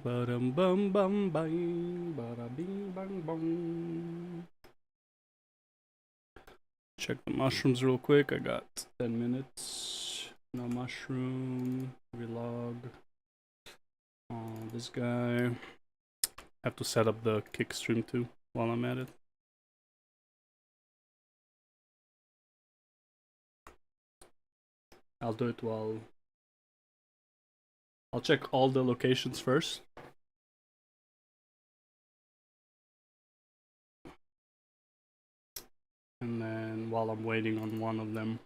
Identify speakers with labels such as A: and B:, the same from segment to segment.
A: Ba-dum bum bum bang, bada bing bang bong. Check the mushrooms real quick. I got 10 minutes. No mushroom. Relog. This guy. Have to set up the kick stream too while I'm at it. I'll do it while. I'll check all the locations first. And then while I'm waiting on one of them,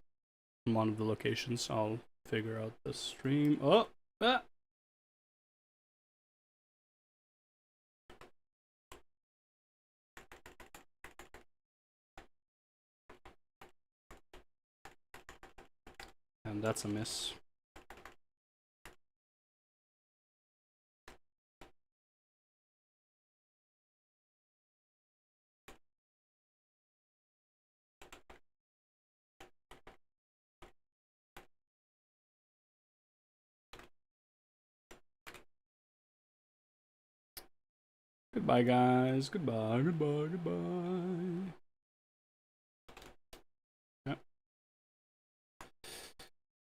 A: one of the locations, I'll figure out the stream. Oh! Ah! And that's a miss. Goodbye, guys. Goodbye, goodbye, goodbye. Yep.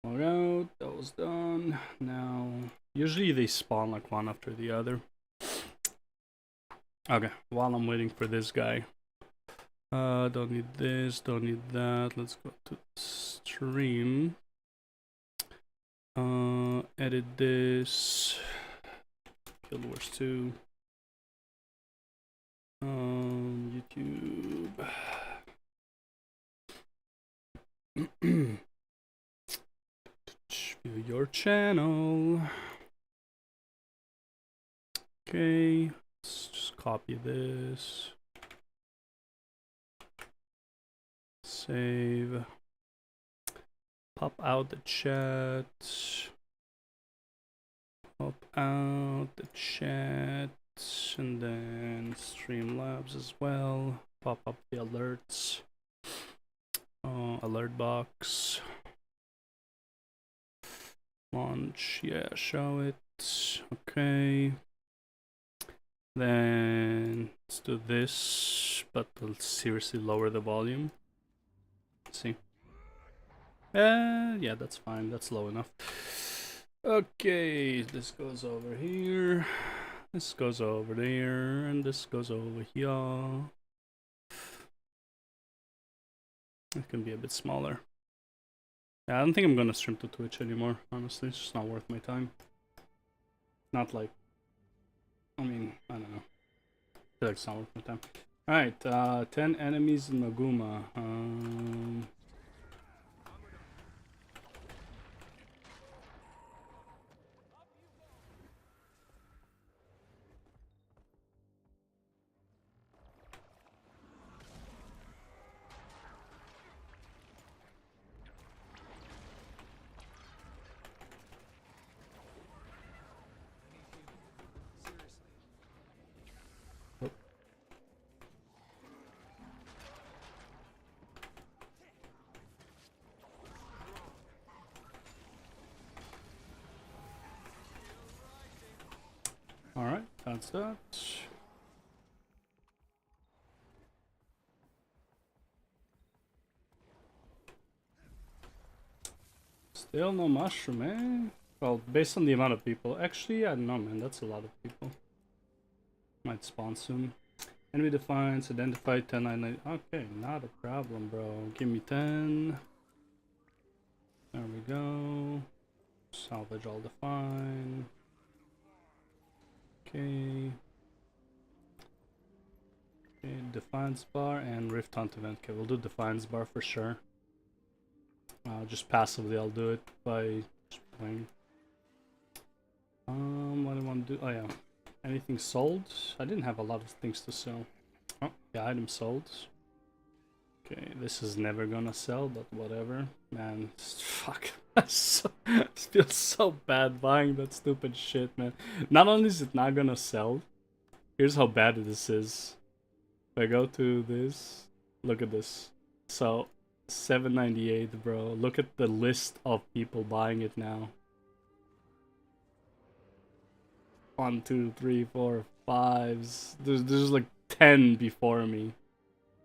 A: Log out. That was done. Now, usually they spawn like one after the other. Okay, while I'm waiting for this guy. Don't need this, don't need that. Let's go to stream. Edit this. Guild Wars 2. YouTube. View your channel. Okay, let's just copy this. Save. Pop out the chat. Pop out the chat. And then Streamlabs as well. Pop up the alerts. Alert box. Launch, yeah, show it. Okay. Then let's do this, but let's seriously lower the volume. Let's see. Yeah, that's fine. That's low enough. Okay, this goes over here. This goes over there, and this goes over here. It can be a bit smaller. Yeah, I don't think I'm gonna stream to Twitch anymore, honestly. It's just not worth my time. Not like... I mean, I don't know. I feel like it's not worth my time. Alright, 10 enemies in Maguma. Alright, that's that. Still no mushroom, eh? Well, based on the amount of people. Actually, I don't know, man. That's a lot of people. Might spawn soon. Enemy defines, identified 1099. Okay, not a problem, bro. Give me 10. There we go. Salvage all define. Okay. Okay, Defiance bar and Rift Hunt event. Okay, we'll do Defiance bar for sure. Just passively, I'll do it by just playing. What do I want to do? Oh yeah, anything sold? I didn't have a lot of things to sell. Oh, the item sold. Okay, this is never gonna sell, but whatever. Man, fuck. I feel so bad buying that stupid shit, man. Not only is it not gonna sell, here's how bad this is. If I go to this, look at this. So, 798, bro. Look at the list of people buying it now. 1, 2, 3, 4, 5s. There's like 10 before me.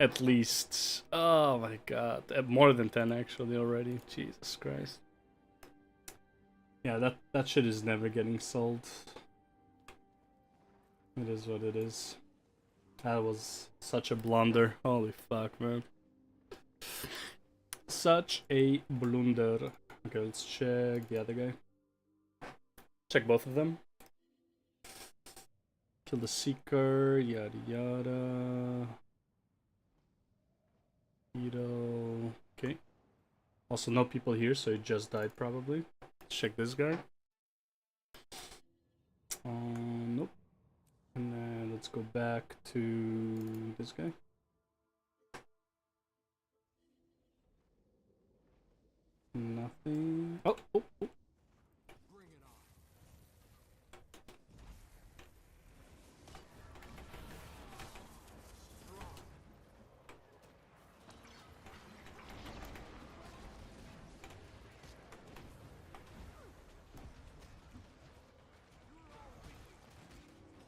A: At least. Oh my god. More than 10 actually already. Jesus Christ. Yeah, that shit is never getting sold. It is what it is. That was such a blunder. Holy fuck, man. Such a blunder. Okay, let's check the other guy. Check both of them. Kill the Seeker, yada yada. Keto. Okay. Also, no people here, so he just died probably. Let's check this guy. Nope. And then let's go back to this guy. Nothing. Oh, oh, oh.
B: Bring it on.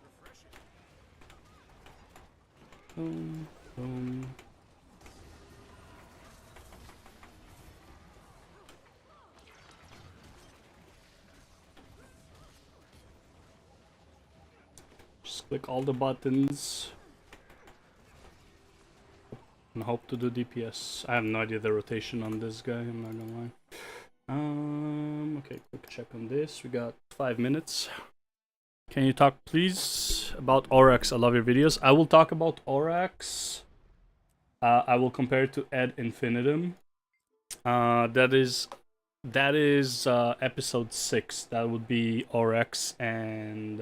B: Refreshing.
A: Boom, boom. Just click all the buttons and hope to do DPS. I have no idea the rotation on this guy, I'm not gonna lie. Okay, quick check on this. We got 5 minutes. Can you talk please about Aurochs? I love your videos. I will talk about Aurochs. I will compare it to Ad Infinitum. That is episode 6. That would be Aurochs and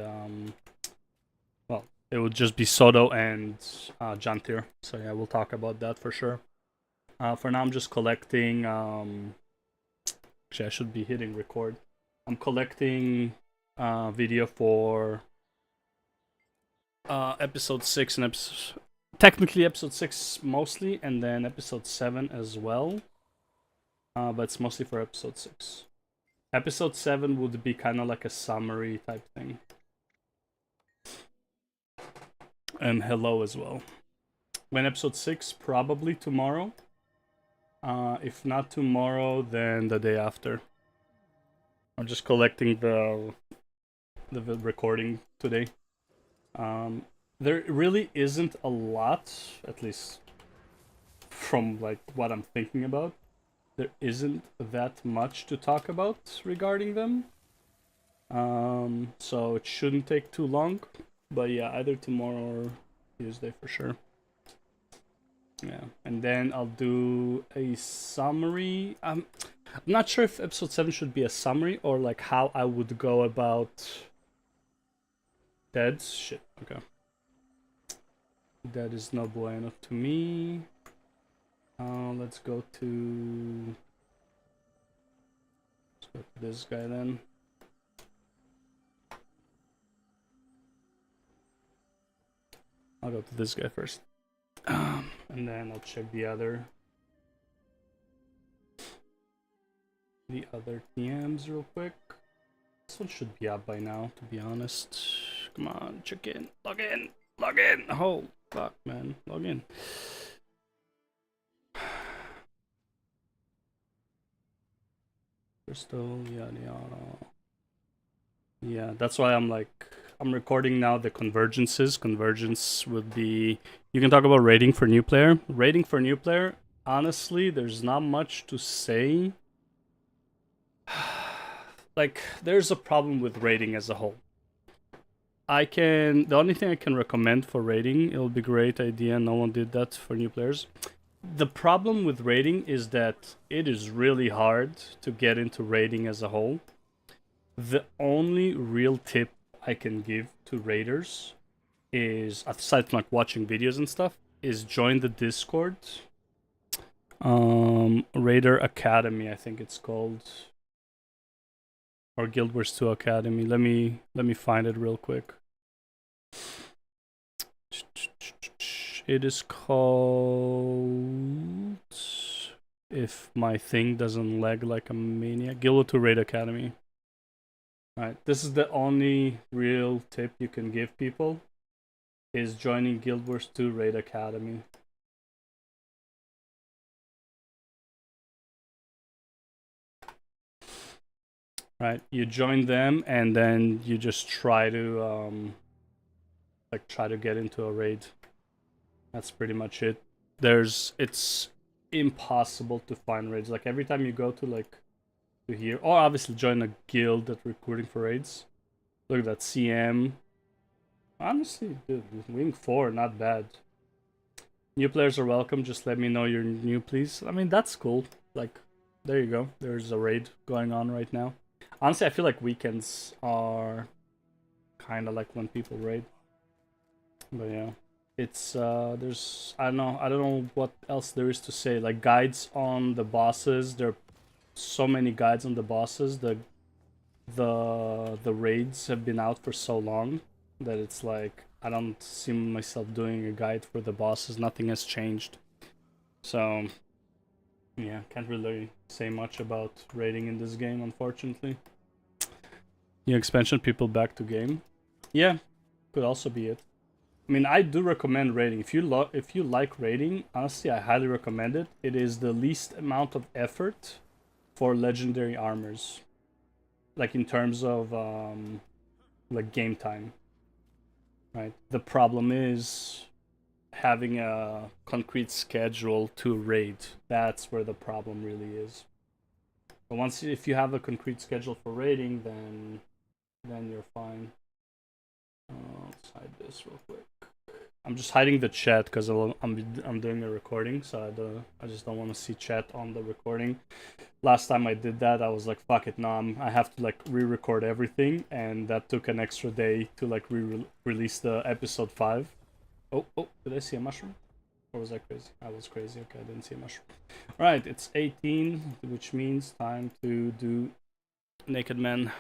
A: well, it would just be Soto and Jantir. So yeah, we'll talk about that for sure. For now, I'm just collecting. Actually, I should be hitting record. I'm collecting video for episode 6 and technically episode 6 mostly, and then episode 7 as well. But it's mostly for episode 6. Episode 7 would be kind of like a summary type thing. And hello as well. When episode 6, probably tomorrow. If not tomorrow, then the day after. I'm just collecting the recording today. There really isn't a lot, at least from like what I'm thinking about. There isn't that much to talk about regarding them. So it shouldn't take too long. But yeah, either tomorrow or Tuesday for sure. Yeah, and then I'll do a summary. I'm not sure if episode 7 should be a summary or like how I would go about Dead's shit. Okay. That is no bueno to me. Let's go to this guy then. I'll go to this guy first. And then I'll check the other TMs real quick. This one should be up by now, to be honest. Come on, check in. Log in. Log in. Oh, fuck, man. Log in. Crystal, yada yada. Yeah, that's why I'm recording now the convergences. Convergence would be, you can talk about rating for new player. Rating for new player, honestly, there's not much to say. Like, there's a problem with rating as a whole. The only thing I can recommend for rating, it'll be a great idea, no one did that for new players. The problem with rating is that it is really hard to get into rating as a whole. The only real tip I can give to raiders is, aside from like watching videos and stuff, is join the Discord. Raider Academy, I think it's called. Or Guild Wars 2 Academy. Let me find it real quick. It is called, if my thing doesn't lag like a maniac, Guild Wars 2 Raid Academy. Right, this is the only real tip you can give people, is joining Guild Wars 2 Raid Academy. Right, you join them and then you just try to try to get into a raid. That's pretty much it. It's impossible to find raids. Like every time you go to to here, or obviously join a guild that's recruiting for raids. Look at that CM. Honestly, dude, Wing 4, not bad. New players are welcome. Just let me know you're new, please. I mean, that's cool. Like, there you go. There's a raid going on right now. Honestly, I feel like weekends are kind of like when people raid. But yeah, it's I don't know what else there is to say. Like guides on the bosses. There are so many guides on the bosses. The raids have been out for so long that it's like I don't see myself doing a guide for the bosses. Nothing has changed. So yeah, can't really say much about raiding in this game, unfortunately. New expansion, people back to game. Yeah, could also be it. I mean, I do recommend raiding. If you like raiding, honestly, I highly recommend it. It is the least amount of effort for legendary armors, like in terms of like game time. Right. The problem is having a concrete schedule to raid. That's where the problem really is. But if you have a concrete schedule for raiding, then you're fine. Let's hide this real quick. I'm just hiding the chat because I'm doing a recording, so I just don't want to see chat on the recording. Last time I did that, I was like, fuck it, no, I have to like re-record everything, and that took an extra day to like release the episode 5. Oh, did I see a mushroom? Or was I crazy? I was crazy. Okay, I didn't see a mushroom. Alright, it's 18, which means time to do Naked Men.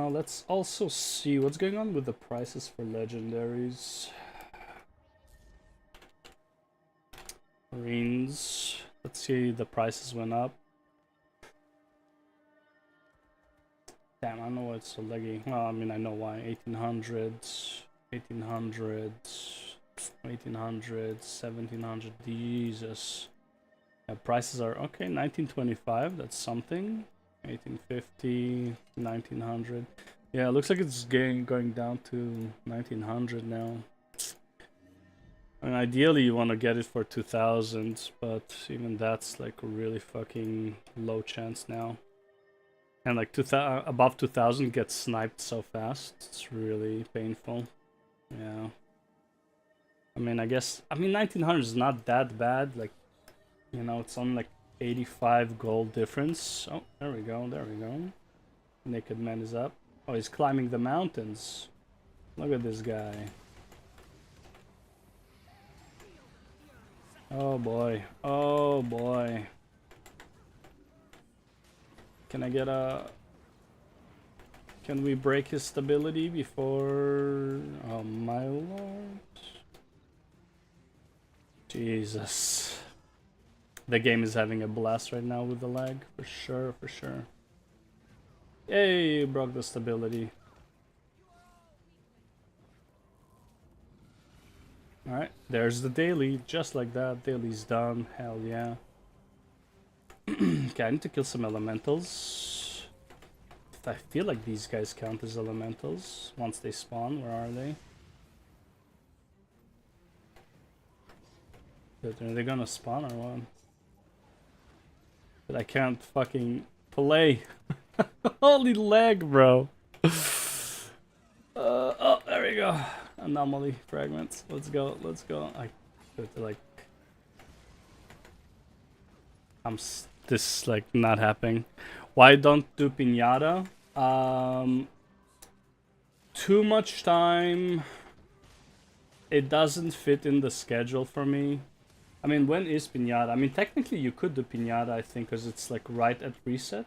A: Let's also see what's going on with the prices for legendaries. Marines. Let's see, the prices went up. Damn, I know why it's so laggy. Well, I mean, I know why. 1800s, 1800s, 1800s, 1700. Jesus. Yeah, prices are okay. 1925. That's something. 1850, 1900. Yeah, it looks like it's going down to 1900 now. I mean, ideally you want to get it for 2000, but even that's like a really fucking low chance now. And like above 2000 gets sniped so fast, it's really painful. Yeah. I mean, 1900 is not that bad. Like, you know, it's on like 85 gold difference. Oh, there we go. Naked Man is up. Oh, he's climbing the mountains. Look at this guy. Oh boy. Oh boy. Can I get a... Can we break his stability before... Oh my lord. Jesus. The game is having a blast right now with the lag. For sure, for sure. Yay, broke the stability. Alright, there's the daily. Just like that, daily's done. Hell yeah. Okay, I need to kill some elementals. I feel like these guys count as elementals once they spawn. Where are they? Are they gonna spawn or what? But I can't fucking play. Holy lag, bro. Oh, there we go. Anomaly fragments. Let's go. I like. This like not happening. Why don't do pinata? Too much time. It doesn't fit in the schedule for me. I mean, when is pinata? I mean, technically you could do pinata, I think, because it's like right at reset.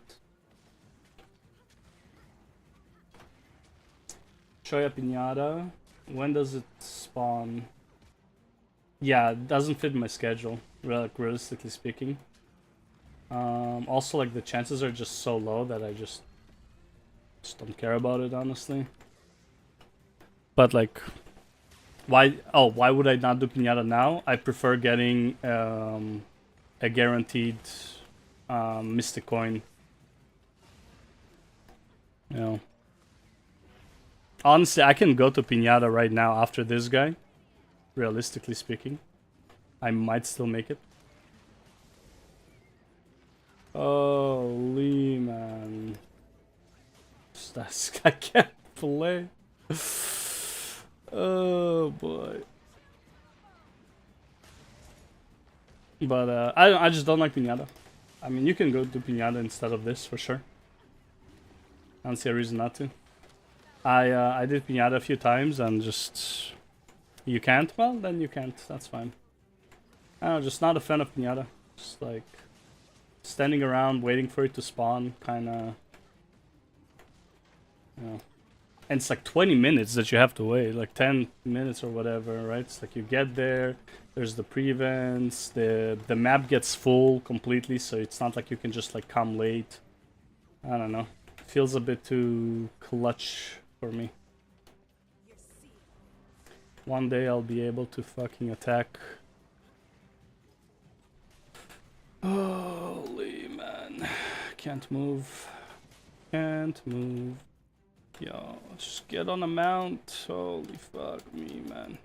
A: Choya pinata. When does it spawn? Yeah, it doesn't fit my schedule, like realistically speaking. Also, like, the chances are just so low that I just don't care about it, honestly. But, like, why would I not do Pinata now? I prefer getting a guaranteed Mystic Coin. You know. Honestly, I can go to Pinata right now after this guy. Realistically speaking. I might still make it. Holy man. I can't play. Oh boy. But I just don't like Pinata. I mean, you can go to Pinata instead of this for sure. I don't see a reason not to. I did Pinata a few times and just... You can't? Well, then you can't. That's fine. I'm just not a fan of Pinata. Just like... Standing around waiting for it to spawn, kinda... You know. And it's like 20 minutes that you have to wait. Like 10 minutes or whatever, right? It's like you get there, there's the pre-events, the map gets full completely, so it's not like you can just like come late. I don't know. It feels a bit too clutch for me. One day I'll be able to fucking attack. Holy man. Can't move. Can't move. Yo, just get on a mount. Holy fuck me, man.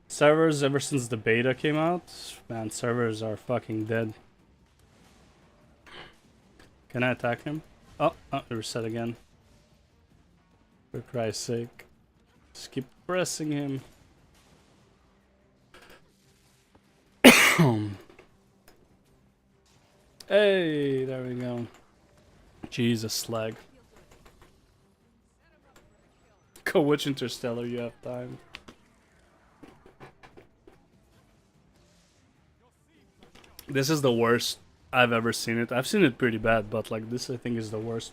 A: Servers, ever since the beta came out, man, servers are fucking dead. Can I attack him? Oh, reset again. For Christ's sake. Just keep pressing him. Hey, there we go. Jesus, slag. Go watch Interstellar, you have time. This is the worst I've ever seen it. I've seen it pretty bad, but like this I think is the worst.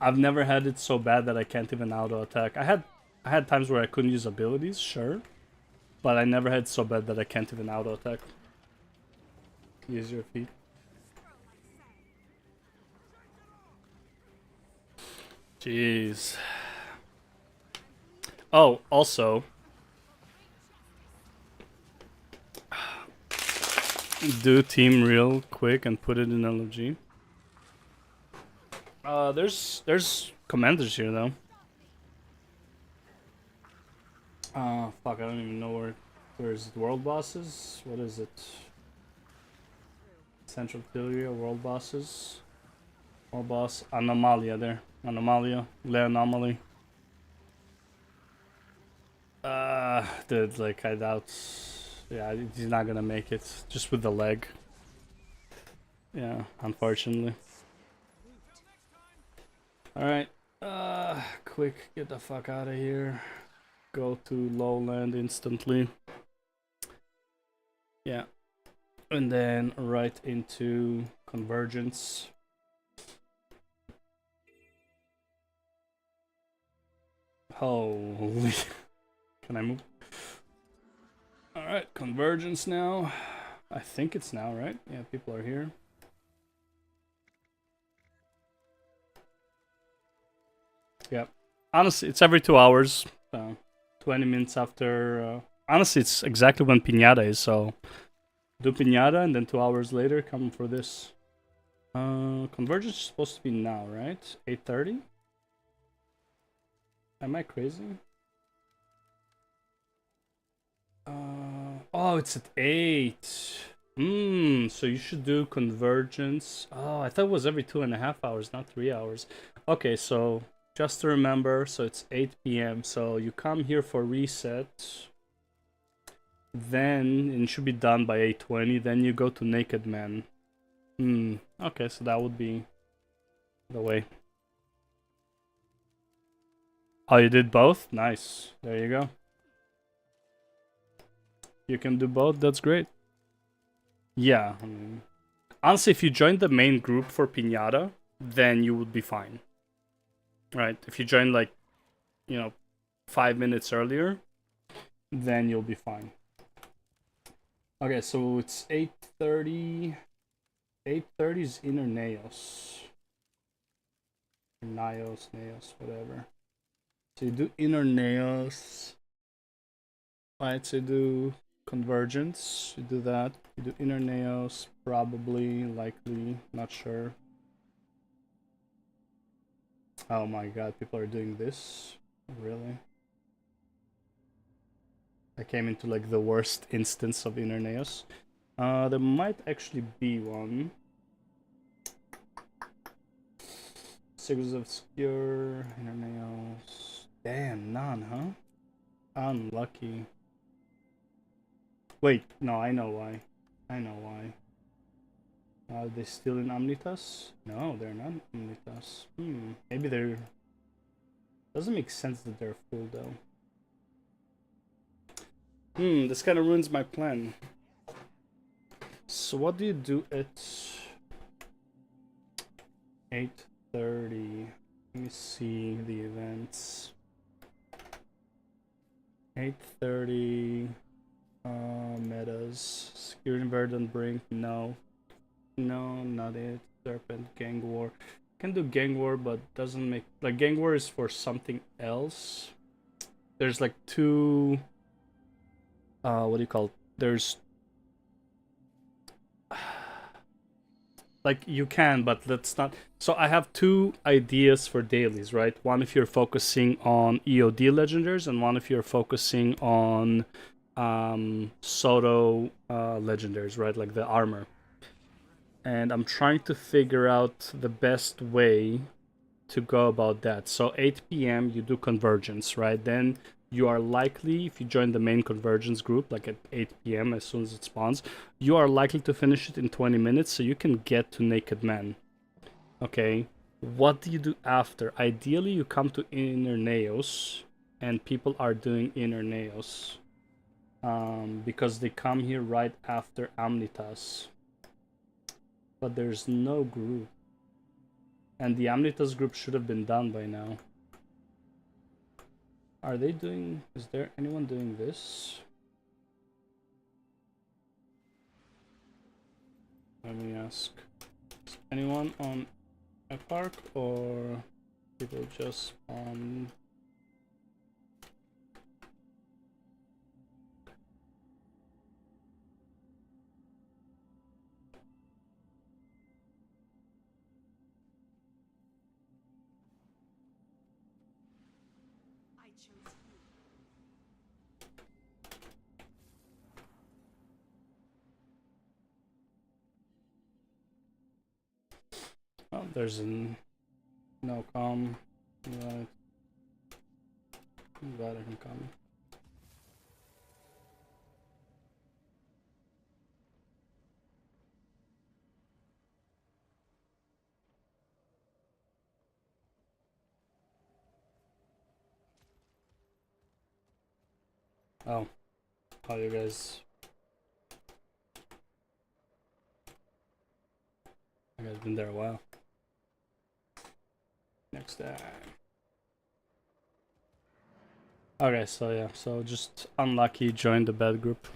A: I've never had it so bad that I can't even auto attack. I had times where I couldn't use abilities, sure. But I never had so bad that I can't even auto attack. Use your feet. Jeez. Oh, also, do team real quick and put it in LFG. There's commanders here though. Fuck, I don't even know where's the world bosses? What is it? Central Tilia, world bosses. World boss, Anomalia there. Anomalia, Le Anomaly. Dude, like I doubt. Yeah, he's not gonna make it. Just with the leg. Yeah, unfortunately. Alright. Quick, get the fuck out of here. Go to lowland instantly. Yeah. And then right into convergence. Holy. Can I move? Alright, convergence now. I think it's now, right? Yeah, people are here. Yep. Honestly, it's every 2 hours. 20 minutes after... honestly, it's exactly when Pinata is, so... Do Pinata, and then 2 hours later, come for this. Convergence is supposed to be now, right? 8:30? Am I crazy? Oh, it's at 8. So you should do convergence. Oh, I thought it was every 2.5 hours, not 3 hours. Okay, so just to remember, so it's 8 p.m. So you come here for reset. Then it should be done by 8:20. Then you go to Naked Man. Okay, so that would be the way. Oh, you did both? Nice. There you go. You can do both, that's great. Yeah, I mean, honestly, if you join the main group for Pinata, then you would be fine. Right? If you join, like, 5 minutes earlier, then you'll be fine. Okay, so it's 8:30. 8:30 is Inner Naos. Naos, whatever. So you do Inner Naos. Right, so you do Convergence. You do that. You do Inner Naos, probably, likely, not sure. Oh my god, people are doing this? Really? I came into like the worst instance of Inner Naos. There might actually be one. Secrets of Obscure, Inner Nails. Damn, none, huh? Unlucky. Wait, no, I know why. I know why. Are they still in Omnitas? No, they're not in Omnitas. Maybe they're... Doesn't make sense that they're full, though. This kind of ruins my plan. So what do you do at 8:30? Let me see the events. 8:30... metas. Security Verdant Brink, no. No, not it. Serpent, Gang War. Can do Gang War, but doesn't make... Like, Gang War is for something else. There's like two... what do you call it? There's... Like, you can, but that's not... So I have two ideas for dailies, right? One if you're focusing on EOD legendaries, and one if you're focusing on Soto legendaries, right? Like the armor. And I'm trying to figure out the best way to go about that. So 8 p.m. you do convergence, right? Then you are likely, if you join the main convergence group, like at 8 p.m. as soon as it spawns, you are likely to finish it in 20 minutes, so you can get to Naked Man. Okay, what do you do after? Ideally, you come to Inner Naos, and people are doing Inner Naos. Because they come here right after Amnitas. But there's no group. And the Amnitas group should have been done by now. Are they doing... Is there anyone doing this? Let me ask. Is anyone on a park or people just on... Oh, there's an... No com. Right. I'm glad I can come. Oh. How you guys... You guys been there a while. Next time. Okay, so yeah, so just unlucky, joined the bad group.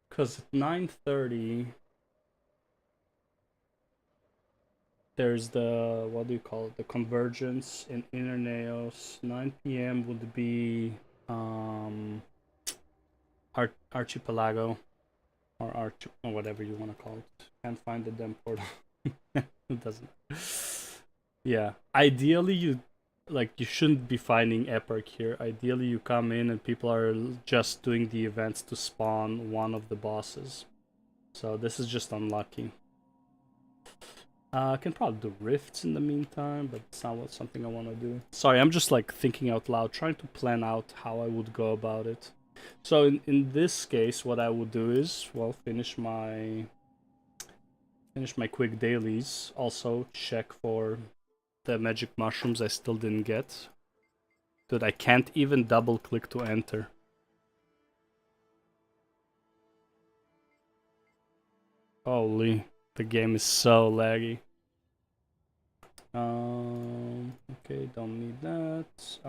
A: Because at 9:30 there's the, what do you call it, the convergence in Inner Naos. 9 p.m. would be Archipelago or whatever you want to call it. Can't find the damn portal. It doesn't. Yeah, ideally you shouldn't be finding epic here. Ideally you come in and people are just doing the events to spawn one of the bosses. So this is just unlucky. I can probably do rifts in the meantime, but it's not something I want to do. Sorry, I'm just like thinking out loud, trying to plan out how I would go about it. So in this case, what I would do is, well, finish my quick dailies. Also check for the magic mushrooms I still didn't get. Dude, I can't even double click to enter. Holy, the game is so laggy. Okay, Okay, don't need that.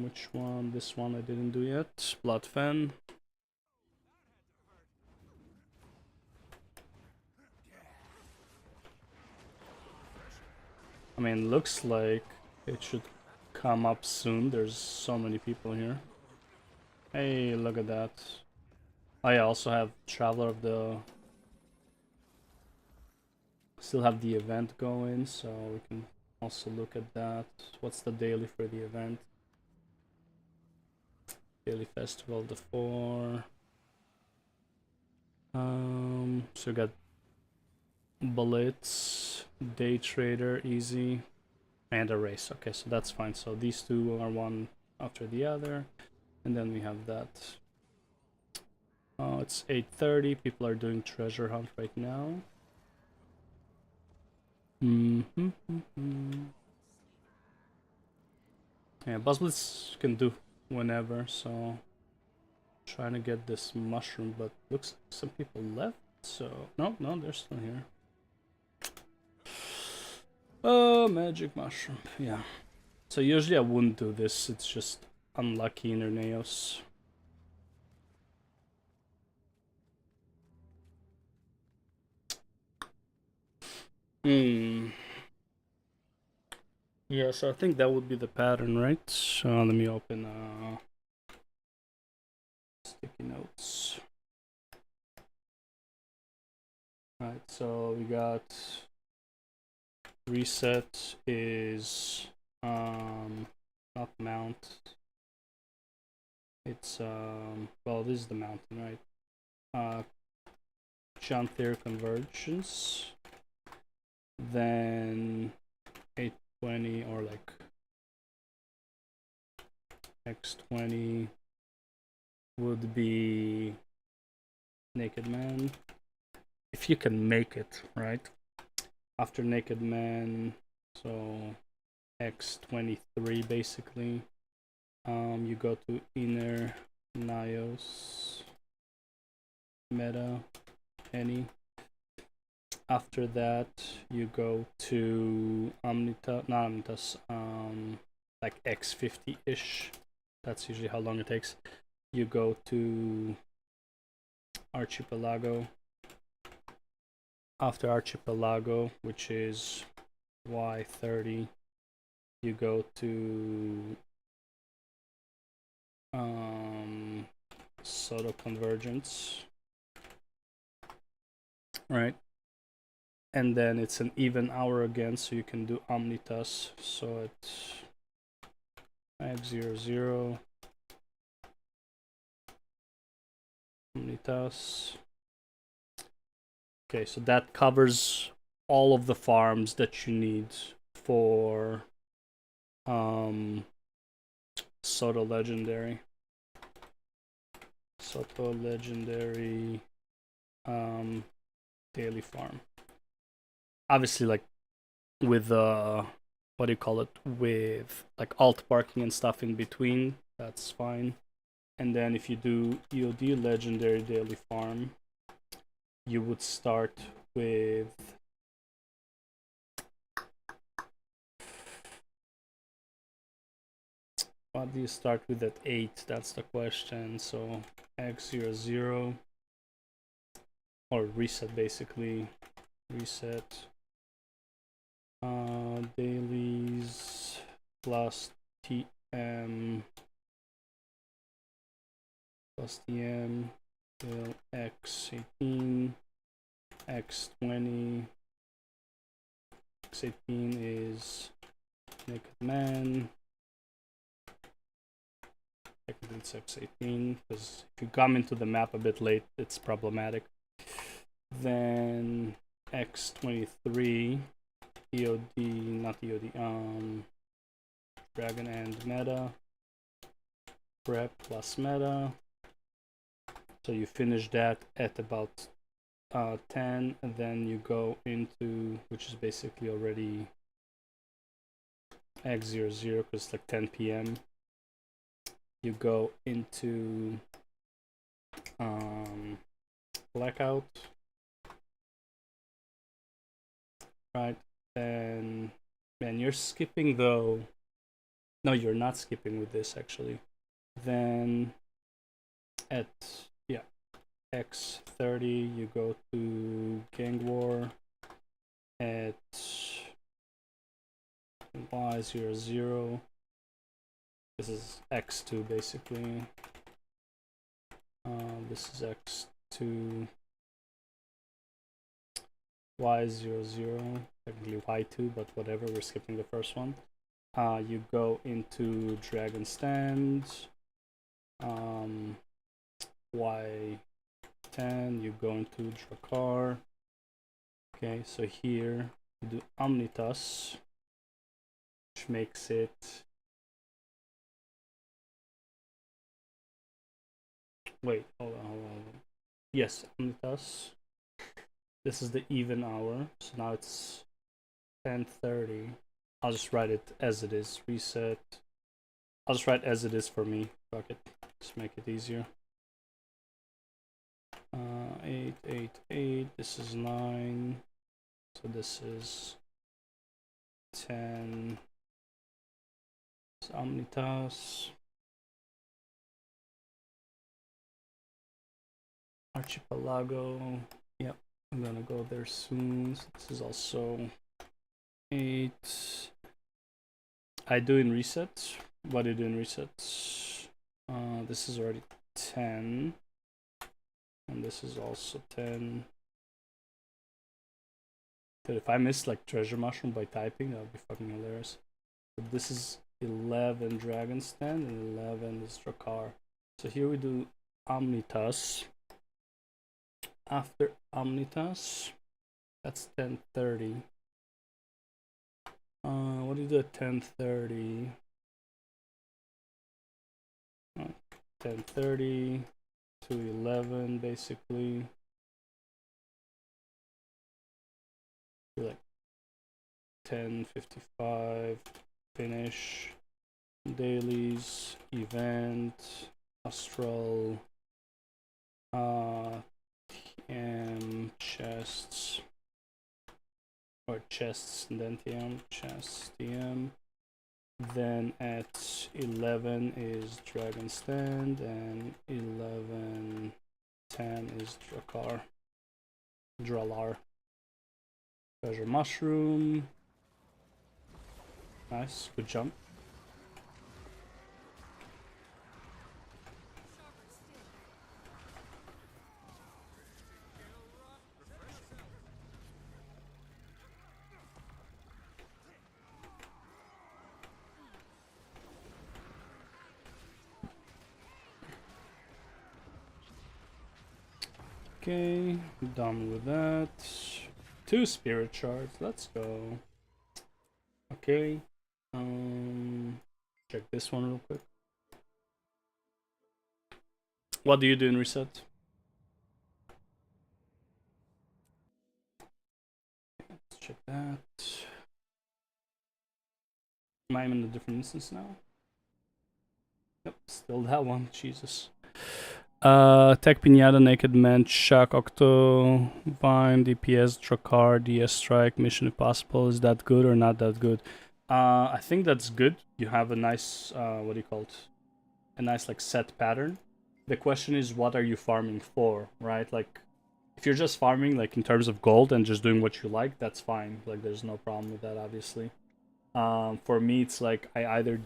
A: Which one? This one I didn't do yet. Blood fan. I mean, looks like it should come up soon. There's so many people here. Hey, look at that. I also have Traveler of the... Still have the event going, so we can also look at that. What's the daily for the event? Daily Festival of the 4. So we got Blitz, Day Trader, easy, and a race. Okay, so that's fine. So these two are one after the other, and then we have that. Oh, it's 8:30. People are doing treasure hunt right now. Yeah, Buzz Blitz can do whenever, so trying to get this mushroom, but looks like some people left. So no, they're still here. Oh, magic mushroom. Yeah. So usually I wouldn't do this. It's just unlucky in Erneos. Yeah, so I think that would be the pattern, right? So let me open sticky notes. Right, so we got reset is not mount. It's well, this is the mountain, right? Chantier convergence, then 820 or like X20 would be Naked Man, if you can make it, right? After Naked Man, so X23 basically. You go to inner Nios meta any. After that, you go to Omnita, not Omnitas, like X50-ish. That's usually how long it takes. You go to Archipelago. After Archipelago, which is Y30, you go to Soto Convergence, right? And then it's an even hour again, so you can do Omnitas. So it's X00, Omnitas. Okay, so that covers all of the farms that you need for Soto Legendary. Soto Legendary daily farm. Obviously, like with what do you call it? With like alt parking and stuff in between, that's fine. And then if you do EOD Legendary daily farm, you would start with what do you start with at 8? That's the question. So X00 or reset basically. Reset dailies plus TM plus TM till X18 X20 X18 is Naked Man. Technically it's X18 because if you come into the map a bit late, it's problematic. Then X23 EOD, not EOD, Dragon and Meta, Prep plus Meta. So you finish that at about 10, and then you go into, which is basically already X00 because it's like 10 p.m. You go into Blackout, right? And man, you're skipping though No, you're not skipping with this actually. Then at yeah X30 you go to Gang War. At Y00, this is X2 basically. This is X2, Y00, technically Y2, but whatever, we're skipping the first one. You go into Dragon Stand, Y10, you go into Drakkar. Okay, so here you do Omnitas, which makes it. Wait, hold on. Yes, Omnitas. This is the even hour, so now it's 10:30. I'll just write it as it is. Reset. I'll just write as it is for me. Fuck it. Just make it easier. 8, 8, 8. This is 9. So this is 10. It's Omnitas. Archipelago. Yep, I'm gonna go there soon. So this is also 8. I do in reset. What do you do in reset? This is already 10. And this is also 10. Dude, if I missed like treasure mushroom by typing, that would be fucking hilarious. But this is 11 Dragon Stand and 11 is Drakkar. So here we do Omnitas. After Omnitas, that's 10:30. What do you do at 10:30? 10:30 to 11, basically. You're like 10:55. Finish. Dailies. Event. Astral. TM. Chests. Or chests and then TM. Chests. TM. Then at 11 is Dragon Stand and 11:10 is Drakkar. Dralar. Treasure mushroom. Nice, good jump. Okay, done with that. 2 spirit shards, let's go. Okay, check this one real quick. What do you do in reset? Let's check that. Am I in a different instance now? Yep, still that one, Jesus. Tech Pinata, Naked Man, Shock, Octo, Vine, DPS, Drakkar, DS Strike, Mission Impossible. Is that good or not that good? I think that's good. You have a nice, what do you call it? A nice, like, set pattern. The question is, what are you farming for, right? Like, if you're just farming, like, in terms of gold and just doing what you like, that's fine. Like, there's no problem with that, obviously. For me, it's like, I either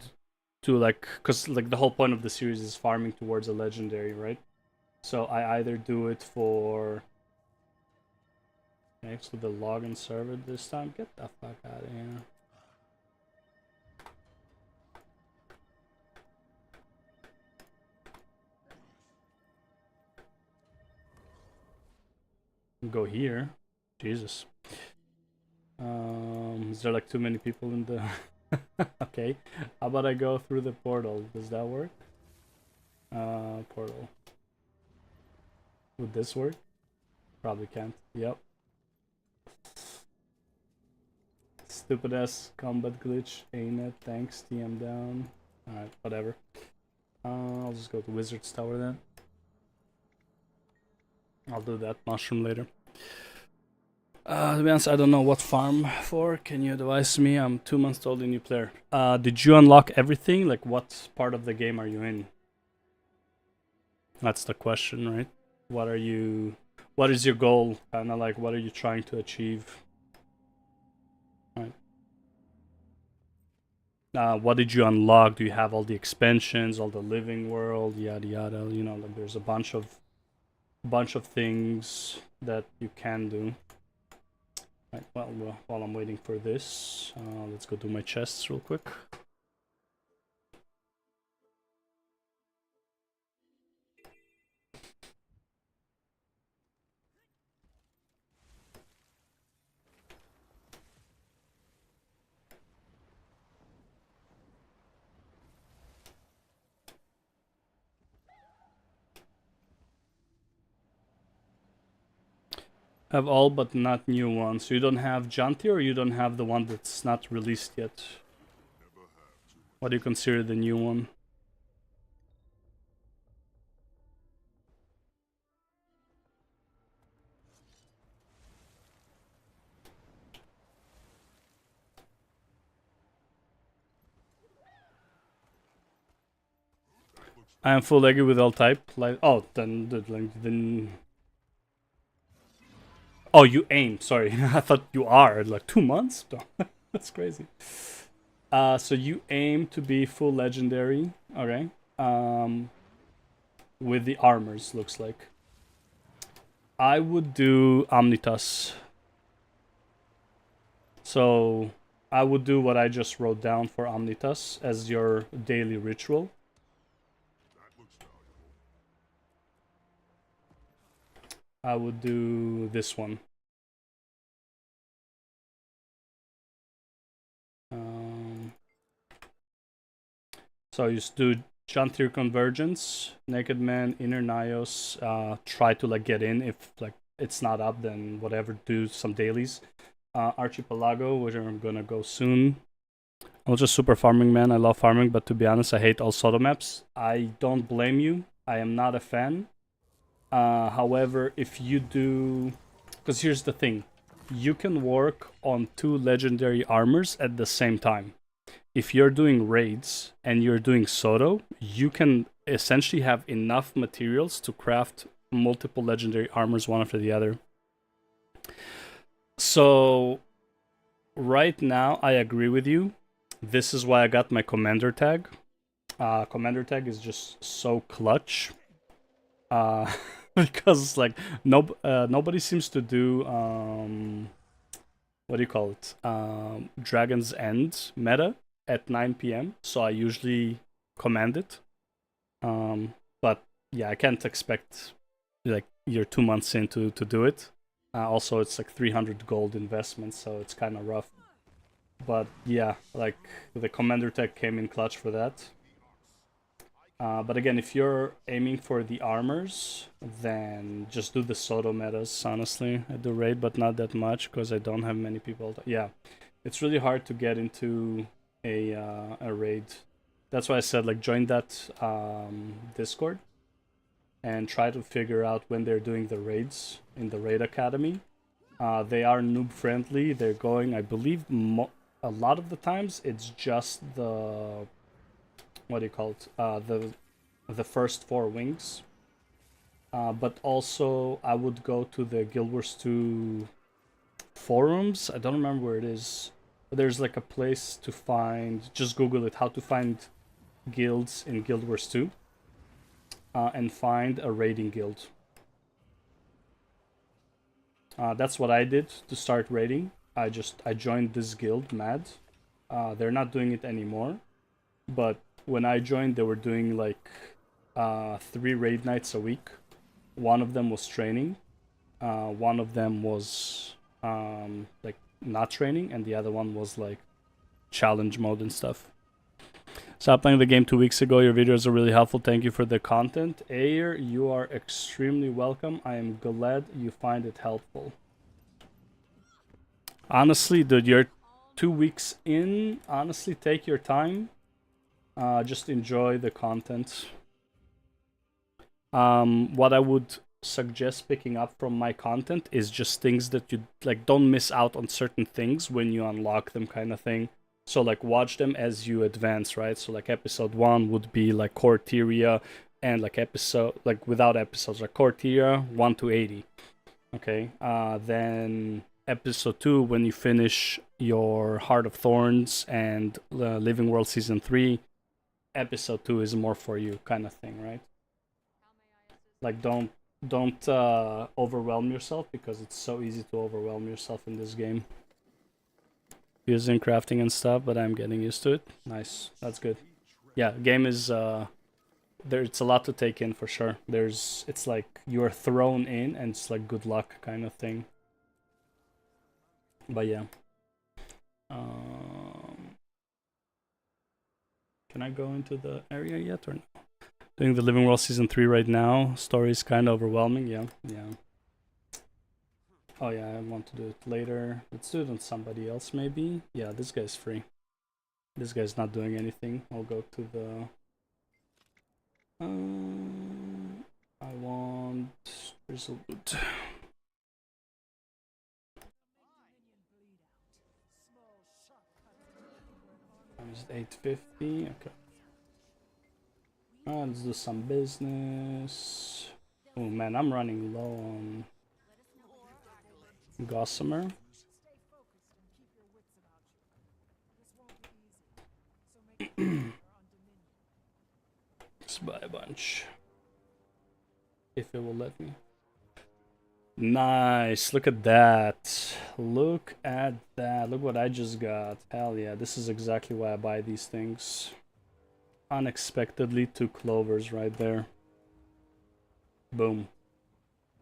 A: do, like, because, like, the whole point of the series is farming towards a legendary, right? So I either do it for... Okay, so the login server this time. Get the fuck out of here. Go here. Jesus. Is there like too many people in the... Okay. How about I go through the portal? Does that work? Portal. Would this work? Probably can't. Yep. Stupid ass combat glitch. Ain't it? Thanks. TM down. Alright, whatever. I'll just go to Wizard's Tower then. I'll do that mushroom later. To be honest, I don't know what farm for. Can you advise me? I'm 2 months old, a new player. Did you unlock everything? Like, what part of the game are you in? That's the question, right? What are you? What is your goal? Kind of like, what are you trying to achieve? Right. What did you unlock? Do you have all the expansions, all the living world, yada yada? You know, like there's a bunch of things that you can do. Right, well, while I'm waiting for this, let's go do my chests real quick. Have all but not new ones. So you don't have Janti, or you don't have the one that's not released yet? What do you consider the new one? I am full leggy with all type. Like, oh, then. Oh, you aim. Sorry, I thought you are like 2 months. That's crazy. So you aim to be full legendary. Okay. With the armors, looks like. I would do Omnitas. So I would do what I just wrote down for Omnitas as your daily ritual. I would do this one. So you just do Chantir Convergence, Naked Man, Inner Nios. Try to like get in. If like it's not up, then whatever. Do some dailies. Archipelago, which I'm gonna go soon. I'm just super farming, man. I love farming, but to be honest, I hate all Soto maps. I don't blame you. I am not a fan. However, if you do, because here's the thing, you can work on 2 legendary armors at the same time. If you're doing raids and you're doing Soto, you can essentially have enough materials to craft multiple legendary armors one after the other. So right now, I agree with you. This is why I got my commander tag. Commander tag is just so clutch. Because like nobody seems to do what do you call it? Dragon's End meta at 9 p.m. So I usually command it. But yeah, I can't expect like you're 2 months in to do it. Also, it's like 300 gold investment, so it's kind of rough. But yeah, like the commander tech came in clutch for that. But again, if you're aiming for the armors, then just do the Soto metas, honestly. I do raid, but not that much, because I don't have many people. Yeah, it's really hard to get into a raid. That's why I said, like, join that Discord and try to figure out when they're doing the raids in the Raid Academy. They are noob friendly. They're going, I believe, a lot of the times it's just the, what do you call it? The first 4 wings. But also I would go to the Guild Wars 2 forums. I don't remember where it is. But there's like a place to find, just Google it, how to find guilds in Guild Wars 2. And find a raiding guild. That's what I did to start raiding. I joined this guild, Mad. They're not doing it anymore, but when I joined, they were doing like 3 raid nights a week. One of them was training. One of them was like not training, and the other one was like challenge mode and stuff. Stopped playing the game 2 weeks ago. Your videos are really helpful. Thank you for the content. Ayer, you are extremely welcome. I am glad you find it helpful. Honestly, dude, you're 2 weeks in. Honestly, take your time. Just enjoy the content. What I would suggest picking up from my content is just things that you like, don't miss out on certain things when you unlock them, kind of thing. So like watch them as you advance, right? So like episode 1 would be like Corteria, and like episode, like without episodes, like Corteria 1 to 80. Okay. Then episode 2, when you finish your Heart of Thorns and Living World season 3, episode 2 is more for you, kind of thing, right? Like don't overwhelm yourself, because it's so easy to overwhelm yourself in this game using crafting and stuff, but I'm getting used to it. Nice, that's good. Yeah, game is it's a lot to take in for sure. It's like you're thrown in and it's like good luck kind of thing. But yeah. Can I go into the area yet or no? Doing the Living World season 3 right now. Story is kind of overwhelming. Yeah. Oh yeah, I want to do it later. Let's do it on somebody else maybe. Yeah, this guy's free. This guy's not doing anything. I'll go to the... I want Drizzlewood. Times 850. Okay. Let's do some business. Oh man, I'm running low on Gossamer. Let's buy a bunch. If it will let me. Nice, look at that. Look at that. Look what I just got. Hell yeah, this is exactly why I buy these things. Unexpectedly, 2 clovers right there. Boom.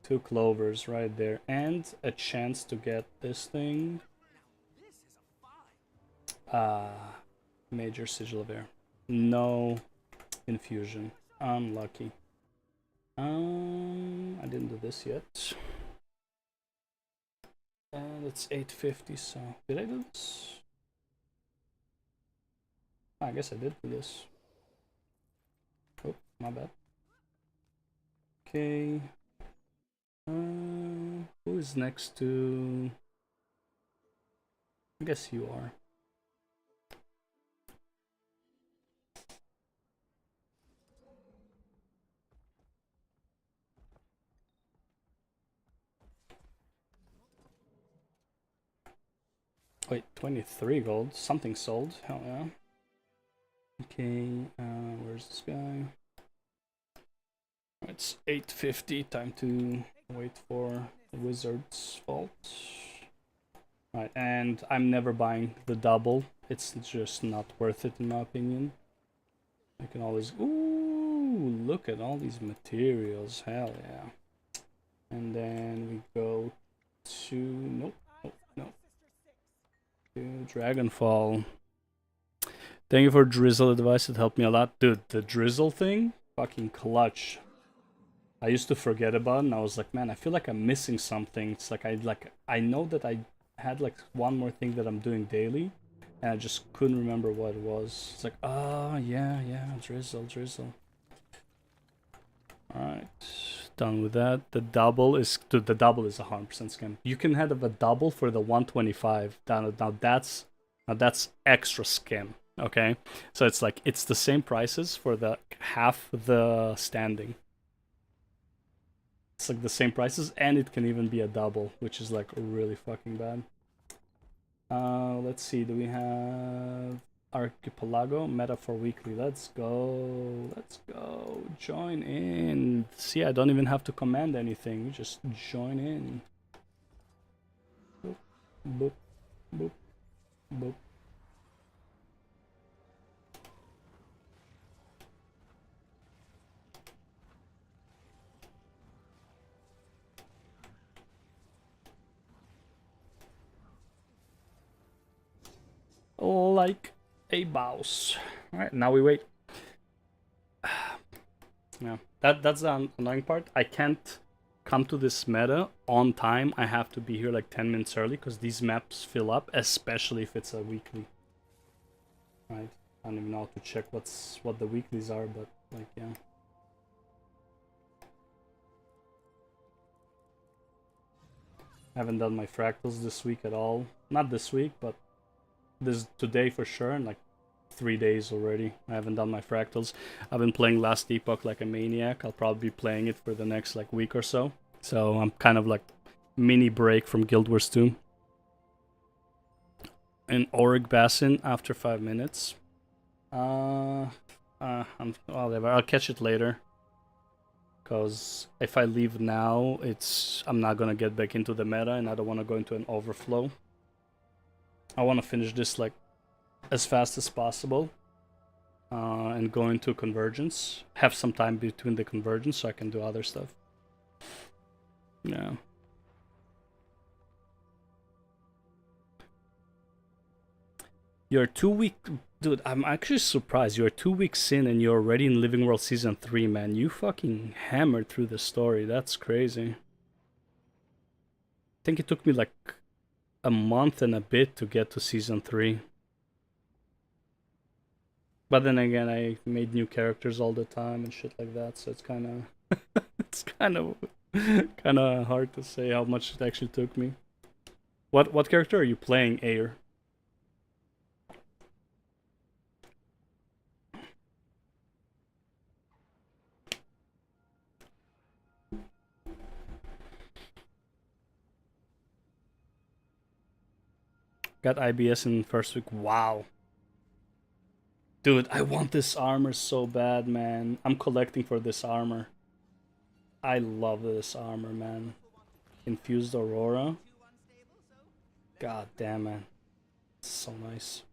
A: 2 clovers right there. And a chance to get this thing. Major Sigil of Air. No infusion. Unlucky. I didn't do this yet. And it's 850, so... Did I do this? I guess I did do this. Oh, my bad. Okay. Who is next to... I guess you are. Wait, 23 gold. Something sold. Hell yeah. Okay, where's this guy? It's 850. Time to wait for the wizard's vault. Right, and I'm never buying the double. It's just not worth it in my opinion. I can always... Ooh, look at all these materials. Hell yeah. And then we go to... Nope. No. To Dragonfall. Thank you for drizzle advice. It helped me a lot. Dude, the drizzle thing? Fucking clutch. I used to forget about it and I was like, man, I feel like I'm missing something. It's like I know that I had like one more thing that I'm doing daily and I just couldn't remember what it was. It's like, oh yeah, drizzle. Alright. Done with that. The double is... Dude, the double is 100% scam. You can have a double for the 125. Now that's extra scam. Okay, so it's like it's the same prices for the half the standing. It's like the same prices, and it can even be a double, which is like really fucking bad. Let's see, do we have Archipelago meta for weekly? Let's go. Join in. See, I don't even have to command anything. Just join in. Boop, boop, boop, boop. Like a mouse. Alright, now we wait. Yeah, that's the annoying part. I can't come to this meta on time. I have to be here like 10 minutes early because these maps fill up, especially if it's a weekly. Right? I don't even know how to check what the weeklies are, but like, yeah. I haven't done my fractals this week at all. Not this week, but this today for sure, and like 3 days already. I haven't done my fractals. I've been playing Last Epoch like a maniac. I'll probably be playing it for the next like week or so. So I'm kind of like mini break from Guild Wars 2. An Auric Bassin after 5 minutes. Whatever. I'll catch it later. Because if I leave now, I'm not gonna get back into the meta, and I don't want to go into an overflow. I want to finish this like as fast as possible, and go into convergence. Have some time between the convergence so I can do other stuff. Yeah. You're 2 weeks, dude. I'm actually surprised. You're 2 weeks in and you're already in Living World Season 3, man. You fucking hammered through the story. That's crazy. I think it took me like a month and a bit to get to Season 3. But then again, I made new characters all the time and shit like that, so it's kind of it's kind of hard to say how much it actually took me. What character are you playing, Air? Got IBS in first week. Wow. Dude, I want this armor so bad, man. I'm collecting for this armor. I love this armor, man. Infused Aurora. God damn, man. It's so nice.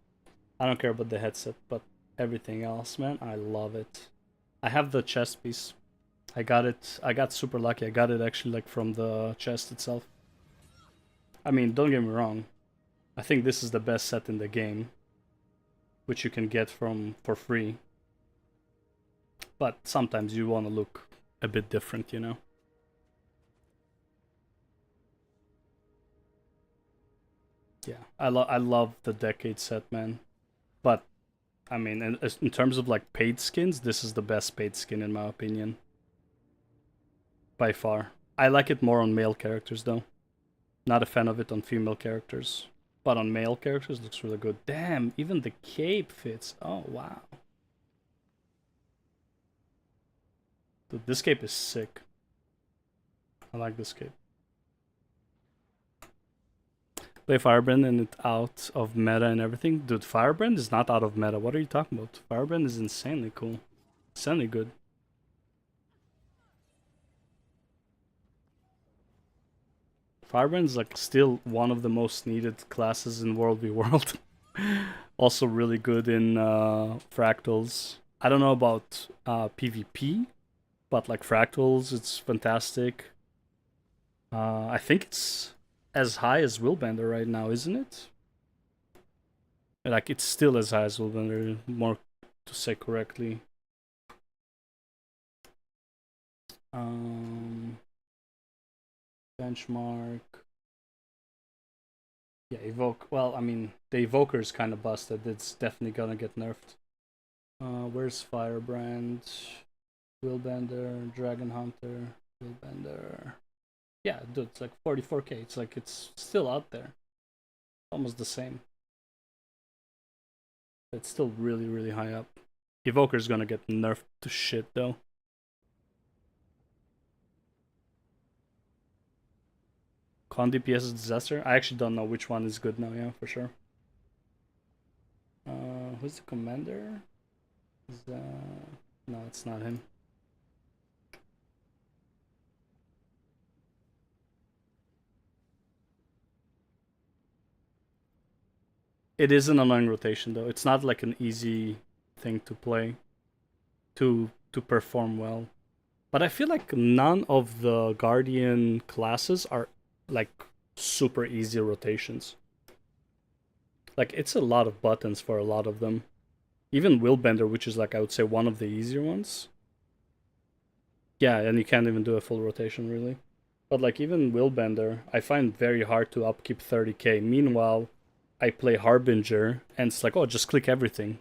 A: I don't care about the headset, but everything else, man, I love it. I have the chest piece. I got it. I got super lucky. I got it actually like from the chest itself. I mean, don't get me wrong. I think this is the best set in the game, which you can get for free. But sometimes you want to look a bit different, you know? Yeah, I love the Decade set, man. But I mean, in terms of like paid skins, this is the best paid skin in my opinion, by far. I like it more on male characters though. Not a fan of it on female characters, but on male characters it looks really good. Damn, even the cape fits. Oh wow, dude, this cape is sick. I like this cape. Play Firebrand and it's out of meta and everything. Dude, Firebrand is not out of meta. What are you talking about? Firebrand is insanely cool. Insanely good. Firebrand is like still one of the most needed classes in World v World. Also really good in fractals. I don't know about PvP, but like fractals, it's fantastic. I think it's as high as Willbender right now, isn't it? Like it's still as high as Willbender, more to say correctly. Benchmark. Yeah, evoke. Well, I mean, the evoker is kind of busted. It's definitely gonna get nerfed. Where's Firebrand? Willbender, Dragon Hunter, Willbender. Yeah, dude, it's like 44k. It's like it's still out there. Almost the same. It's still really, really high up. Evoker's gonna get nerfed to shit though. Con DPS is disaster. I actually don't know which one is good now. Yeah, for sure. Who's the commander? Is no, it's not him. It is an annoying rotation though. It's not like an easy thing to play, to perform well. But I feel like none of the Guardian classes are like super easy rotations. Like it's a lot of buttons for a lot of them. Even Willbender, which is like I would say one of the easier ones. Yeah, and you can't even do a full rotation really. But like even Willbender, I find very hard to upkeep 30k. Meanwhile, I play Harbinger, and it's like, oh, just click everything.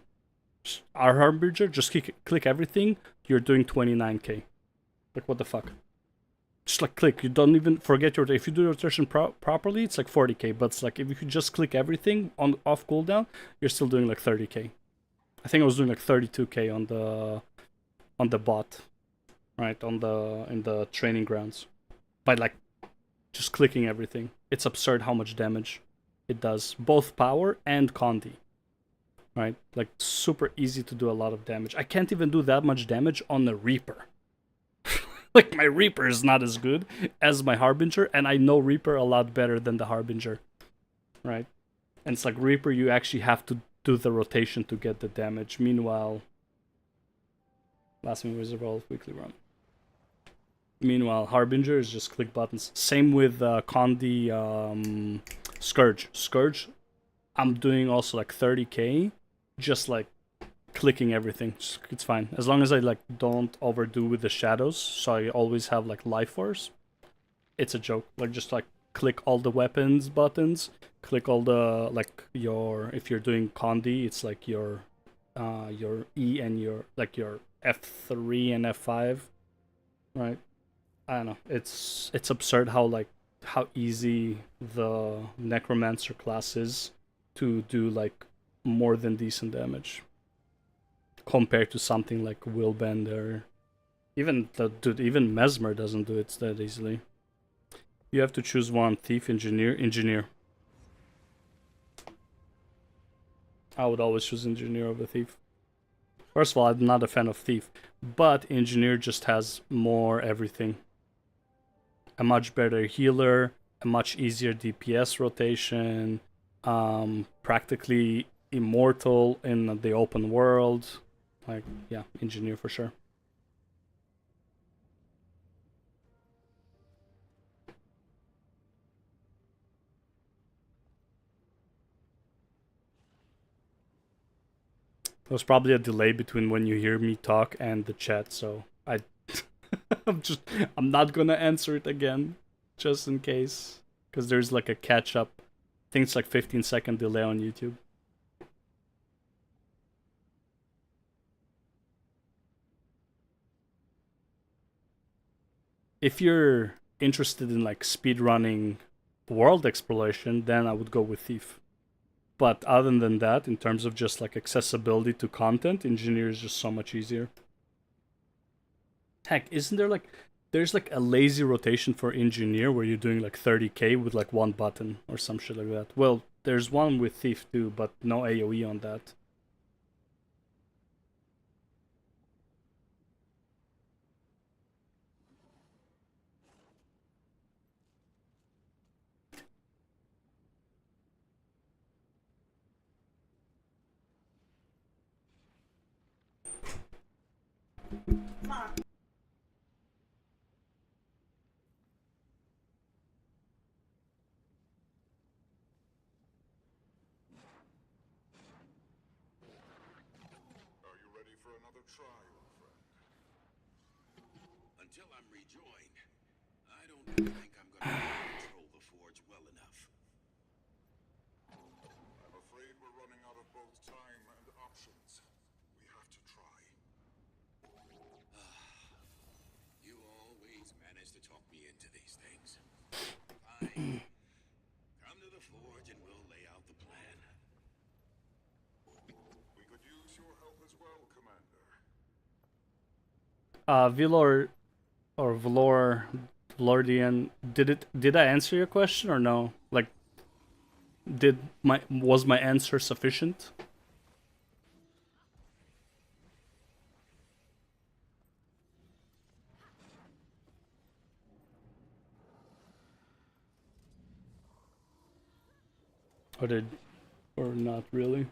A: Our Harbinger, just click everything, you're doing 29k. Like, what the fuck? Just like click. You don't even forget your. If you do rotation properly, it's like 40k. But it's like if you could just click everything on off cooldown, you're still doing like 30k. I think I was doing like 32k on the bot, right, in the training grounds, by like just clicking everything. It's absurd how much damage it does, both power and condi, right? Like super easy to do a lot of damage. I can't even do that much damage on the Reaper. Like my Reaper is not as good as my Harbinger, and I know Reaper a lot better than the Harbinger, right? And it's like Reaper, you actually have to do the rotation to get the damage. Meanwhile, last me Wizard Roll weekly run. Meanwhile, Harbinger is just click buttons. Same with Condi Scourge. Scourge, I'm doing also like 30k, just like clicking everything. It's fine as long as I like don't overdo with the shadows. So I always have like life force. It's a joke. Like just like click all the weapons buttons. Click all the like your if you're doing Condi, it's like your E and your like your F3 and F5, right? I don't know. It's absurd how easy the Necromancer class is to do like more than decent damage compared to something like Willbender. Even Mesmer doesn't do it that easily. You have to choose one: Thief, Engineer, Engineer. I would always choose Engineer over Thief. First of all, I'm not a fan of Thief, but Engineer just has more everything. A much better healer, a much easier DPS rotation, practically immortal in the open world. Like, yeah, Engineer for sure. There's probably a delay between when you hear me talk and the chat, so I'm not gonna answer it again, just in case, because there's like a catch up. I think it's like 15-second delay on YouTube. If you're interested in like speedrunning world exploration, then I would go with Thief. But other than that, in terms of just like accessibility to content, Engineer is just so much easier. Heck, isn't there like there's like a lazy rotation for Engineer where you're doing like 30k with like one button or some shit like that? Well, there's one with Thief too, but no AoE on that.
B: Are you ready for another try, old friend?
C: Until I'm rejoined, I don't think I'm gonna control the forge well enough.
B: I'm afraid we're running out of both time and options. We have to try.
C: You always manage to talk me into these things. Fine. Come to the forge and we'll lay out the plan.
B: We could use your help as well, Commander.
A: Vilor or Vlordian, did I answer your question or no? Like, was my answer sufficient? Or not really?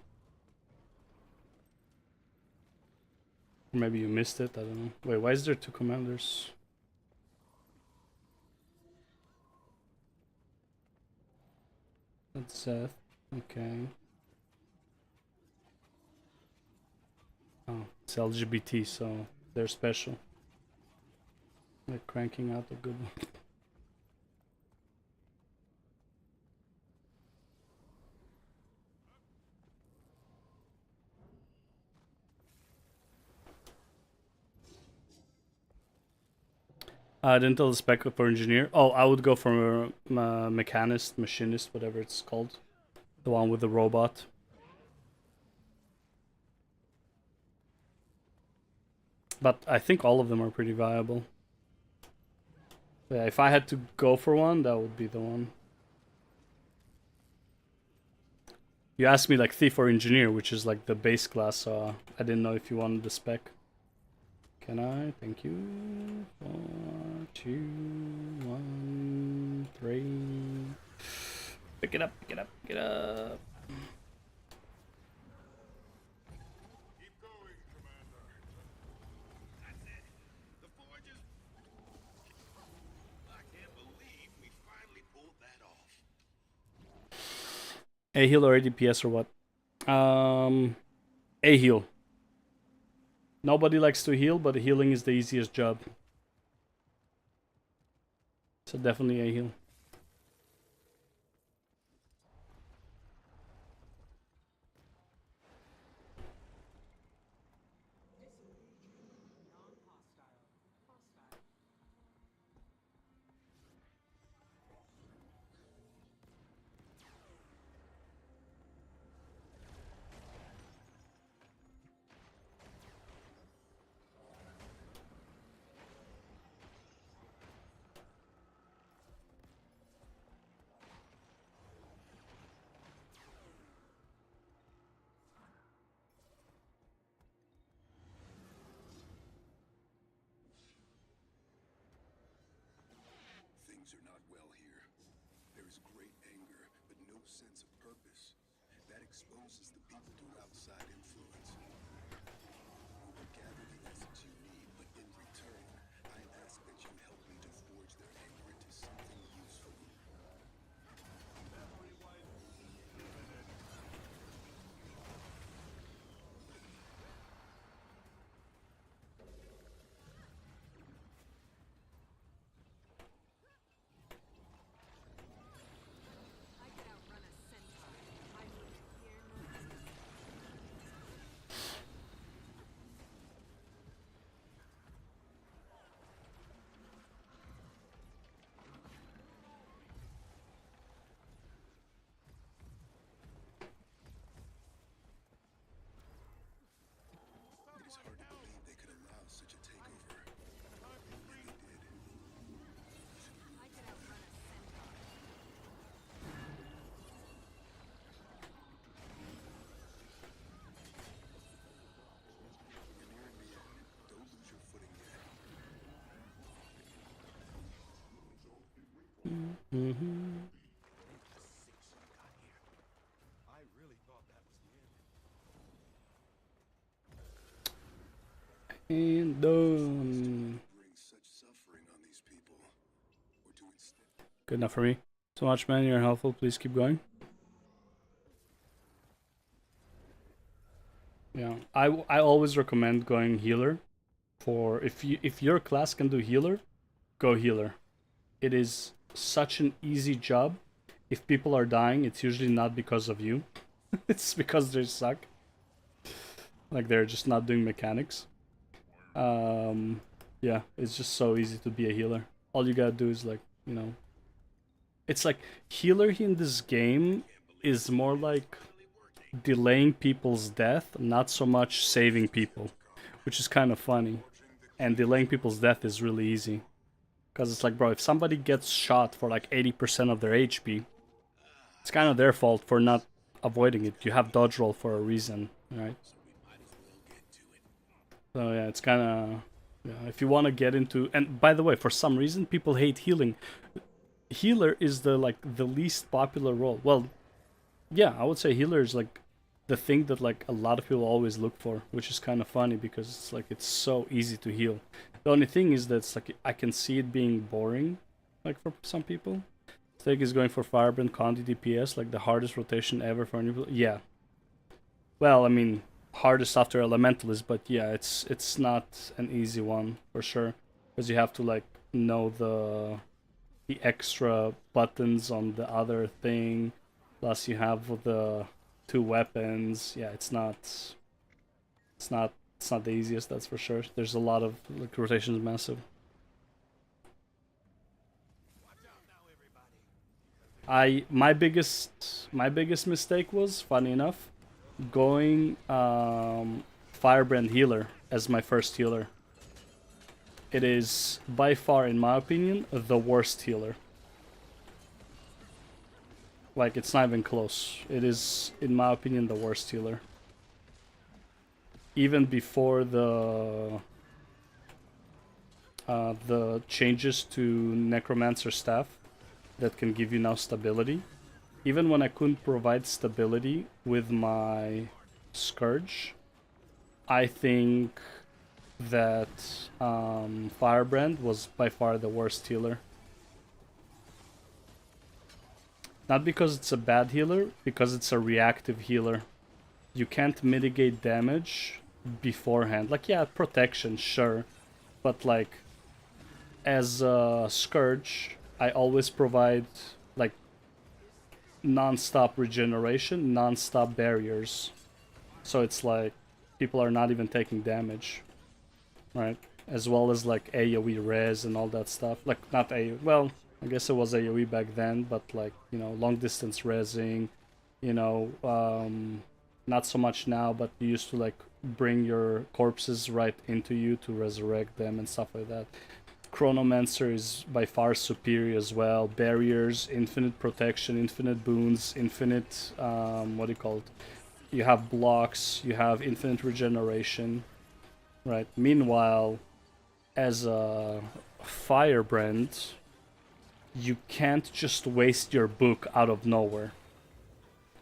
A: Or maybe you missed it, I don't know. Wait, why is there two commanders? That's Seth. Okay. Oh, it's LGBT, so they're special. They're cranking out a good one. I didn't tell the spec for engineer. Oh, I would go for mechanist, machinist, whatever it's called. The one with the robot. But I think all of them are pretty viable. Yeah, if I had to go for one, that would be the one. You asked me like thief or engineer, which is like the base class, so I didn't know if you wanted the spec. Can I? Thank you. 4, 2, 1, 3. Pick it up, pick it up, pick it up.
B: Keep going, Commander.
C: That's it. The forges. I can't believe we finally pulled that off.
A: A heal or ADPS or what? A heal. Nobody likes to heal, but healing is the easiest job. So definitely a heal.
C: Things are not well here. There is great anger, but no sense of purpose. That exposes the people to outside influence. We will gather the essence you need, but in return, I ask that you help me to forge their anger into something useful.
D: I could outrun a centaur. I wouldn't fear no.
C: It is hard to believe they could allow such a takeover. They did.
D: I could outrun a centaur.
C: You're nearing the end. Don't lose your footing yet.
E: I really thought that was the end.
A: And done.
C: Bring such suffering on these people. Or to instead.
A: Good enough for me. So much, man. You're helpful. Please keep going. Yeah, I always recommend going healer. For if your class can do healer, go healer. It is such an easy job. If people are dying, it's usually not because of you. It's because they suck. Like they're just not doing mechanics. Yeah, it's just so easy to be a healer. All you gotta do is like, you know, it's like healer in this game is more like delaying people's death, not so much saving people, which is kind of funny. And delaying people's death is really easy. Because it's like, bro, if somebody gets shot for like 80% of their HP, it's kind of their fault for not avoiding it. You have dodge roll for a reason, right? So yeah, it's kind of... Yeah, if you want to get into... And by the way, for some reason, people hate healing. Healer is the least popular role. Well, yeah, I would say healer is like the thing that like a lot of people always look for, which is kind of funny because it's like it's so easy to heal. The only thing is that it's like I can see it being boring, like for some people. Stake is going for Firebrand Condi DPS, like the hardest rotation ever for any. Yeah. Well, I mean, hardest after Elementalist, but yeah, it's not an easy one for sure, because you have to like know the extra buttons on the other thing, plus you have the 2 weapons. Yeah, it's not the easiest, that's for sure. There's a lot of like rotation is massive. My biggest mistake was, funny enough, going Firebrand healer as my first healer. It is by far, in my opinion, the worst healer. Like, it's not even close. It is, in my opinion, the worst healer. Even before the changes to Necromancer staff that can give you now stability. Even when I couldn't provide stability with my Scourge, I think that Firebrand was by far the worst healer. Not because it's a bad healer, because it's a reactive healer. You can't mitigate damage beforehand. Like, yeah, protection, sure. But, like, as a Scourge, I always provide, like, non-stop regeneration, non-stop barriers. So it's like, people are not even taking damage. Right? As well as, like, AoE res and all that stuff. Like, not AoE, well, I guess it was AoE back then, but, like, you know, long distance resing, you know, not so much now, but you used to, like, bring your corpses right into you to resurrect them and stuff like that. Chronomancer is by far superior as well. Barriers, infinite protection, infinite boons, infinite, what do you call it? You have blocks, you have infinite regeneration, right? Meanwhile, as a Firebrand, you can't just waste your book out of nowhere.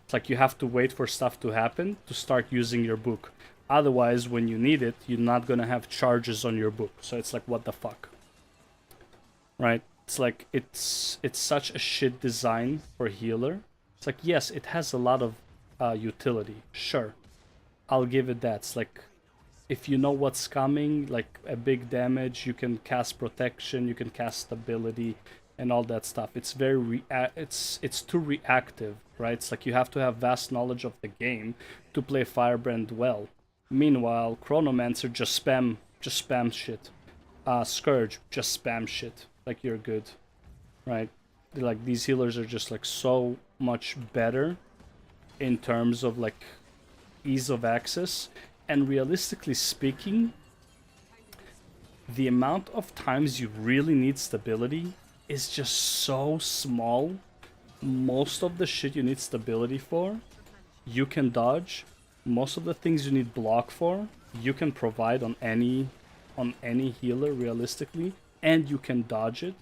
A: It's like you have to wait for stuff to happen to start using your book. Otherwise, when you need it, you're not gonna have charges on your book. So it's like, what the fuck? Right? It's like, it's such a shit design for healer. It's like, yes, it has a lot of utility. Sure. I'll give it that. It's like, if you know what's coming, like a big damage, you can cast protection, you can cast stability, and all that stuff. It's very it's too reactive, right? It's like you have to have vast knowledge of the game to play Firebrand well. Meanwhile, Chronomancer just spam shit. Scourge, just spam shit. Like, you're good, right? Like, these healers are just, like, so much better in terms of, like, ease of access. And realistically speaking, the amount of times you really need stability is just so small. Most of the shit you need stability for, you can dodge. Most of the things you need block for, you can provide on any healer realistically, and you can dodge it,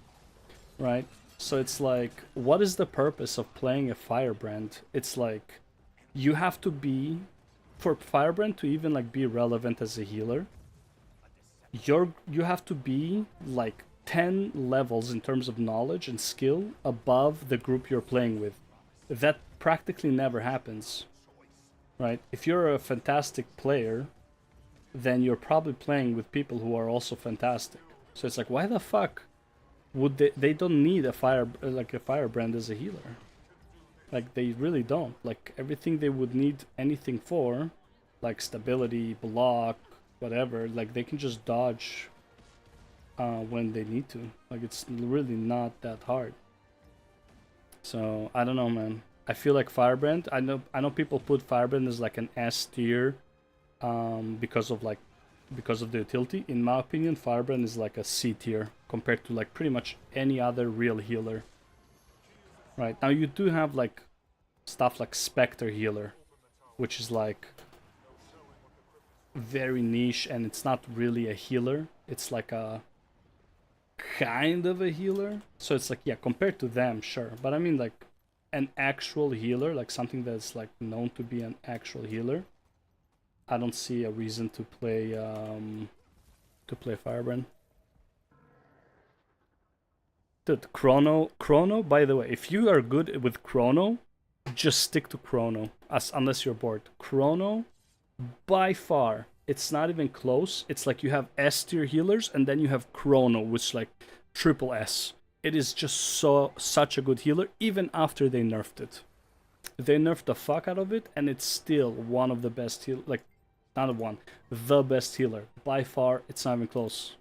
A: right? So it's like, what is the purpose of playing a Firebrand? It's like, you have to be, for Firebrand to even, like, be relevant as a healer, you have to be like 10 levels in terms of knowledge and skill above the group you're playing with. That practically never happens, right? If you're a fantastic player, then you're probably playing with people who are also fantastic. So it's like, why the fuck would they don't need a Firebrand as a healer. Like, they really don't. Like, everything they would need anything for, like stability, block, whatever, like, they can just dodge when they need to. Like, it's really not that hard. So I don't know, man. I feel like Firebrand, I know people put Firebrand as like an S tier because of the utility. In my opinion, Firebrand is like a C tier compared to like pretty much any other real healer. Right, now you do have like stuff like Spectre Healer, which is like very niche, and it's not really a healer, it's like a kind of a healer. So it's like, yeah, compared to them, sure, but I mean, like, an actual healer, like something that's like known to be an actual healer, I don't see a reason to play Firebrand. Dude, Chrono, by the way, if you are good with Chrono, just stick to Chrono, unless you're bored. Chrono, by far, it's not even close. It's like you have S tier healers, and then you have Chrono, which is like triple S. It is just such a good healer, even after they nerfed it. They nerfed the fuck out of it, and it's still one of the best heal, like, not one, the best healer. By far, it's not even close.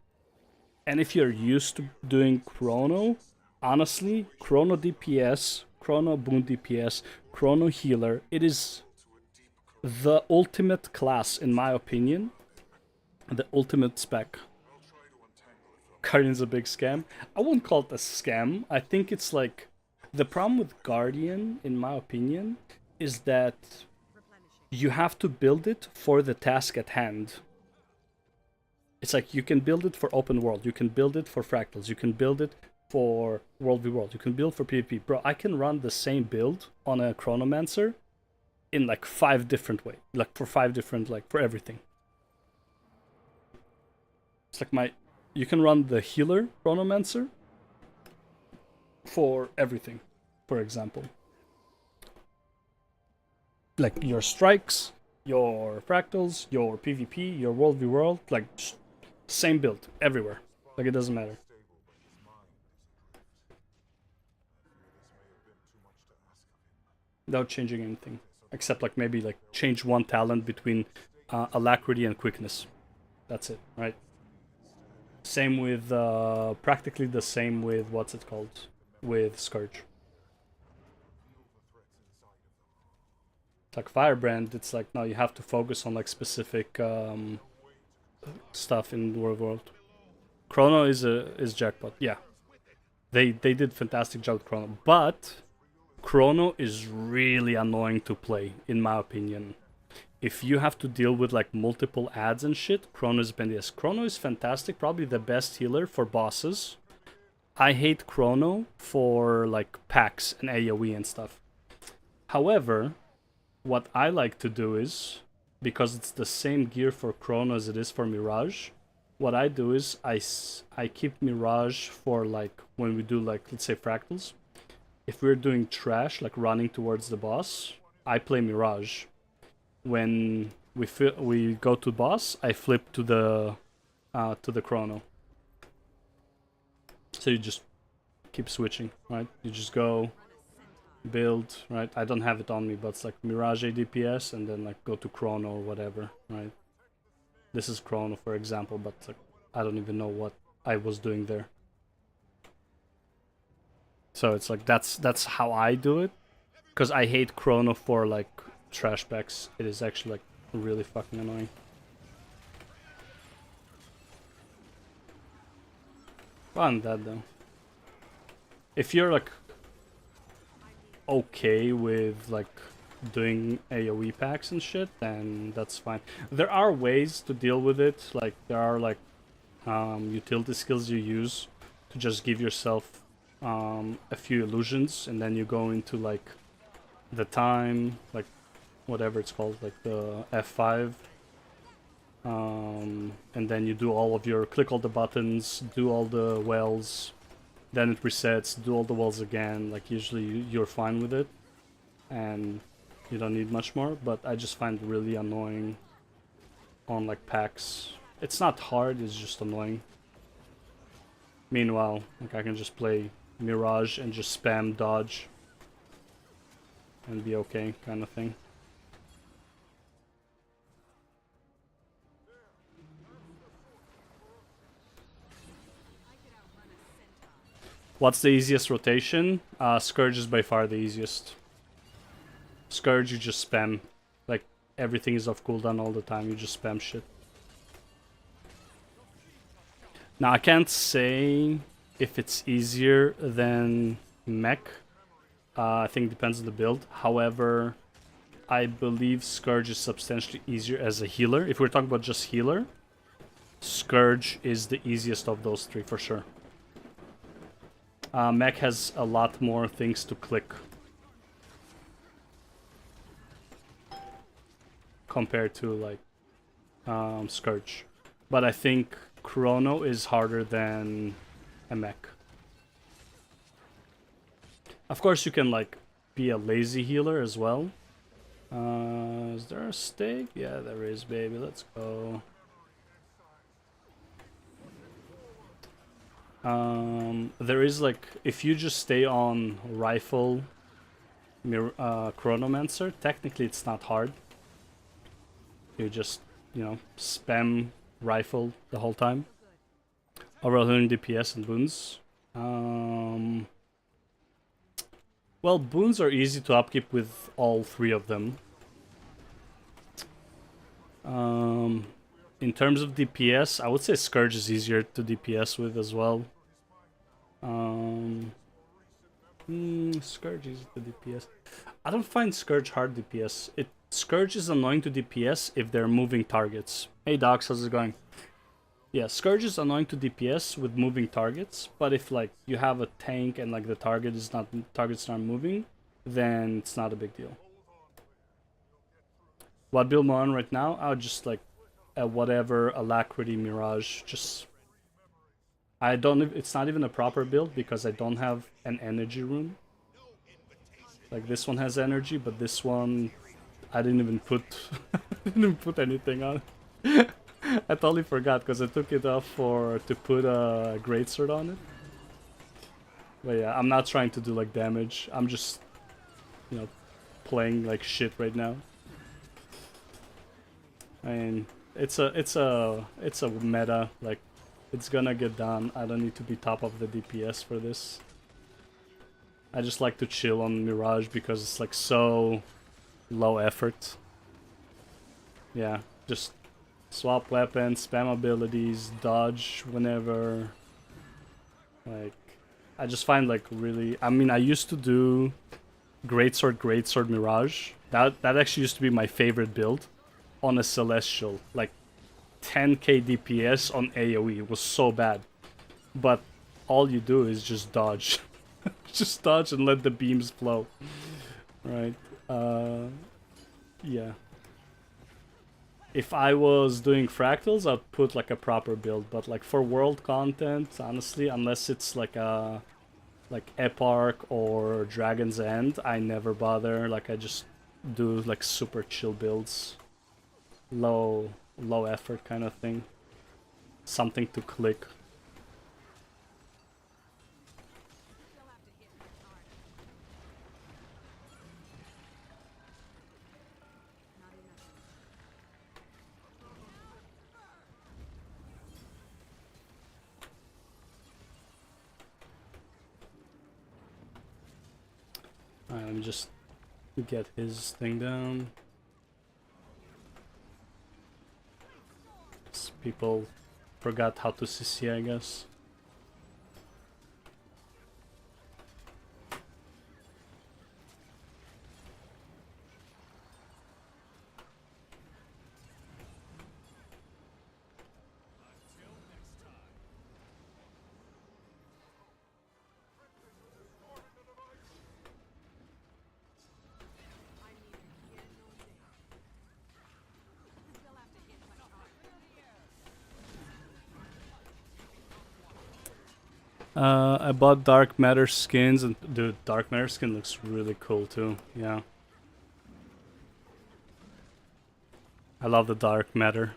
A: And if you're used to doing Chrono, honestly, Chrono DPS, Chrono Boon DPS, Chrono Healer. It is the ultimate class, in my opinion. The ultimate spec. Guardian's a big scam. I wouldn't call it a scam. I think it's like... The problem with Guardian, in my opinion, is that you have to build it for the task at hand. It's like you can build it for open world, you can build it for fractals, you can build it for world v world, you can build for PvP. Bro, I can run the same build on a Chronomancer in like 5 different ways. Like for 5 different, like for everything. It's like you can run the healer Chronomancer for everything, for example. Like your strikes, your fractals, your PvP, your world v world, like same build everywhere. Like it doesn't matter. Without changing anything, except like maybe like change one talent between alacrity and quickness. That's it, right? Same with practically the same with what's it called, with Scourge. It's like Firebrand, it's like now you have to focus on like specific stuff in the world. Chrono is jackpot, yeah. They did fantastic job with Chrono, but Chrono is really annoying to play, in my opinion. If you have to deal with like multiple ads and shit, Chrono is yes. Chrono is fantastic, probably the best healer for bosses. I hate Chrono for like packs and AoE and stuff. However, what I like to do is, because it's the same gear for Chrono as it is for Mirage, what I do is I keep Mirage for like when we do like, let's say fractals. If we're doing trash, like running towards the boss, I play Mirage. When we go to boss, I flip to the Chrono. So you just keep switching, right? You just go build, right? I don't have it on me, but it's like Mirage DPS and then like go to Chrono or whatever, right? This is Chrono, for example, but like, I don't even know what I was doing there. So it's like that's how I do it, because I hate Chrono for like trash packs. It is actually like really fucking annoying. Fun that though. If you're like okay with like doing AoE packs and shit, then that's fine. There are ways to deal with it. Like there are like utility skills you use to just give yourself a few illusions, and then you go into like the time, like whatever it's called, like the F5, and then you do all of your, click all the buttons, do all the wells, then it resets, do all the wells again. Like usually you're fine with it and you don't need much more, but I just find it really annoying on like packs. It's not hard, it's just annoying. Meanwhile, like I can just play Mirage and just spam dodge and be okay, kind of thing. What's the easiest rotation? Scourge is by far the easiest. Scourge, you just spam. Like, everything is off cooldown all the time, you just spam shit. Now, I can't say if it's easier than mech. I think it depends on the build. However, I believe Scourge is substantially easier as a healer. If we're talking about just healer, Scourge is the easiest of those three for sure. Mech has a lot more things to click compared to like Scourge. But I think Chrono is harder than a mech. Of course you can like be a lazy healer as well. Is there a stake? Yeah, there is, baby. Let's go. There is like, if you just stay on rifle Chronomancer, technically it's not hard. You just, you know, spam rifle the whole time. Overall 100 DPS and boons. Well, boons are easy to upkeep with all three of them. In terms of DPS, I would say Scourge is easier to DPS with as well. Scourge is the DPS. I don't find Scourge hard DPS. Scourge is annoying to DPS if they're moving targets. Hey Docs, how's it going? Yeah, Scourge is annoying to DPS with moving targets, but if like you have a tank and like the target's not moving, then it's not a big deal. What build am I on right now? I would just like whatever Alacrity Mirage. Just I don't. It's not even a proper build because I don't have an energy rune. Like this one has energy, but this one I didn't even put anything on. I totally forgot because I took it off to put a greatsword on it. But yeah, I'm not trying to do like damage. I'm just, you know, playing like shit right now. I mean, it's a meta. Like, it's gonna get done. I don't need to be top of the DPS for this. I just like to chill on Mirage because it's like so low effort. Yeah, just swap weapons, spam abilities, dodge whenever. Like, I just find like really. I mean, I used to do Greatsword Mirage. That actually used to be my favorite build on a Celestial. Like 10k DPS on AoE. It was so bad. But all you do is just dodge. Just dodge and let the beams flow. Right. Yeah. If I was doing fractals, I'd put like a proper build, but like for world content, honestly, unless it's like a Eparch or Dragon's End, I never bother. Like I just do like super chill builds. Low effort kind of thing. Something to click. Alright, let me just get his thing down. People forgot how to CC, I guess. I bought Dark Matter skins, and dude, Dark Matter skin looks really cool too. Yeah, I love the Dark Matter.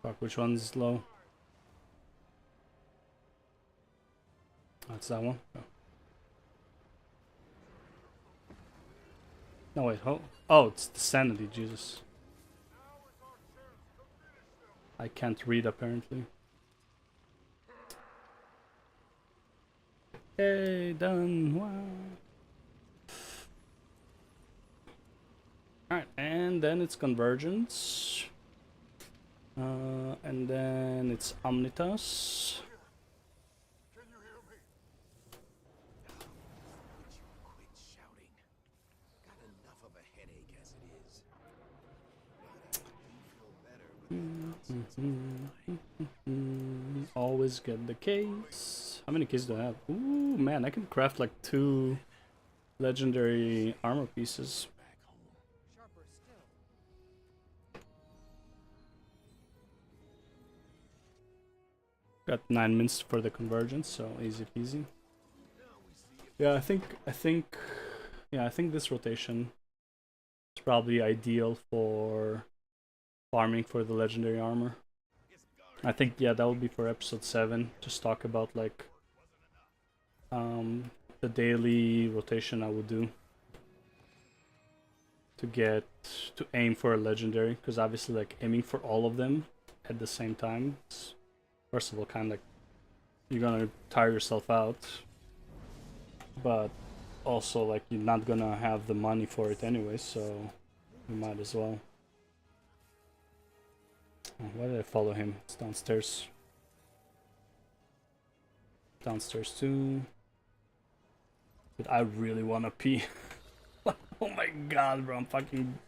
A: Fuck, which one's low? That's that one. No wait, oh, it's the sanity, Jesus. I can't read apparently. Hey, done. Wow. Alright, and then it's Convergence. And then it's Omnitas.
B: Can you hear me?
C: Quit shouting. Got enough of a headache as it is. But I do feel better with
A: Always get the case. How many cases do I have? Ooh, man, I can craft like 2 legendary armor pieces. Got 9 minutes for the convergence, so easy peasy. Yeah, I think this rotation is probably ideal for farming for the legendary armor. I think, yeah, that would be for episode 7. Just talk about like the daily rotation I would do to aim for a legendary, because obviously like aiming for all of them at the same time, it's, first of all, kind of like you're gonna tire yourself out, but also like you're not gonna have the money for it anyway, so you might as well. Oh, why did I follow him? It's downstairs. Downstairs too. But I really wanna pee. Oh my god, bro, I'm fucking...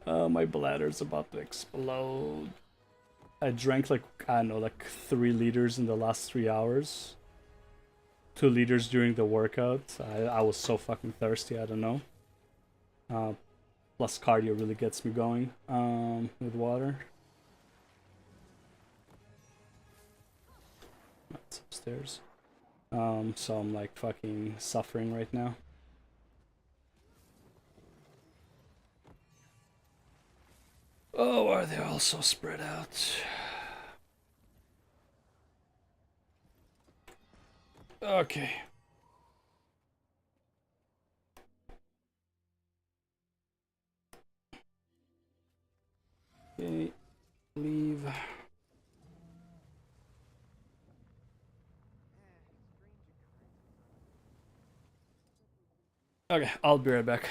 A: my bladder's about to explode. I drank like, I don't know, like 3 liters in the last 3 hours. 2 liters during the workout. I was so fucking thirsty, I don't know. Plus cardio really gets me going with water. That's upstairs. So I'm like fucking suffering right now. Oh, are they all so spread out? Okay. Okay, leave. Okay, I'll be right back.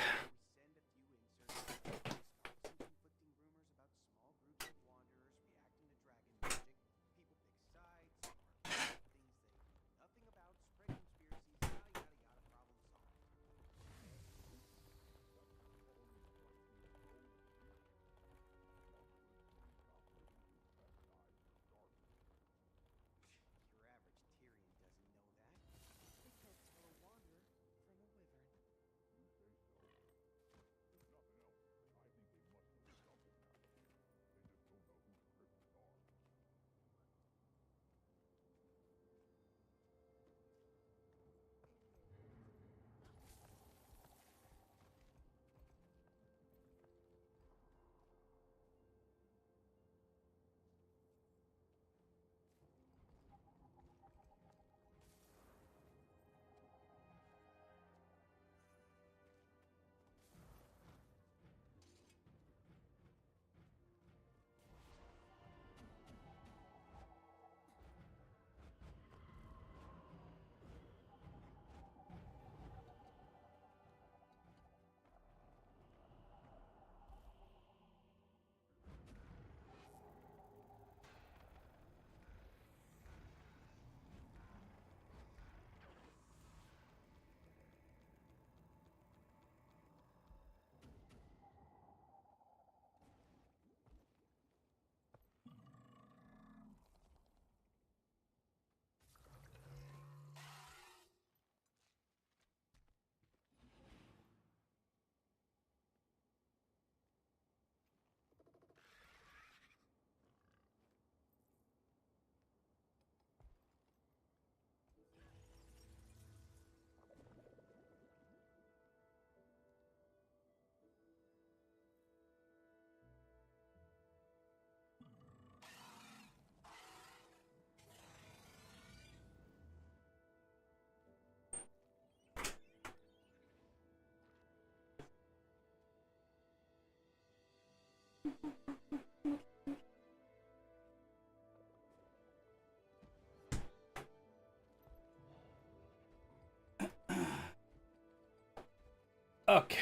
A: Okay.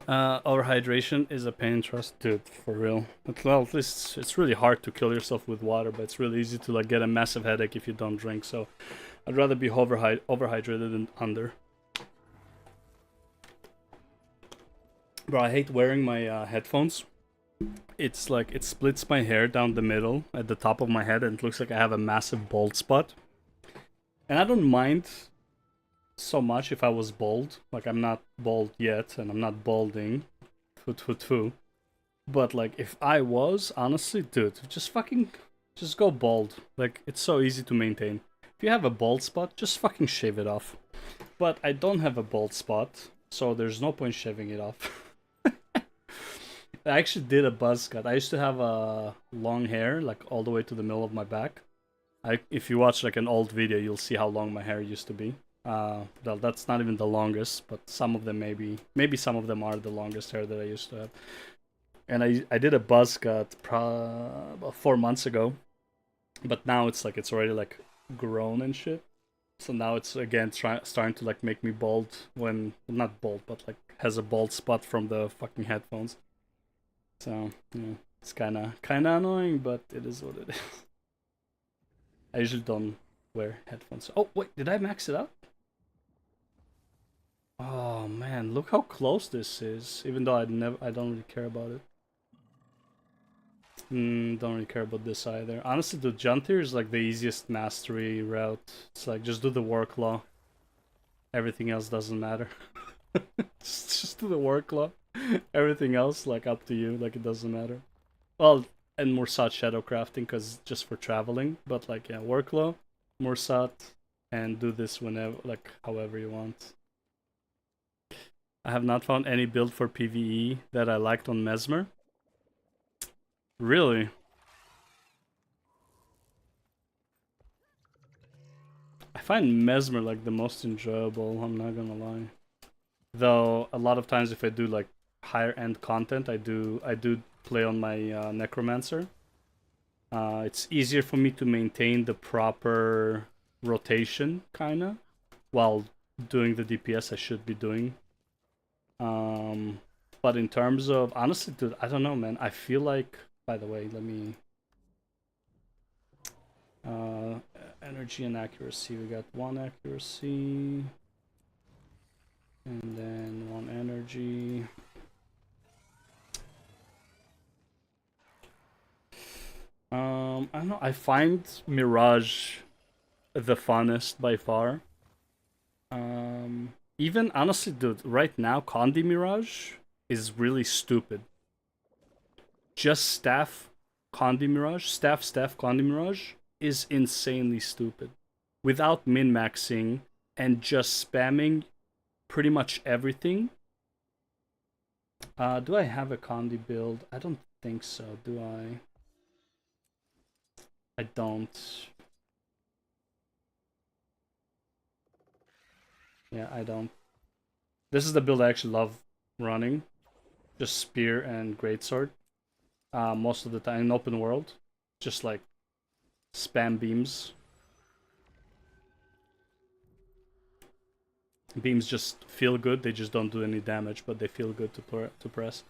A: Overhydration is a pain, trust, dude, for real. Well, at least it's really hard to kill yourself with water, but it's really easy to like get a massive headache if you don't drink. So I'd rather be overhydrated than under. Bro, I hate wearing my headphones. It's like it splits my hair down the middle at the top of my head, and it looks like I have a massive bald spot. And I don't mind so much if I was bald. Like, I'm not bald yet, and I'm not balding. But like, if I was, honestly, dude, just Just go bald. Like, it's so easy to maintain. If you have a bald spot, just fucking shave it off. But I don't have a bald spot, so there's no point shaving it off. I actually did a buzz cut. I used to have long hair, like all the way to the middle of my back. If you watch like an old video, you'll see how long my hair used to be. That's not even the longest, but some of them maybe some of them are the longest hair that I used to have. And I did a buzz cut about 4 months ago, but now it's already like grown and shit. So now it's again starting to like make me bald when not bald, but like has a bald spot from the fucking headphones. So yeah, it's kinda annoying, but it is what it is. I usually don't wear headphones. Oh wait, did I max it out? Oh man, look how close this is. Even though I don't really care about it. Don't really care about this either. Honestly, the Juntier is like the easiest mastery route. It's like just do the work law. Everything else doesn't matter. just do the work law. Everything else, like, up to you. Like, it doesn't matter. Well, and Mursat shadow crafting, because just for traveling. But like, yeah, work law, Mursat, and do this whenever, like, however you want. I have not found any build for PvE that I liked on Mesmer. Really? I find Mesmer like the most enjoyable, I'm not gonna lie. Though a lot of times if I do like higher end content, I do play on my Necromancer. It's easier for me to maintain the proper rotation, kinda, while doing the DPS I should be doing. But in terms of, honestly, dude, I don't know, man. I feel like, by the way, let me... energy and accuracy. We got 1 accuracy. And then 1 energy. I don't know. I find Mirage the funnest by far. Even, honestly, dude, right now, Condi Mirage is really stupid. Just Staff Condi Mirage, Staff Condi Mirage is insanely stupid. Without min-maxing and just spamming pretty much everything. Do I have a Condi build? I don't think so, do I? I don't. Yeah, I don't. This is the build I actually love running. Just Spear and Greatsword. Most of the time in open world. Just like spam beams. Beams just feel good, they just don't do any damage, but they feel good to press.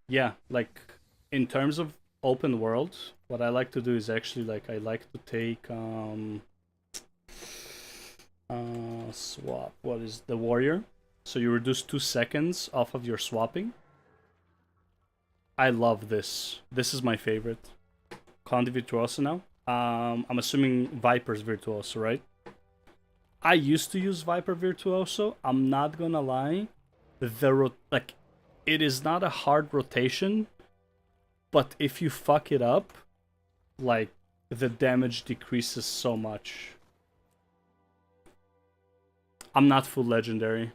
A: Yeah, like in terms of open world, what I like to do is actually like I like to take swap. What is the warrior? So you reduce 2 seconds off of your swapping. I love this. This is my favorite. Condi Virtuoso now. I'm assuming Viper's Virtuoso, right? I used to use Viper Virtuoso. I'm not gonna lie. Like, it is not a hard rotation, but if you fuck it up, like, the damage decreases so much. I'm not full legendary.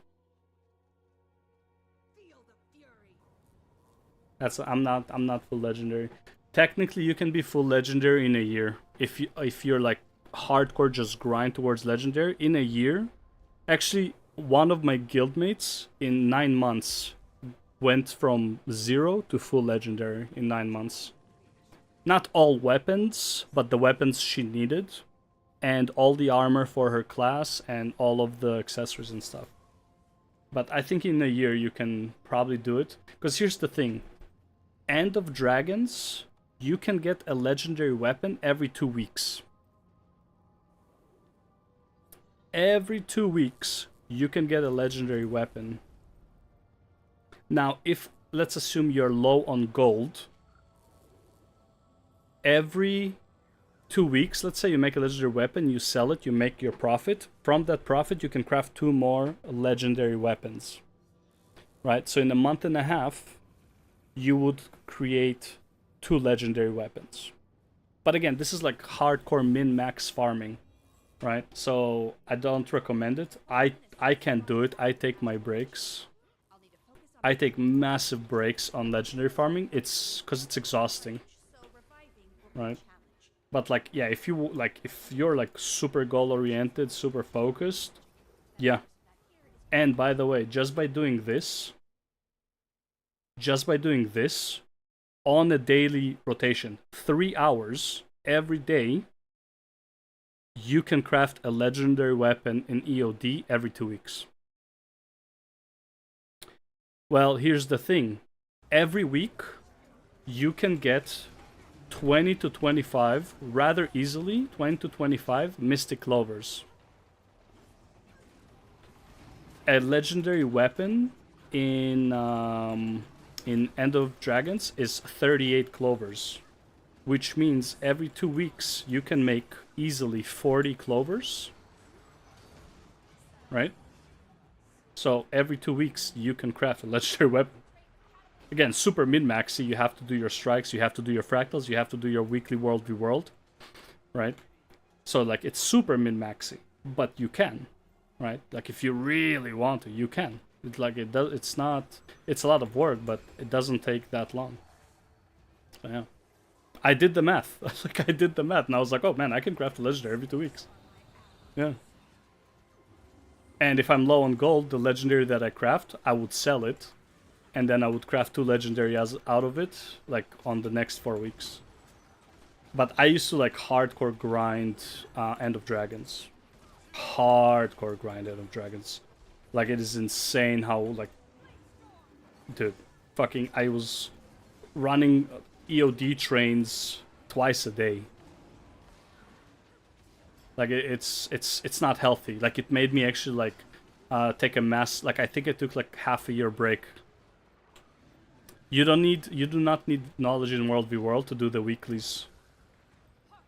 A: I'm not full legendary. Technically, you can be full legendary in a year if you're like hardcore, just grind towards legendary in a year. Actually, one of my guildmates in 9 months went from 0 to full legendary in 9 months. Not all weapons, but the weapons she needed, and all the armor for her class, and all of the accessories and stuff. But I think in a year you can probably do it. Because here's the thing. End of Dragons, you can get a legendary weapon every 2 weeks. Every 2 weeks, you can get a legendary weapon. Now, if, let's assume you're low on gold, every 2 weeks, let's say you make a legendary weapon, you sell it, you make your profit. From that profit, you can craft 2 more legendary weapons. Right? So in a month and a half, you would create 2 legendary weapons. But again, this is like hardcore min-max farming, right? So I don't recommend it. I can't do it. I take my breaks. I take massive breaks on legendary farming. It's because it's exhausting, right? But like, yeah, if you're like super goal oriented, super focused, yeah. And by the way, just by doing this on a daily rotation, 3 hours every day, you can craft a legendary weapon in EOD every 2 weeks. Well, here's the thing. Every week, you can get 20 to 25, rather easily, 20 to 25 Mystic Clovers. A legendary weapon in End of Dragons is 38 clovers, which means every 2 weeks you can make easily 40 clovers, right? So every 2 weeks you can craft a legendary weapon. Again, super min-maxy. You have to do your strikes, you have to do your fractals, you have to do your weekly world v world, right? So like it's super min-maxy, but you can, right? Like if you really want to, you can. It's like it does. It's not. It's a lot of work, but it doesn't take that long. So yeah, I did the math. I did the math, and I was like, oh man, I can craft a legendary every 2 weeks. Yeah. And if I'm low on gold, the legendary that I craft, I would sell it, and then I would craft 2 legendary out of it, like on the next 4 weeks. But I used to like hardcore grind End of Dragons. Hardcore grind End of Dragons. Like it is insane how like, dude, fucking I was running EOD trains twice a day. Like it's not healthy. Like it made me actually like take a mass. Like I think I took like half a year break. You do not need knowledge in World v World to do the weeklies.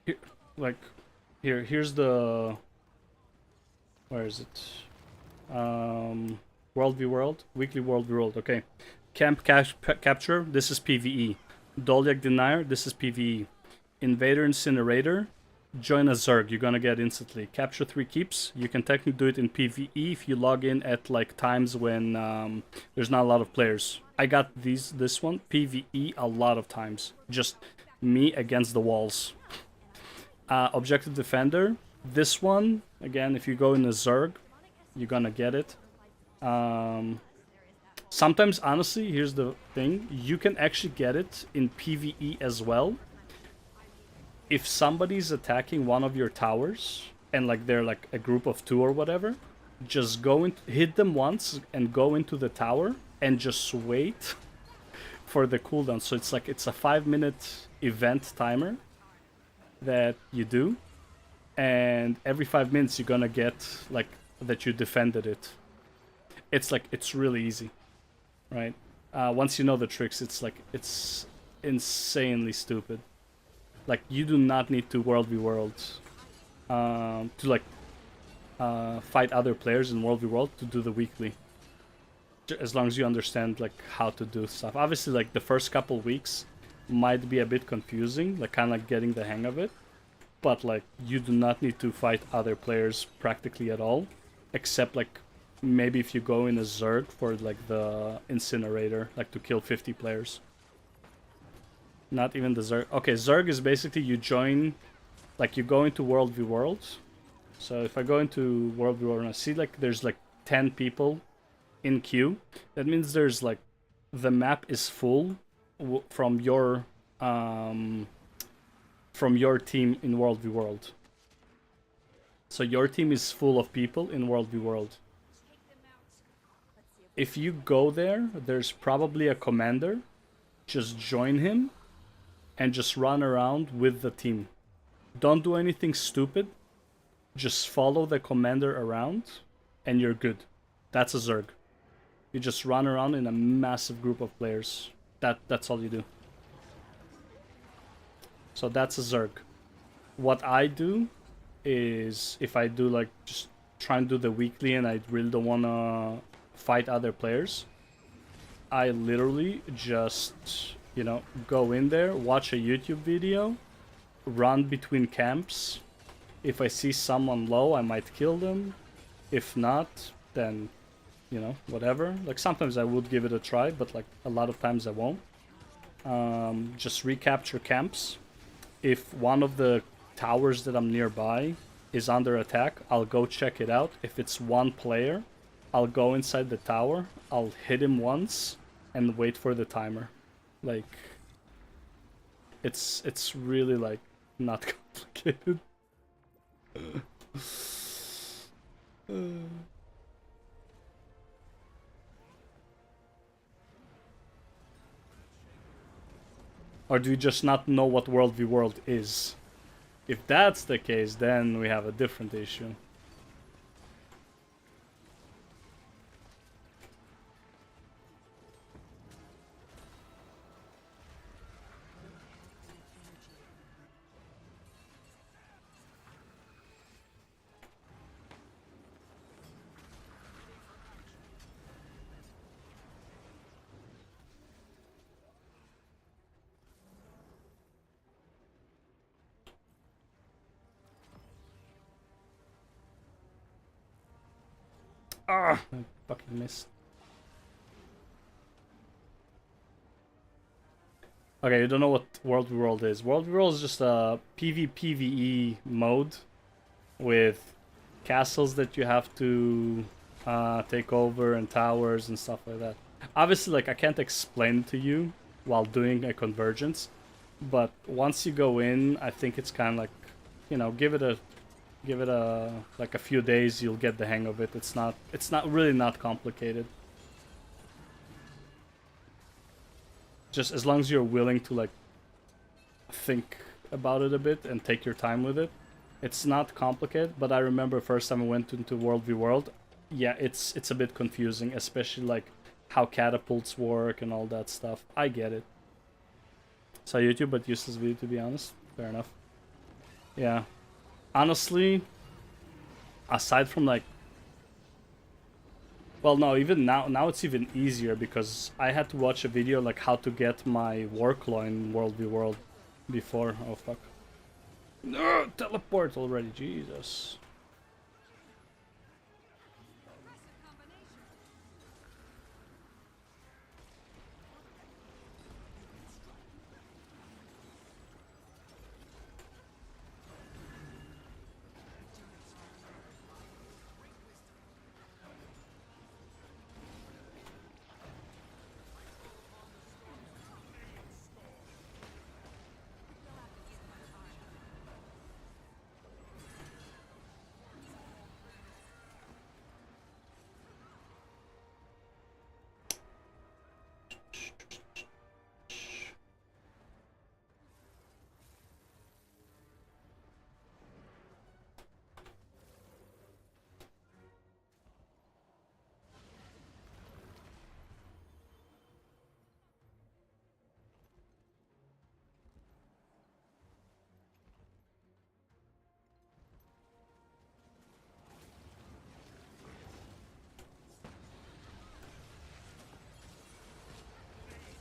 A: Here, like here's the, where is it? World v World, weekly World v World. Okay, Camp Capture. This is PVE. Dolyak Denier. This is PVE. Invader Incinerator. Join a Zerg. You're gonna get instantly. Capture 3 keeps. You can technically do it in PVE if you log in at like times when there's not a lot of players. I got this one PVE a lot of times. Just me against the walls. Objective Defender. This one again, if you go in a Zerg, you're gonna get it. Sometimes, honestly, here's the thing. You can actually get it in PvE as well. If somebody's attacking one of your towers, and like they're like a group of 2 or whatever, just hit them once and go into the tower and just wait for the cooldown. So it's like it's a 5-minute event timer that you do, and every 5 minutes you're gonna get like that you defended it. It's like it's really easy, right? Once you know the tricks, it's like it's insanely stupid. Like you do not need to World v World to like fight other players in World v World to do the weekly. As long as you understand like how to do stuff. Obviously, like the first couple weeks might be a bit confusing, like kind of like getting the hang of it. But like you do not need to fight other players practically at all, except like maybe if you go in a Zerg for like the Incinerator, like to kill 50 players. Not even the Zerg. Okay, Zerg is basically you join, like you go into World v World. So if I go into World v World and I see like there's like 10 people in queue, that means there's like the map is full from your team in World v World. So your team is full of people in World v World. If you go there, there's probably a commander. Just join him and just run around with the team. Don't do anything stupid. Just follow the commander around and you're good. That's a Zerg. You just run around in a massive group of players. That's all you do. So that's a Zerg. What I do is, if I do like just try and do the weekly and I really don't want to fight other players, I literally just, you know, go in there, watch a YouTube video, run between camps. If I see someone low, I might kill them. If not, then, you know, whatever. Like, sometimes I would give it a try, but, like, a lot of times I won't. Just recapture camps. If one of the towers that I'm nearby is under attack, I'll go check it out. If it's one player, I'll go inside the tower, I'll hit him once, and wait for the timer. Like, it's really, like, not complicated. Or do we just not know what World v World is? If that's the case, then we have a different issue. Ah, I fucking missed. Okay, you don't know what World v World is. World v World is just a PvPvE mode with castles that you have to take over and towers and stuff like that. Obviously, like, I can't explain to you while doing a convergence, but once you go in, I think it's kind of like, you know, give it a like a few days, you'll get the hang of it. It's not really not complicated. Just as long as you're willing to, like, think about it a bit and take your time with it. It's not complicated, but I remember first time I went into World v World, yeah, it's a bit confusing, especially like how catapults work and all that stuff. I get it. Saw YouTube, but useless video, to be honest. Fair enough. Yeah. Honestly, aside from, like, well, no, even now it's even easier because I had to watch a video like how to get my work law in World v World before. Oh fuck. No, teleport already, Jesus.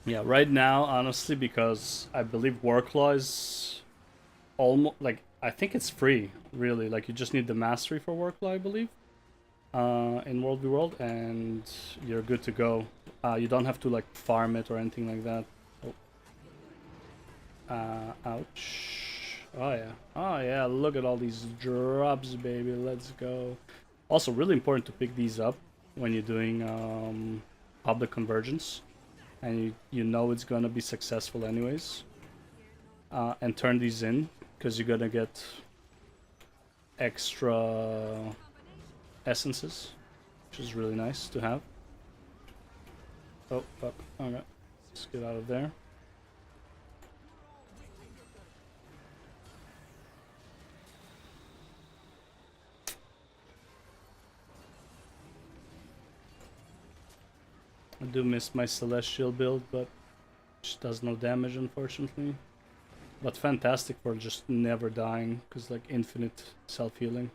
A: Yeah, right now, honestly, because I believe work law is almost like, I think it's free, really. Like, you just need the mastery for work law, I believe, in World v World, and you're good to go. You don't have to, like, farm it or anything like that. Oh. Ouch. Oh yeah. Oh yeah, look at all these drops, baby. Let's go. Also, really important to pick these up when you're doing public convergence. And you know it's gonna be successful anyways. And turn these in, because you're gonna get extra essences, which is really nice to have. Oh, fuck. Okay. Let's get out of there. I do miss my Celestial build, but which does no damage, unfortunately. But fantastic for just never dying, because, like, infinite self-healing.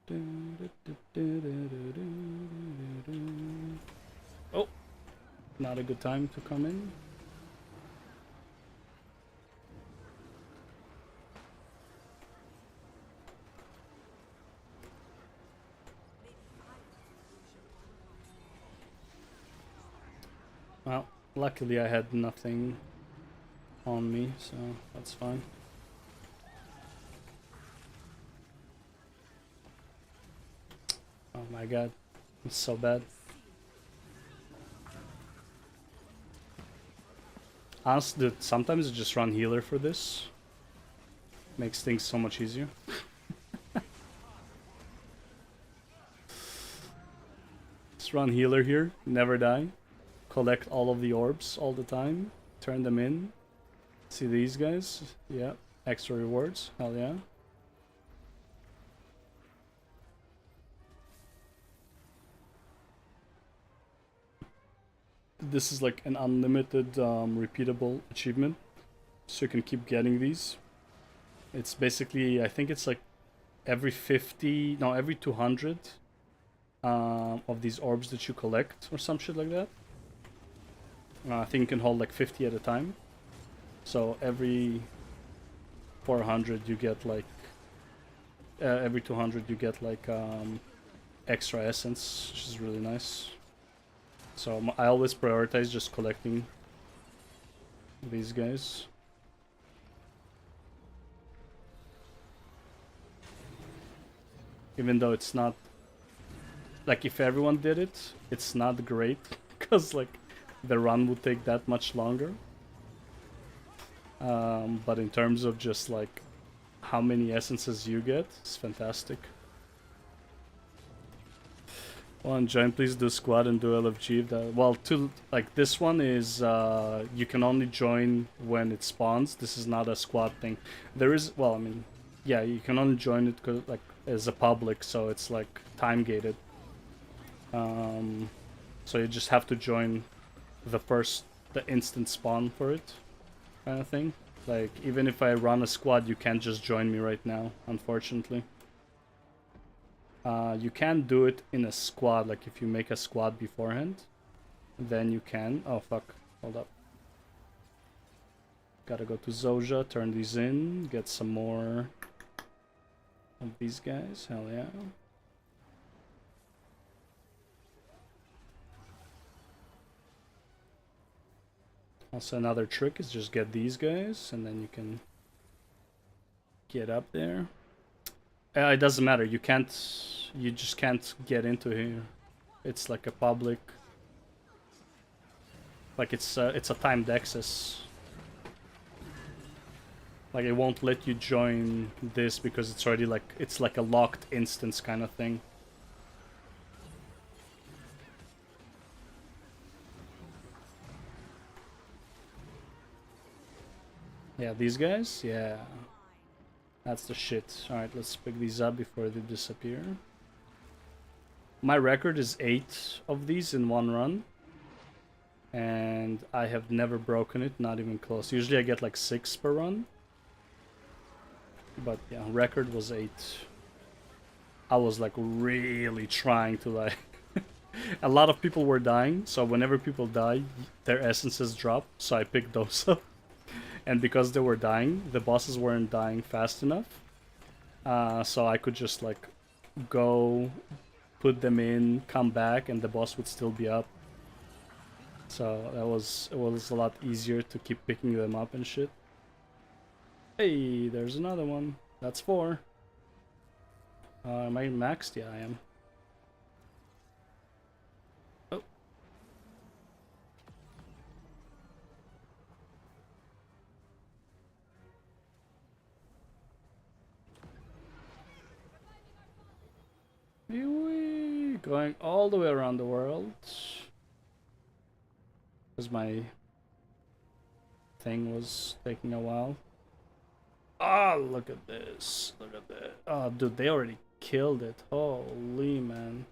A: Oh, not a good time to come in. Well, luckily I had nothing on me, so that's fine. Oh my god, it's so bad. Honestly, dude, sometimes just run healer for this. Makes things so much easier. Just run healer here, never die. Collect all of the orbs all the time. Turn them in. See these guys? Yeah. Extra rewards. Hell yeah. This is like an unlimited repeatable achievement. So you can keep getting these. It's basically, I think it's like every 50, no, every 200 of these orbs that you collect or some shit like that. I think you can hold like 50 at a time. So every 400 you get like, every 200 you get like extra essence, which is really nice. So I always prioritize just collecting these guys. Even though it's not, like if everyone did it, it's not great, because like the run would take that much longer. But in terms of just like how many essences you get, it's fantastic. One join, please do squad and do LFG. Well, two, like this one is you can only join when it spawns. This is not a squad thing. There is, well, I mean, yeah, you can only join it like as a public, so it's like time gated. So you just have to join the instant spawn for it, kind of thing. Like even if I run a squad, you can't just join me right now, unfortunately. You can do it in a squad, like if you make a squad beforehand, then you can. Oh fuck, hold up. Gotta go to Zoja, turn these in, get some more of these guys, hell yeah. Also another trick is just get these guys, and then you can get up there. It doesn't matter, you just can't get into here. It's like a public, like it's a timed access. Like it won't let you join this because it's already like, it's like a locked instance kind of thing. Yeah, these guys? Yeah. That's the shit. Alright, let's pick these up before they disappear. My record is 8 of these in one run. And I have never broken it, not even close. Usually I get like 6 per run. But yeah, record was 8. I was like really trying to like... A lot of people were dying, so whenever people die, their essences drop. So I picked those up. And because they were dying, the bosses weren't dying fast enough. So I could just like go, put them in, come back, and the boss would still be up. So it was a lot easier to keep picking them up and shit. Hey, there's another one. That's 4. Am I maxed? Yeah, I am. Oh. Wee-wee, going all the way around the world. Because my thing was taking a while. Oh, look at this. Look at that. Oh, dude, they already killed it. Holy man.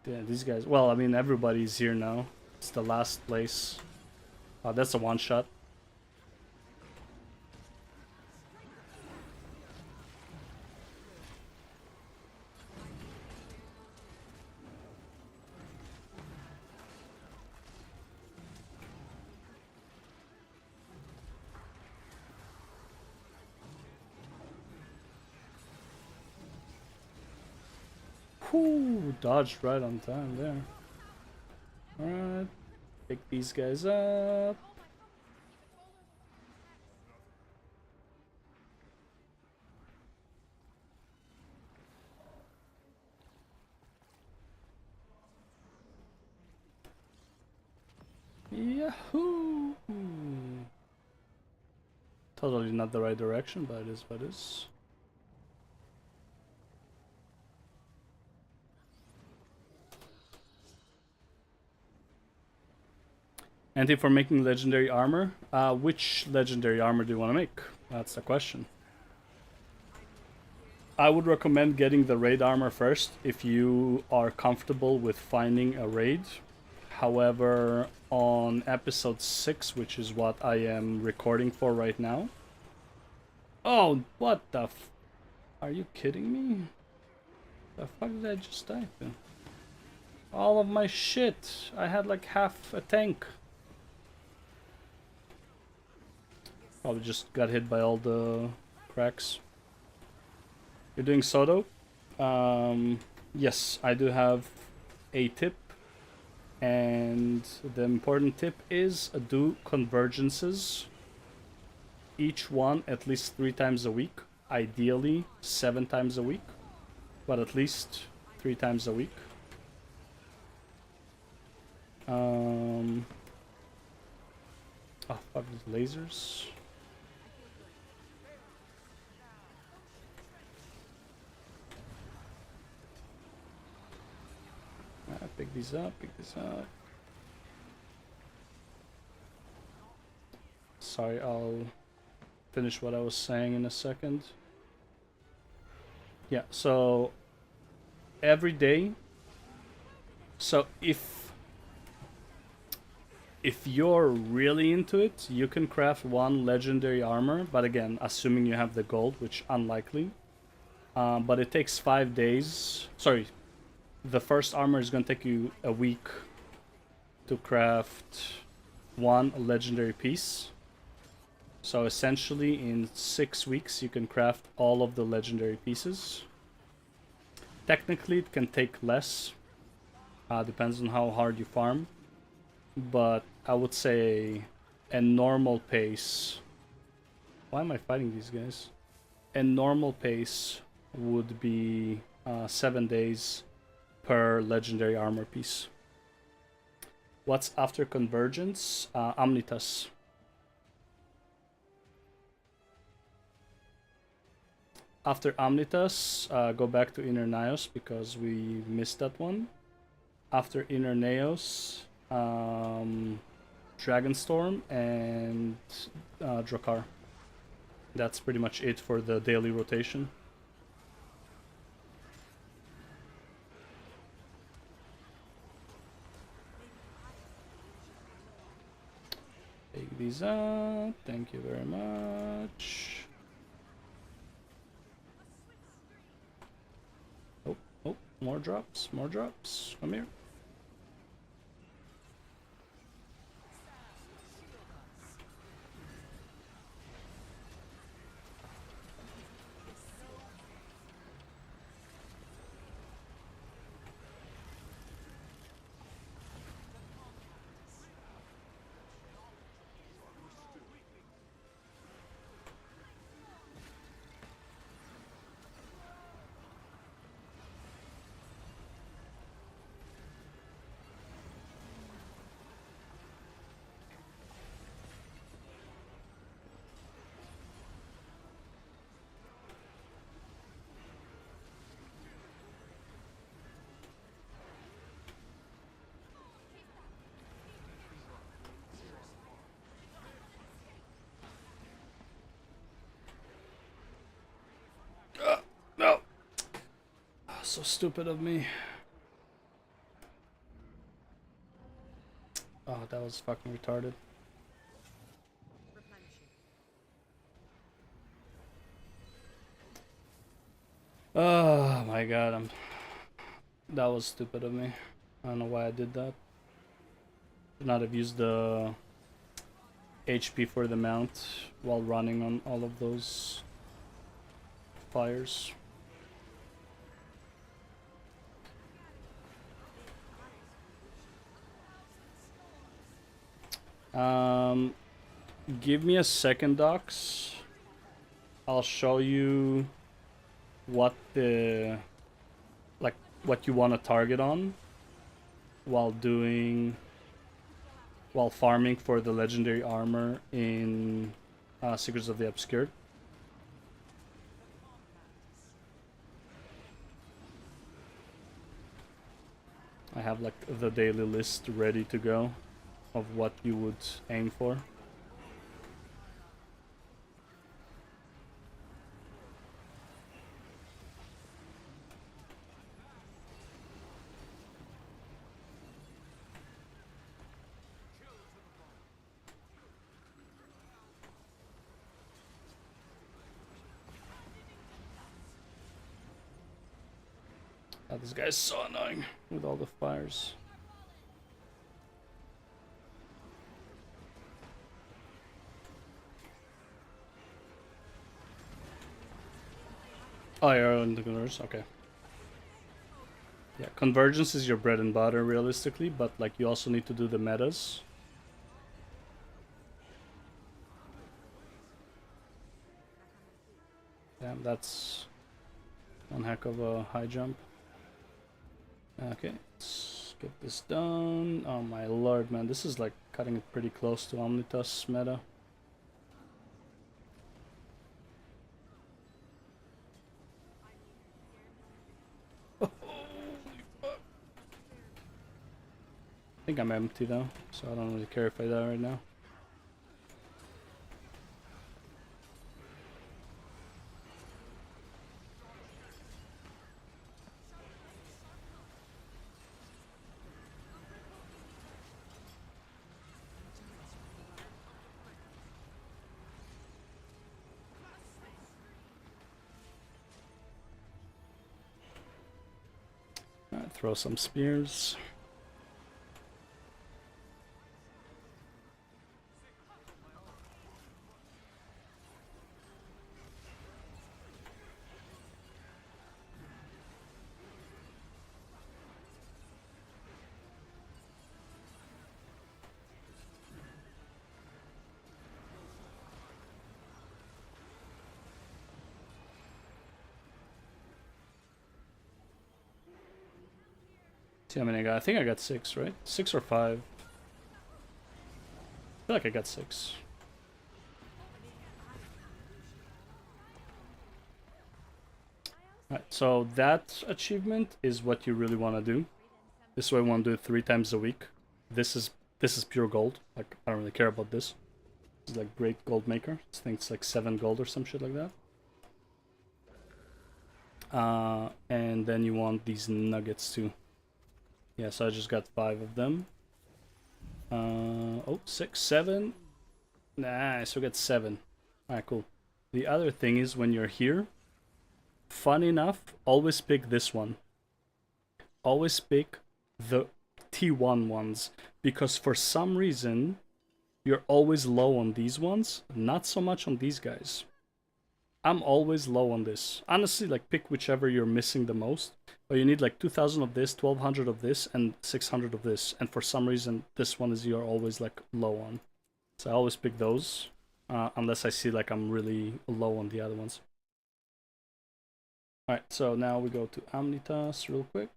A: Yeah, these guys. Well, I mean, everybody's here now. It's the last place. Oh, that's a one-shot. Yahoo! Dodged right on time there. Alright. Pick these guys up. Yahoo! Totally not the right direction, but it is what it is. Anything for making legendary armor? Which legendary armor do you want to make? That's the question. I would recommend getting the raid armor first if you are comfortable with finding a raid. However, on episode 6, which is what I am recording for right now. Oh, what the f... Are you kidding me? The fuck did I just die to? All of my shit! I had like half a tank. Probably just got hit by all the cracks. You're doing Soto? Yes, I do have a tip. And the important tip is do convergences. Each one at least 3 times a week. Ideally 7 times a week. But at least 3 times a week. Oh, fuck these lasers. Pick these up, pick this up. Sorry, I'll finish what I was saying in a second. Yeah, so every day. So if you're really into it, you can craft 1 legendary armor, but again, assuming you have the gold, which unlikely. But it takes 5 days. Sorry. The first armor is going to take you a week to craft 1 legendary piece. So essentially in 6 weeks you can craft all of the legendary pieces. Technically it can take less. Depends on how hard you farm. But I would say a normal pace... Why am I fighting these guys? A normal pace would be 7 days per legendary armor piece. What's after convergence? Omnitas. After Omnitas, go back to Inner Naos because we missed that one. After Inner Naos, Dragonstorm and Drakkar. That's pretty much it for the daily rotation. Take these out. Thank you very much. Oh, oh, more drops, more drops. Come here. No! Oh, so stupid of me. Oh, that was fucking retarded. Oh my god, that was stupid of me. I don't know why I did that. Should not have used the HP for the mount while running on all of those fires. Give me a second, Docs. I'll show you what the what you want to target on while farming for the legendary armor in Secrets of the Obscured. I have like the daily list ready to go of what you would aim for. Oh, this guy's so annoying with all the fires. Oh, you're on the gunners, okay. Yeah, convergence is your bread and butter realistically, but like you also need to do the metas. Damn, that's one heck of a high jump. Okay, let's get this done. Oh my lord, man, this is like cutting it pretty close to Omnitas meta. I think I'm empty though, so I don't really care if I die right now. Alright, throw some spears. See how many I got? I think I got 6, right? 6 or 5. I feel like I got 6. Alright, so that achievement is what you really want to do. This way I want to do it 3 times a week. This is pure gold. Like, I don't really care about this. It's like great gold maker. I think it's like 7 gold or some shit like that. And then you want these nuggets too. Yeah, so I just got 5 of them. Oh, 6, 7. Nice, we got 7. Alright, cool. The other thing is when you're here, fun enough, always pick this one. Always pick the T1 ones, because for some reason you're always low on these ones, not so much on these guys. I'm always low on this. Honestly, like pick whichever you're missing the most. But you need like 2000 of this, 1200 of this, and 600 of this. And for some reason, this one is you're always like low on. So I always pick those, unless I see like I'm really low on the other ones. Alright, so now we go to Omnitas real quick.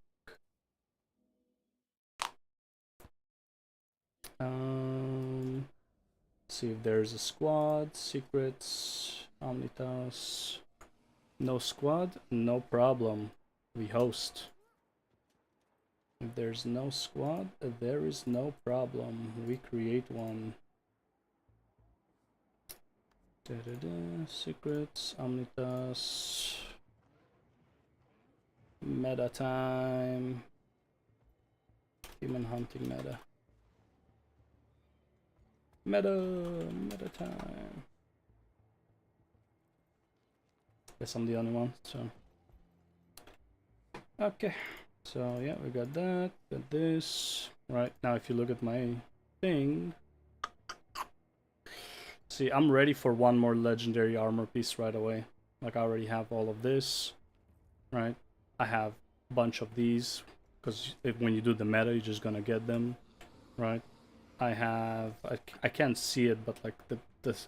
A: See if there's a squad, secrets, Omnitas. No squad, no problem. We host. If there's no squad, there is no problem. We create one. Secrets, Omnitas. Meta time. Human hunting meta. Meta time. Guess I'm the only one, so. Okay, so yeah, we got that, got this. Right, now if you look at my thing, see, I'm ready for one more legendary armor piece right away. Like, I already have all of this, right? I have a bunch of these, because when you do the meta, you're just gonna get them, right? I have I can't see it, but like the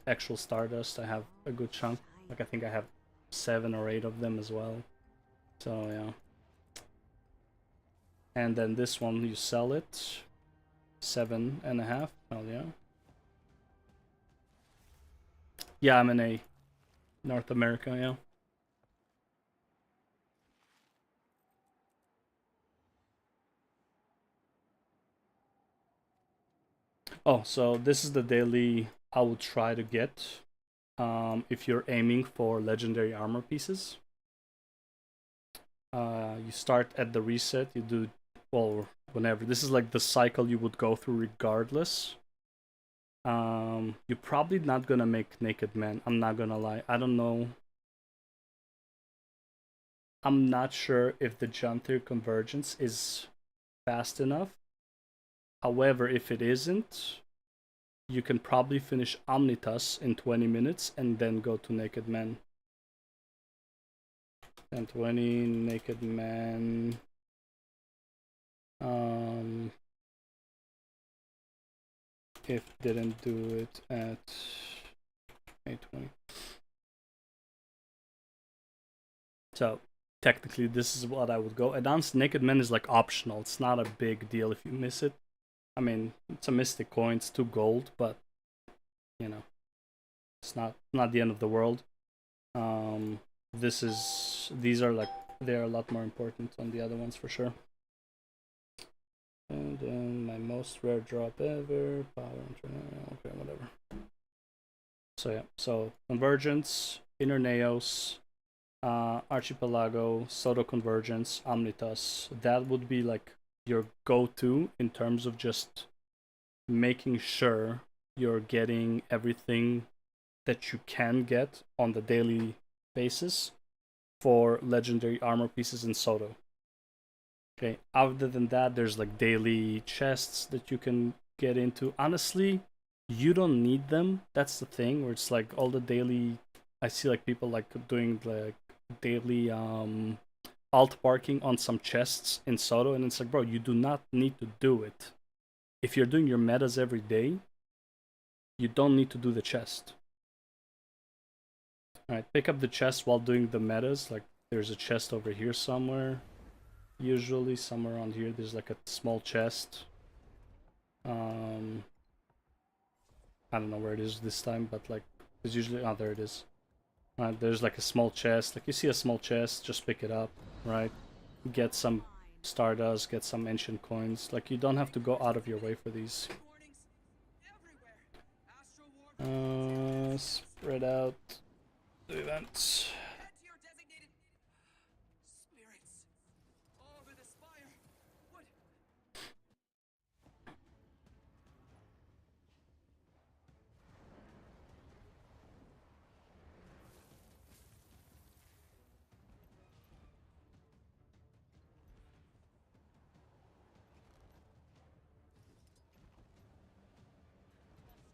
A: actual Stardust, I have a good chunk. Like I think I have 7 or 8 of them as well. So yeah. And then this one you sell it 7.5. Hell yeah. Yeah, I'm in a North America, yeah. Oh, so this is the daily I will try to get if you're aiming for legendary armor pieces. You start at the reset, you do, well, whenever. This is like the cycle you would go through regardless. You're probably not gonna make Naked Man, I'm not gonna lie. I don't know. I'm not sure if the Juntir convergence is fast enough. However, if it isn't, you can probably finish Omnitas in 20 minutes and then go to Naked Man. And 20 Naked Man. If didn't do it at 820. So technically this is what I would go. Advanced Naked Man is like optional. It's not a big deal if you miss it. I mean, it's a mystic coin, it's 2 gold, but you know, it's not the end of the world. These are like, they're a lot more important than the other ones for sure. And then my most rare drop ever, power, okay, whatever. So yeah, so Convergence, Inner Neos, Archipelago, Soto Convergence, Omnitas. That would be like your go-to in terms of just making sure you're getting everything that you can get on the daily basis for legendary armor pieces in Soto. Okay, other than that, there's like daily chests that you can get into. Honestly, you don't need them. That's the thing, where it's like all the daily, I see like people like doing like daily alt parking on some chests in Soto, and it's like, bro, you do not need to do it. If you're doing your metas every day, you don't need to do the chest. Alright, pick up the chest while doing the metas. Like, there's a chest over here somewhere. Usually somewhere around here there's like a small chest. I don't know where it is this time, but like there's usually, oh, there it is. There's like a small chest. Like you see a small chest, just pick it up, right? Get some Stardust, get some ancient coins. Like you don't have to go out of your way for these. Spread out the events.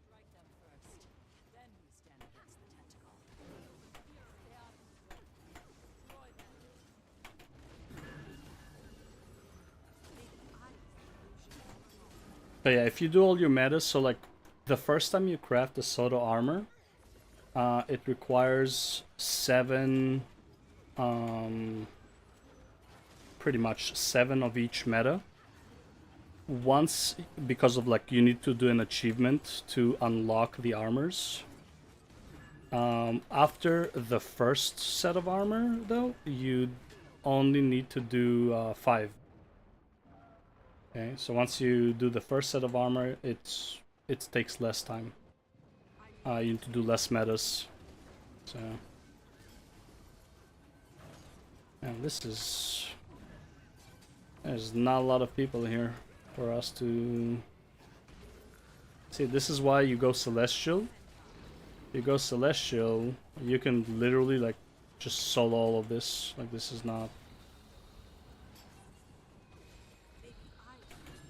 D: Strike them first. Then we stand against the tentacle. Stay out of his way. Destroy them.
A: But yeah, if you do all your metas, so like the first time you craft the Soto armor, it requires 7, pretty much 7 of each meta. Once, because of like you need to do an achievement to unlock the armors. After the first set of armor, though, you only need to do 5. Okay, so once you do the first set of armor, it takes less time. You need to do less metas. So, and there's not a lot of people here for us to see. This is why you go Celestial. You go Celestial, you can literally like just solo all of this. Like this is not.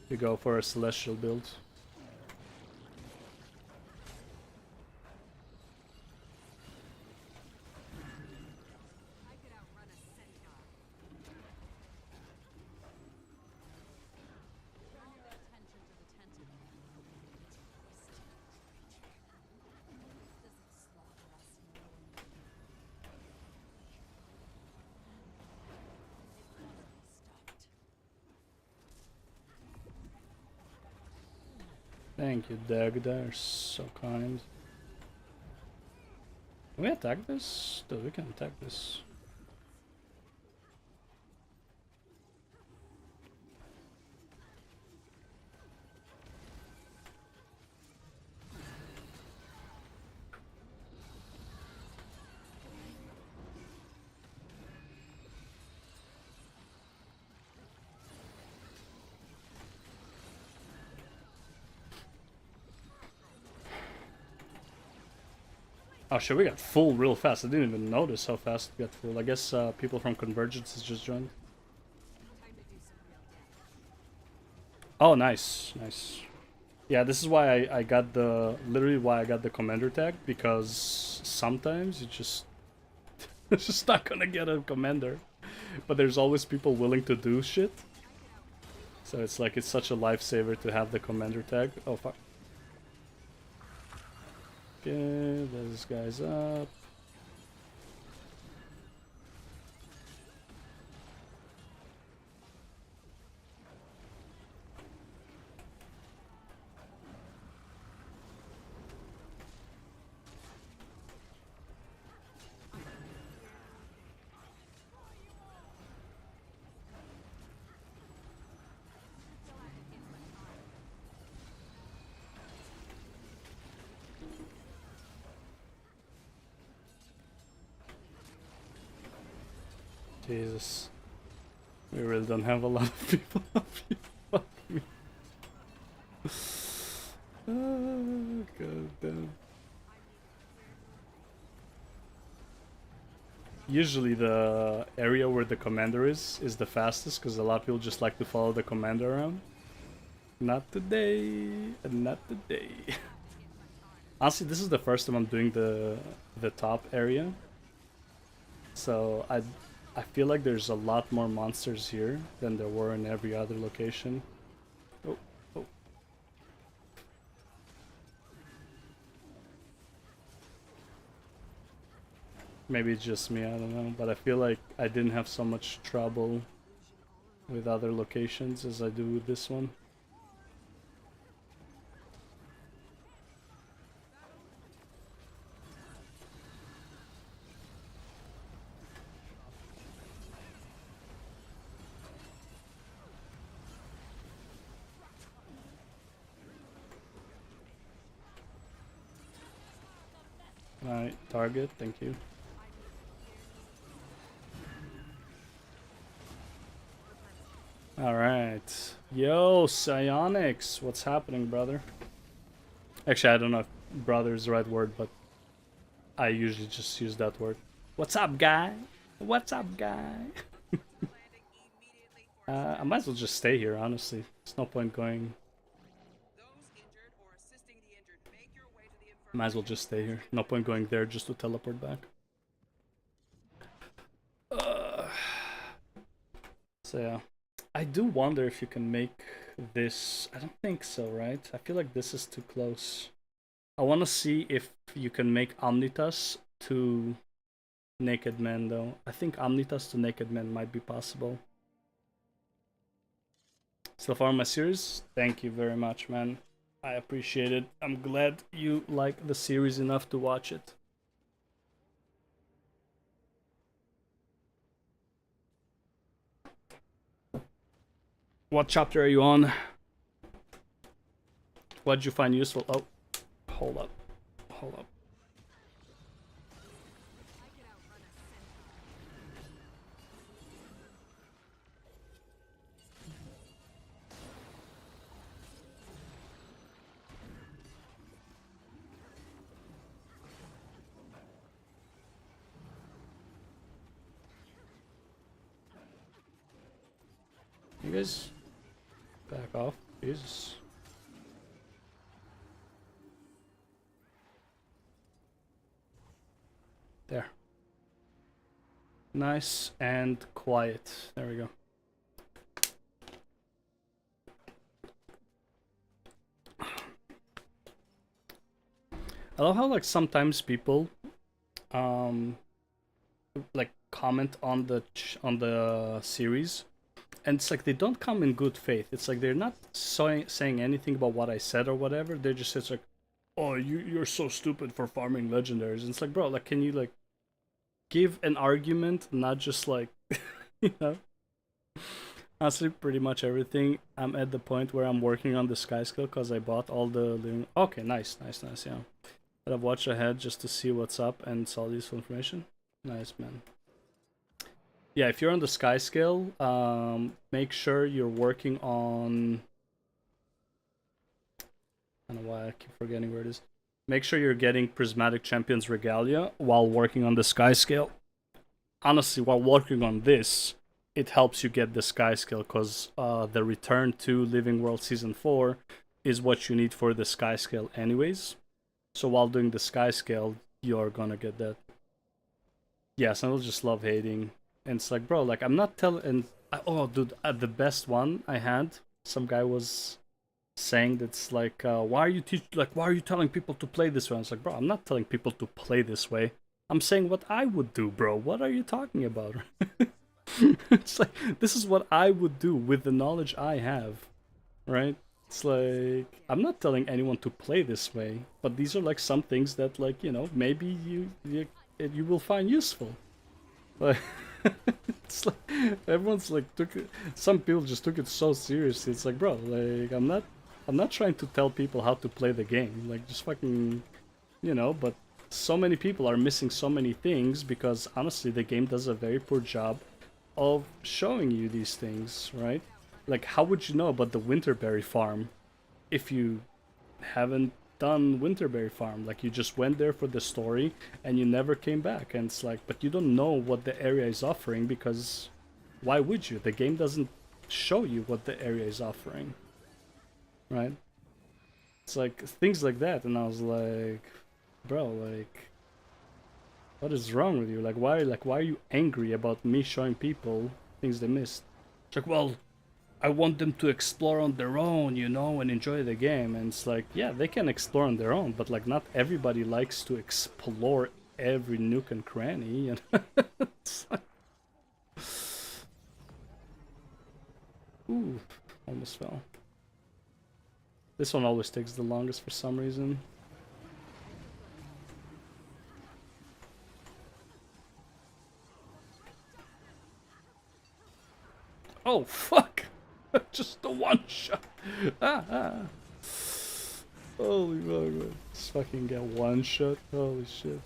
A: You go for a Celestial build.
D: I could outrun a centaur. Draw their attention to the tentacle.
A: Thank you, Doug. They're so kind. Can we attack this? Dude, we can attack this. Oh shit, we got full real fast. I didn't even notice how fast we got full. I guess people from Convergence has just joined. Oh, nice, nice. Yeah, this is why I got the, literally why I got the commander tag, because sometimes you just, it's just not gonna get a commander. But there's always people willing to do shit. So it's like, it's such a lifesaver to have the commander tag. Oh fuck. Okay, this guy's up. Jesus. We really don't have a lot of people up here. Fuck me. Oh, god damn. Usually the area where the commander is the fastest, because a lot of people just like to follow the commander around. Not today. Not today. Honestly, this is the first time I'm doing the top area. So I feel like there's a lot more monsters here than there were in every other location. Oh, oh. Maybe it's just me, I don't know. But I feel like I didn't have so much trouble with other locations as I do with this one. Alright, target, thank you. Alright. Yo, Psionics, what's happening, brother? Actually, I don't know if brother is the right word, but I usually just use that word. What's up, guy? What's up, guy? I might as well just stay here, honestly. There's no point going. Might as well just stay here. No point going there just to teleport back. So yeah. I do wonder if you can make this... I don't think so, right? I feel like this is too close. I want to see if you can make Omnitas to Naked Men, though. I think Omnitas to Naked Men might be possible. So far my series, thank you very much, man. I appreciate it. I'm glad you like the series enough to watch it. What chapter are you on? What did you find useful? Oh, hold up. Hold up. You guys back off, Jesus. There. Nice and quiet. There we go. I love how like sometimes people like comment on the series and it's like they don't come in good faith. It's like they're not saying anything about what I said or whatever. They're just it's like, oh, you're so stupid for farming legendaries. And it's like, bro, like, can you like give an argument, not just like, you know? Honestly, pretty much everything. I'm at the point where I'm working on the sky skill because I bought all the. Okay, nice, yeah. But I've watched ahead just to see what's up and saw useful information. Nice, man. Yeah, if you're on the sky scale, make sure you're working on. I don't know why I keep forgetting where it is. Make sure you're getting Prismatic Champions Regalia while working on the sky scale. Honestly, while working on this, it helps you get the sky scale because the Return to Living World Season 4 is what you need for the sky scale anyways. So while doing the sky scale, you're gonna get that. Yeah, some people just love hating. And it's like, bro, like, I'm not telling... And oh, dude, the best one I had, some guy was saying that's like, why are you telling people to play this way? And it's like, bro, I'm not telling people to play this way. I'm saying what I would do, bro. What are you talking about? It's like, this is what I would do with the knowledge I have, right? It's like, I'm not telling anyone to play this way, but these are like some things that, like, you know, maybe you will find useful. Like, it's like everyone's like some people just took it so seriously. It's like, bro, like, I'm not trying to tell people how to play the game. Like, just fucking, you know. But so many people are missing so many things because honestly, the game does a very poor job of showing you these things, right? Like, how would you know about the Winterberry farm if you haven't done Winterberry farm? Like, you just went there for the story and you never came back. And it's like, but you don't know what the area is offering because why would you? The game doesn't show you what the area is offering, right? It's like things like that. And I was like, bro, like, what is wrong with you? Like, why are you angry about me showing people things they missed? It's like, well, I want them to explore on their own, you know, and enjoy the game. And it's like, yeah, they can explore on their own, but like, not everybody likes to explore every nook and cranny. You know? It's like... Ooh, almost fell. This one always takes the longest for some reason. Oh, fuck! Just the one shot! Holy fuck, man. Just fucking get one shot. Holy shit.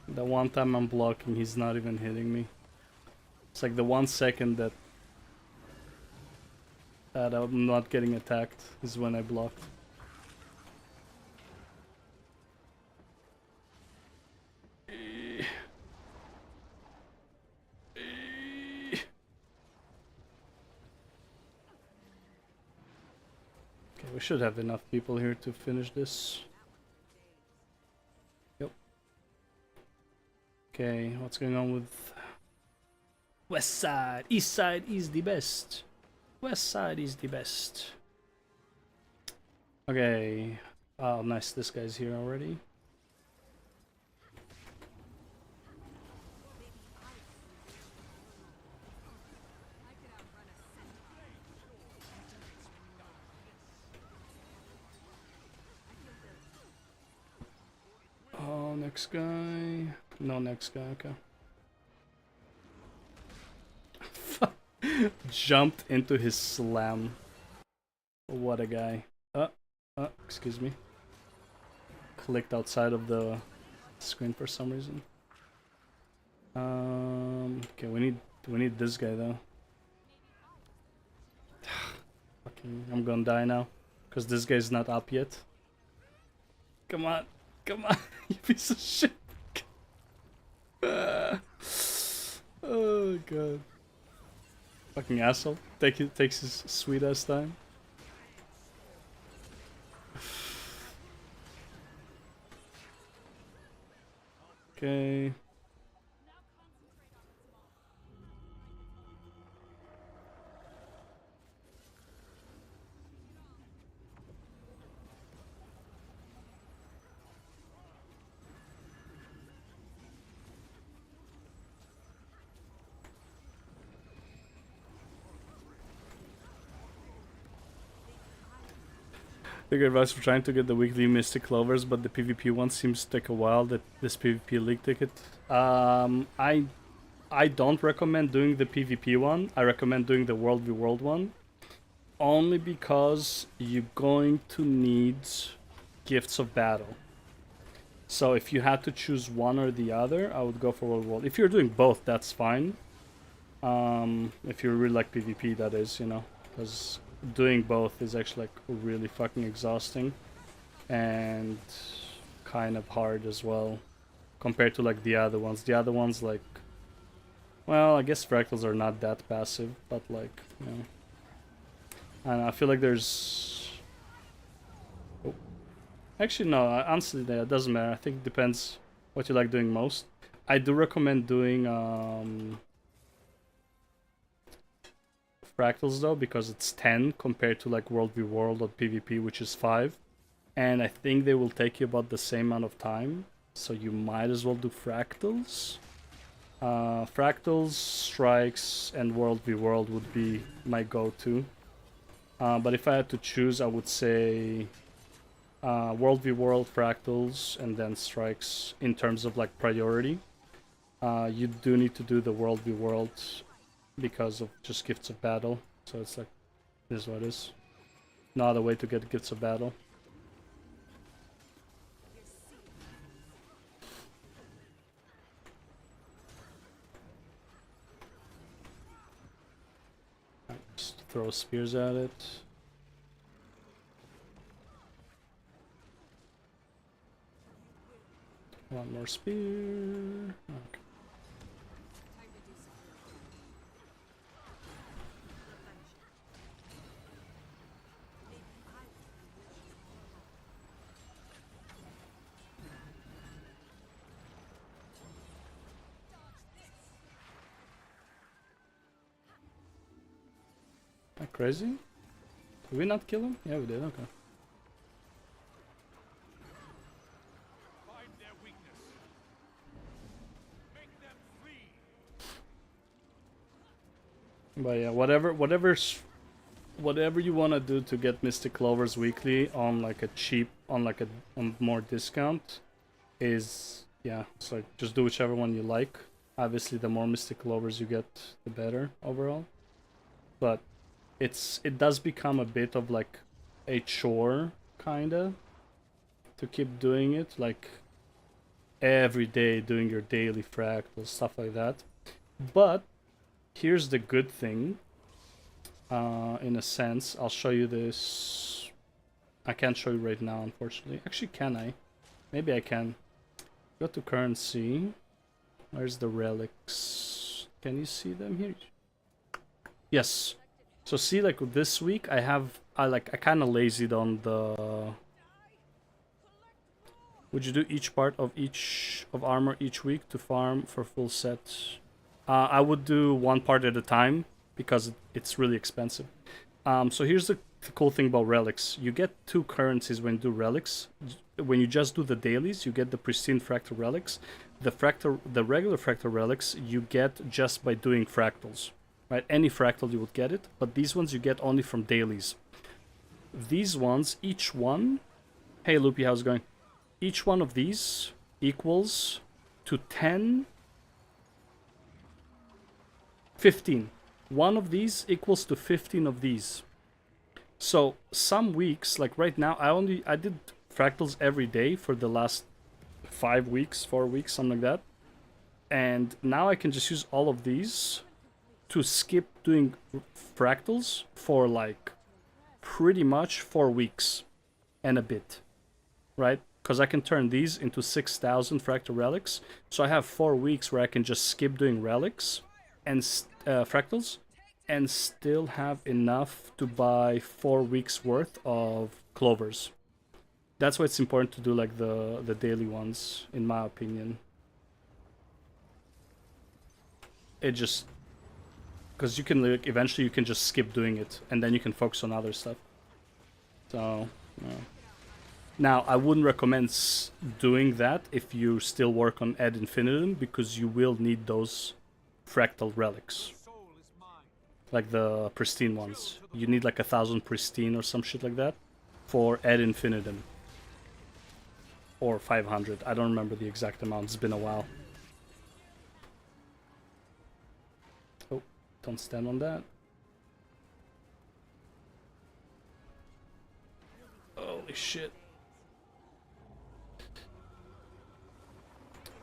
A: The one time I'm blocking, he's not even hitting me. It's like the 1 second that I'm not getting attacked is when I blocked. Okay, we should have enough people here to finish this. Yep. Okay, what's going on with West side? East side is the best. West side is the best. Okay. Oh, nice. This guy's here already. Oh, next guy. No, next guy. Okay. Jumped into his slam. What a guy. Excuse me. Clicked outside of the screen for some reason. Okay, we need this guy though. Fucking, I'm gonna die now. Because this guy's not up yet. Come on. Come on, you piece of shit. Oh god. Fucking asshole. Takes his sweet ass time. Okay. Big advice for trying to get the weekly Mystic Clovers, but the PvP one seems to take a while. That this PvP league ticket. I don't recommend doing the PvP one. I recommend doing the World v World one, only because you're going to need Gifts of Battle. So if you had to choose one or the other, I would go for World v World. If you're doing both, that's fine. If you really like PvP, that is, you know, because doing both is actually like really fucking exhausting and kind of hard as well compared to like the other ones. The other ones, like, well, I guess fractals are not that passive, but like, you know, and I feel like there's, oh. Actually no, honestly that doesn't matter. I think it depends what you like doing most. I do recommend doing fractals though, because it's 10 compared to like World v World or PvP, which is 5, and I think they will take you about the same amount of time, so you might as well do fractals. Fractals, strikes, and World v World would be my go-to, but if I had to choose, I would say World v World, fractals, and then strikes in terms of like priority. You do need to do the World v World because of just Gifts of Battle. So it's like, this is what it is. No other way to get Gifts of Battle. Just throw spears at it. One more spear. Okay. That crazy? Did we not kill him? Yeah, we did. Okay.
E: Find their weakness. Make them flee.
A: But yeah, whatever you want to do to get Mystic Clovers weekly on like a cheap, on like a more discount, is, yeah, it's like just do whichever one you like. Obviously, the more Mystic Clovers you get, the better overall. But it does become a bit of like a chore, kinda, to keep doing it, like every day doing your daily fractals, stuff like that. But here's the good thing, in a sense. I'll show you this. I can't show you right now, unfortunately. Actually, can I? Maybe I can. Go to currency. Where's the relics? Can you see them here? Yes. So see, like this week I kind of lazied on the. Would you do each part of armor each week to farm for full set? I would do one part at a time because it's really expensive. So here's the cool thing about relics. You get 2 currencies when you do relics. When you just do the dailies, you get the pristine fractal relics. The regular fractal relics you get just by doing fractals. Right? Any fractal you would get it, but these ones you get only from dailies. These ones, each one... Hey Loopy, how's it going? Each one of these equals to 10... 15. One of these equals to 15 of these. So some weeks, like right now, I did fractals every day for the last 4 weeks, something like that. And now I can just use all of these to skip doing fractals for like pretty much 4 weeks and a bit, right? Because I can turn these into 6,000 fractal relics. So I have 4 weeks where I can just skip doing relics and fractals and still have enough to buy 4 weeks worth of clovers. That's why it's important to do like the daily ones, in my opinion. It just... because you can, like, eventually you can just skip doing it, and then you can focus on other stuff. So, yeah. Now, I wouldn't recommend doing that if you still work on Ad Infinitum, because you will need those fractal relics. Like the pristine ones. You need like 1,000 pristine or some shit like that for ad infinitum. Or 500. I don't remember the exact amount. It's been a while. Oh, don't stand on that. Holy shit.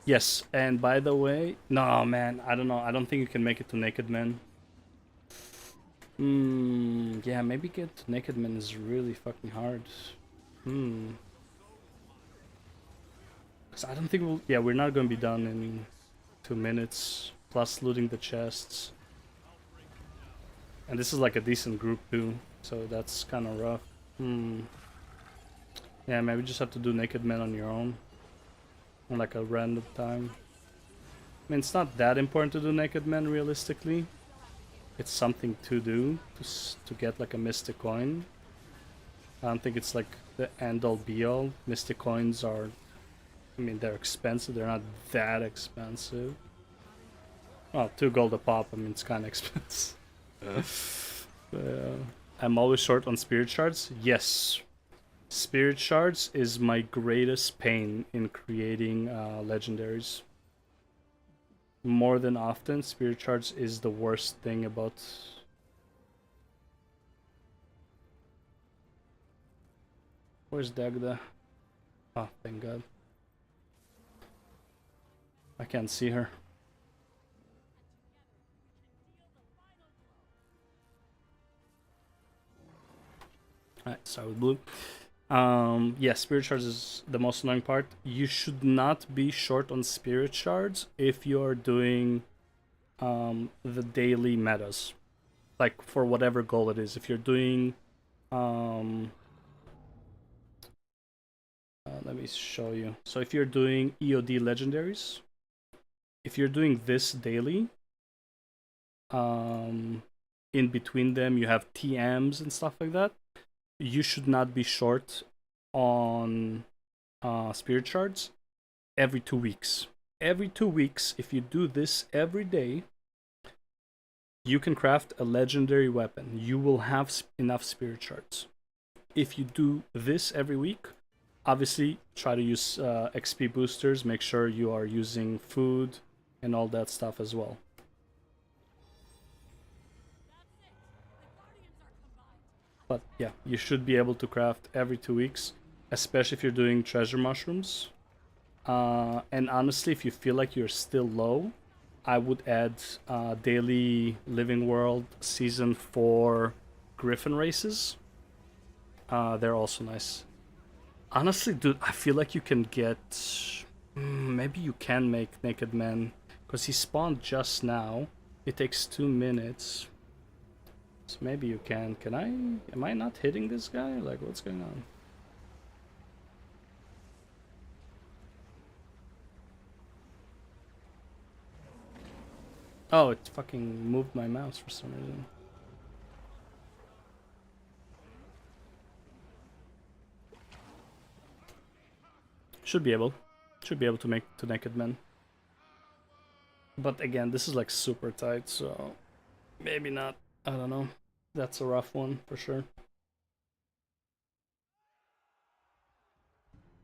A: Yes, and by the way, no man, I don't know. I don't think you can make it to Naked Man. Yeah, maybe get to Naked Man is really fucking hard. Cause I don't think we'll. Yeah, we're not gonna be done in 2 minutes. Plus looting the chests. And this is like a decent group too, so that's kind of rough. Yeah, maybe just have to do Naked Man on your own. On like a random time. I mean, it's not that important to do Naked Man realistically. It's something to do to get like a Mystic Coin. I don't think it's like the end-all be-all. Mystic Coins are, I mean, they're expensive. They're not that expensive. Oh, 2 gold a pop. I mean, it's kind of expensive. I'm always short on Spirit Shards. Yes. Spirit Shards is my greatest pain in creating legendaries. More than often, Spirit Shards is the worst thing about... Where's Dagda? Oh, thank God. I can't see her. Alright, start with blue. Yeah, Spirit Shards is the most annoying part. You should not be short on Spirit Shards if you're doing the daily metas. Like, for whatever goal it is. If you're doing... let me show you. So if you're doing EOD legendaries, if you're doing this daily, in between them you have TMs and stuff like that, you should not be short on Spirit Shards every 2 weeks. Every 2 weeks, if you do this every day, you can craft a legendary weapon. You will have enough Spirit Shards. If you do this every week, obviously try to use XP boosters. Make sure you are using food and all that stuff as well. But yeah, you should be able to craft every 2 weeks, especially if you're doing treasure mushrooms. And honestly, if you feel like you're still low, I would add daily Living World Season 4 Griffin races. They're also nice. Honestly, dude, I feel like you can get... maybe you can make Naked Man, because he spawned just now. It takes 2 minutes. So maybe you can. Can I? Am I not hitting this guy? Like, what's going on? Oh, it fucking moved my mouse for some reason. Should be able to make to Naked Man. But again, this is like super tight, so maybe not. I don't know. That's a rough one for sure.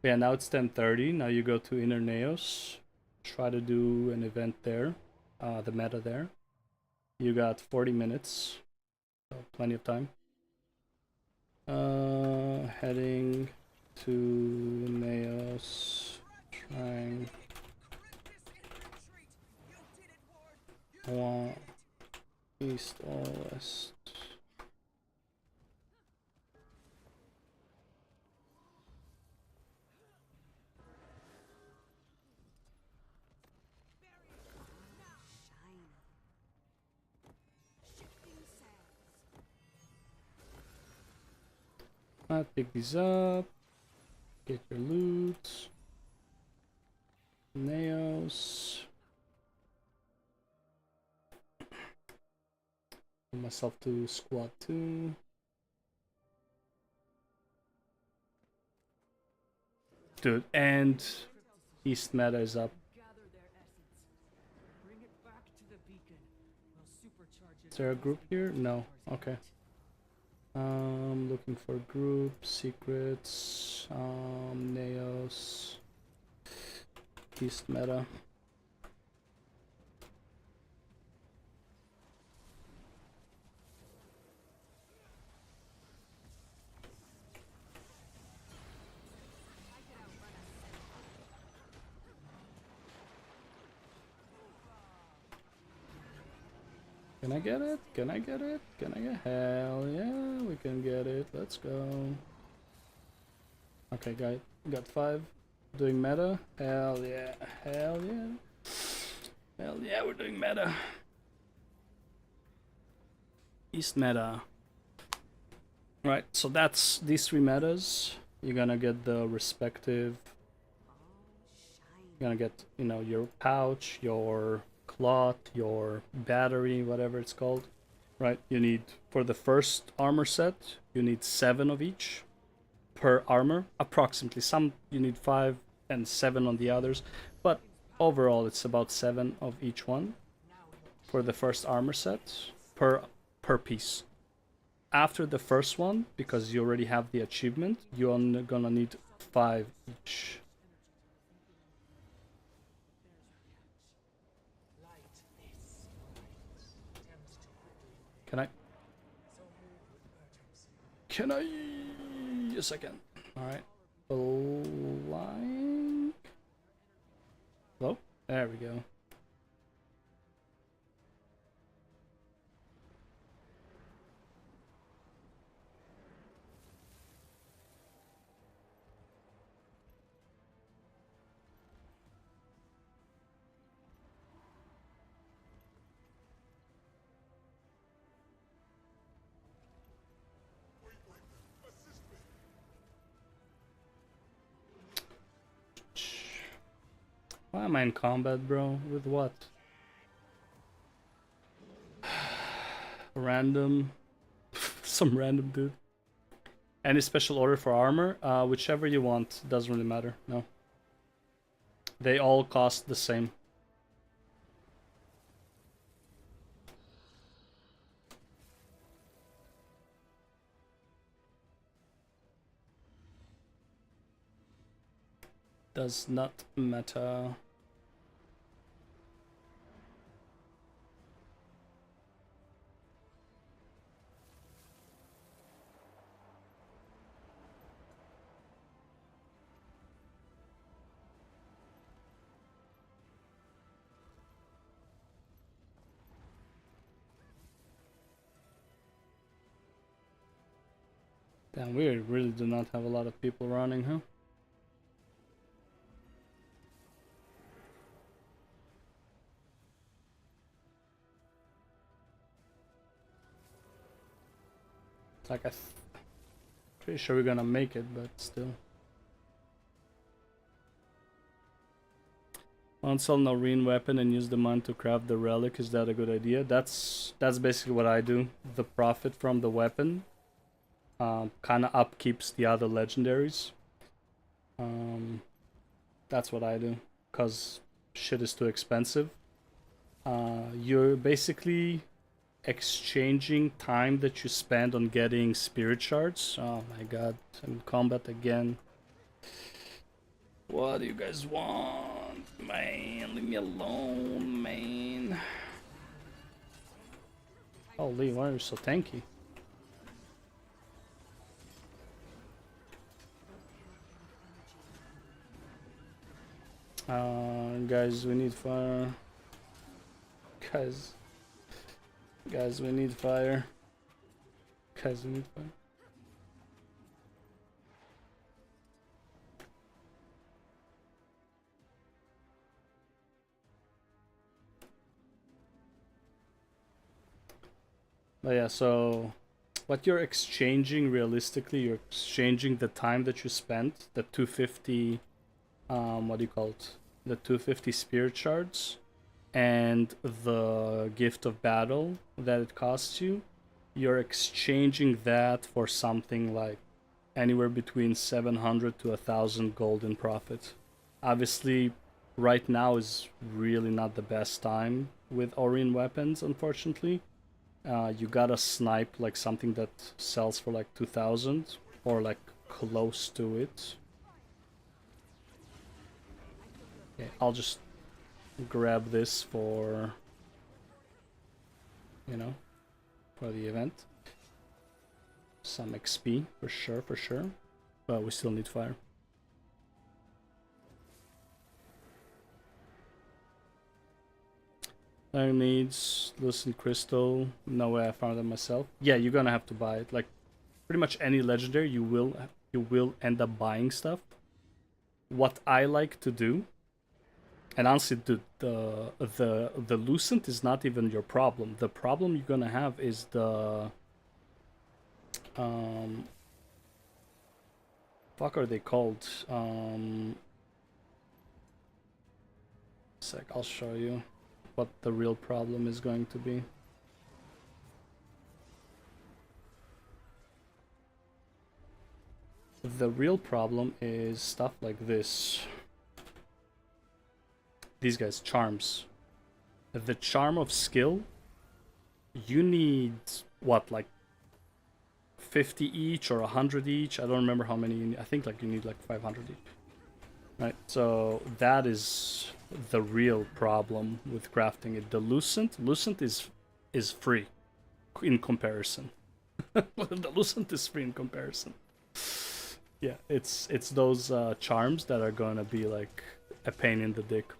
A: Yeah, now it's 10:30. Now you go to Inner Neos. Try to do an event there. The meta there. You got 40 minutes. So plenty of time. Heading to Neos. Trying. East or west. Pick these up. Get your loot. Nails. Put myself to squad 2. Dude, and East meta is up. Is there a group here? No. Okay. Looking for group secrets. Neos. East meta. Can I get it? Can I get it? Can I get? Hell yeah, we can get it. Let's go. Okay, got 5. Doing meta. Hell yeah. Hell yeah. Hell yeah, we're doing meta. East meta. Right, so that's these 3 metas. You're gonna get the respective. You're gonna get, you know, your pouch, your cloth, your battery, whatever it's called. Right, you need, for the first armor set, you need 7 of each per armor, approximately. Some you need 5 and 7 on the others, but overall it's about 7 of each one for the first armor set per piece. After the first one, because you already have the achievement, you're only gonna need 5 each. Can I? Yes, I can. All right. Blind. Hello? There we go. Why am I in combat, bro? With what? Random. Some random dude. Any special order for armor? Whichever you want. Doesn't really matter. No. They all cost the same. Does not matter. Damn, we really do not have a lot of people running, huh? It's like pretty sure we're gonna make it, but still. Want to sell an Aurene weapon and use the money to craft the relic. Is that a good idea? That's basically what I do. The profit from the weapon kind of upkeeps the other legendaries. That's what I do, cause shit is too expensive. You're basically exchanging time that you spend on getting spirit shards. Oh my god, I'm in combat again. What do you guys want? Man, leave me alone, man. Holy, why are you so tanky? Guys, we need fire. Guys, we need fire. Guys, we need fire. But yeah, so what you're exchanging realistically, you're exchanging the time that you spent, the 250, what do you call it? The 250 spirit shards, and the gift of battle that it costs you. You're exchanging that for something like anywhere between 700 to 1,000 gold in profit. Obviously, right now is really not the best time with Aurene weapons, unfortunately. you gotta snipe like something that sells for like 2,000 or like close to it. Okay, I'll just grab this for, you know, for the event. Some XP for sure, for sure. But we still need fire. Fire needs Lucent Crystal. No way I found it myself. Yeah, you're gonna have to buy it. Like pretty much any legendary, you will end up buying stuff. What I like to do, and honestly, the Lucent is not even your problem. The problem you're gonna have is the fuck are they called? Sec, I'll show you what the real problem is going to be. The real problem is stuff like this. These guys, charms. The charm of skill, you need what, like 50 each or 100 each? I don't remember how many you need. I think like you need like 500 each. Right, so that is the real problem with crafting it. The Lucent is free in comparison. The Lucent is free in comparison. Yeah, it's those charms that are gonna be like a pain in the dick.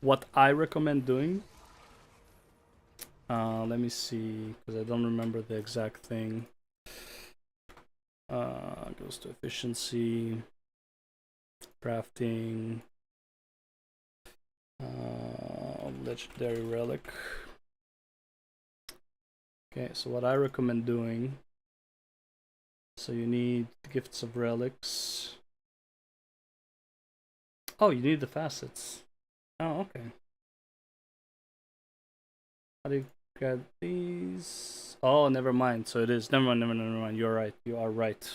A: What I recommend doing, let me see, because I don't remember the exact thing. Goes to efficiency, crafting, legendary relic. Okay, so what I recommend doing, so you need gifts of relics. Oh, you need the facets. Oh, okay. How do you get these? Oh, never mind. So it is. Never mind, never mind. You're right. You are right.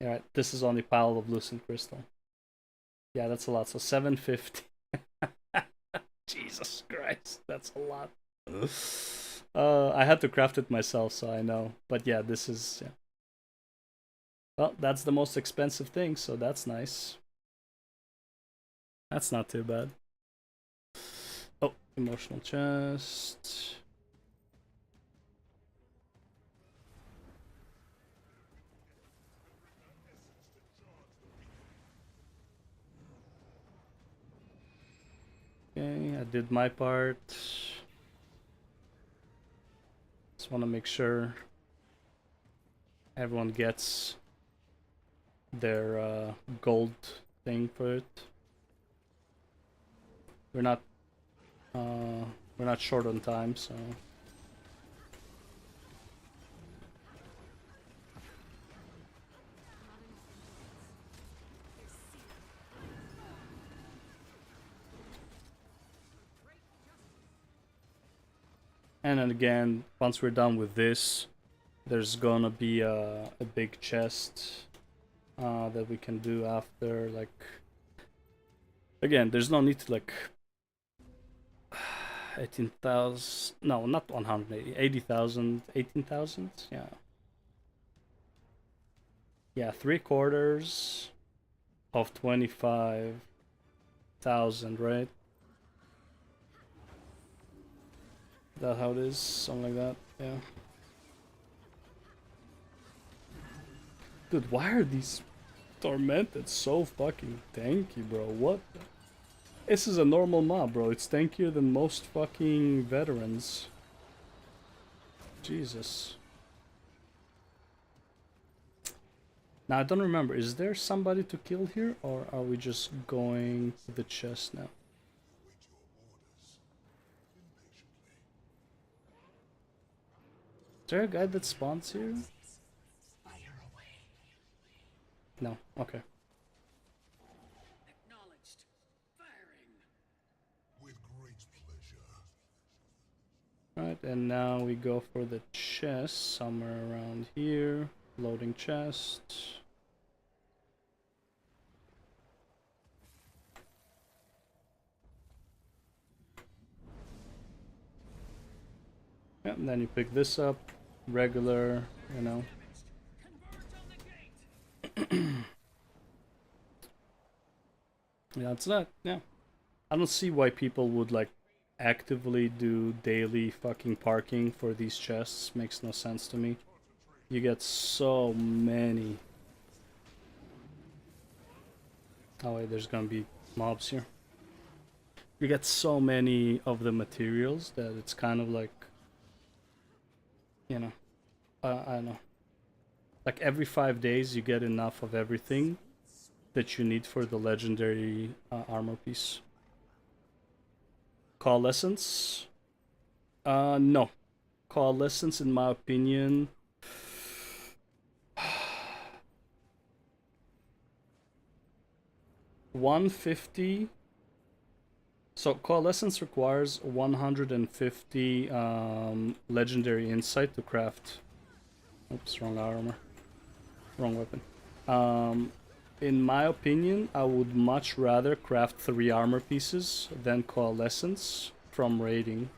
A: Alright, this is only pile of Lucent Crystal. Yeah, that's a lot. So 750. Jesus Christ, that's a lot. I had to craft it myself, so I know. But yeah, this is... Yeah. Well, that's the most expensive thing, so that's nice. That's not too bad. Oh, emotional chest. Okay, I did my part. Just want to make sure everyone gets their gold thing for it. We're not short on time, so. And then again, once we're done with this, there's gonna be a big chest that we can do after, like... Again, there's no need to, like... 18,000... No, not 180. 80,000. 18,000? Yeah. Yeah, 3/4 of 25,000, right? Is that how it is? Something like that, yeah. Dude, why are these tormented so fucking tanky, bro? What? This is a normal mob, bro. It's tankier than most fucking veterans. Jesus. Now, I don't remember. Is there somebody to kill here? Or are we just going to the chest now? Is there a guy that spawns here? No. Okay.
E: Acknowledged. Firing.
B: With great pleasure.
A: Right, and now we go for the chest somewhere around here. Loading chest. Yeah, and then you pick this up, regular, you know. Yeah, it's that. Yeah, I don't see why people would like actively do daily fucking parking for these chests. Makes no sense to me. You get so many. Oh wait, there's gonna be mobs here. You get so many of the materials that it's kind of like, you know, I don't know. Like every 5 days you get enough of everything that you need for the legendary armor piece. Coalescence? No. Coalescence, in my opinion, 150. So Coalescence requires 150 legendary insight to craft. Oops, wrong armor. Wrong weapon. In my opinion, I would much rather craft 3 armor pieces than Coalescence from raiding.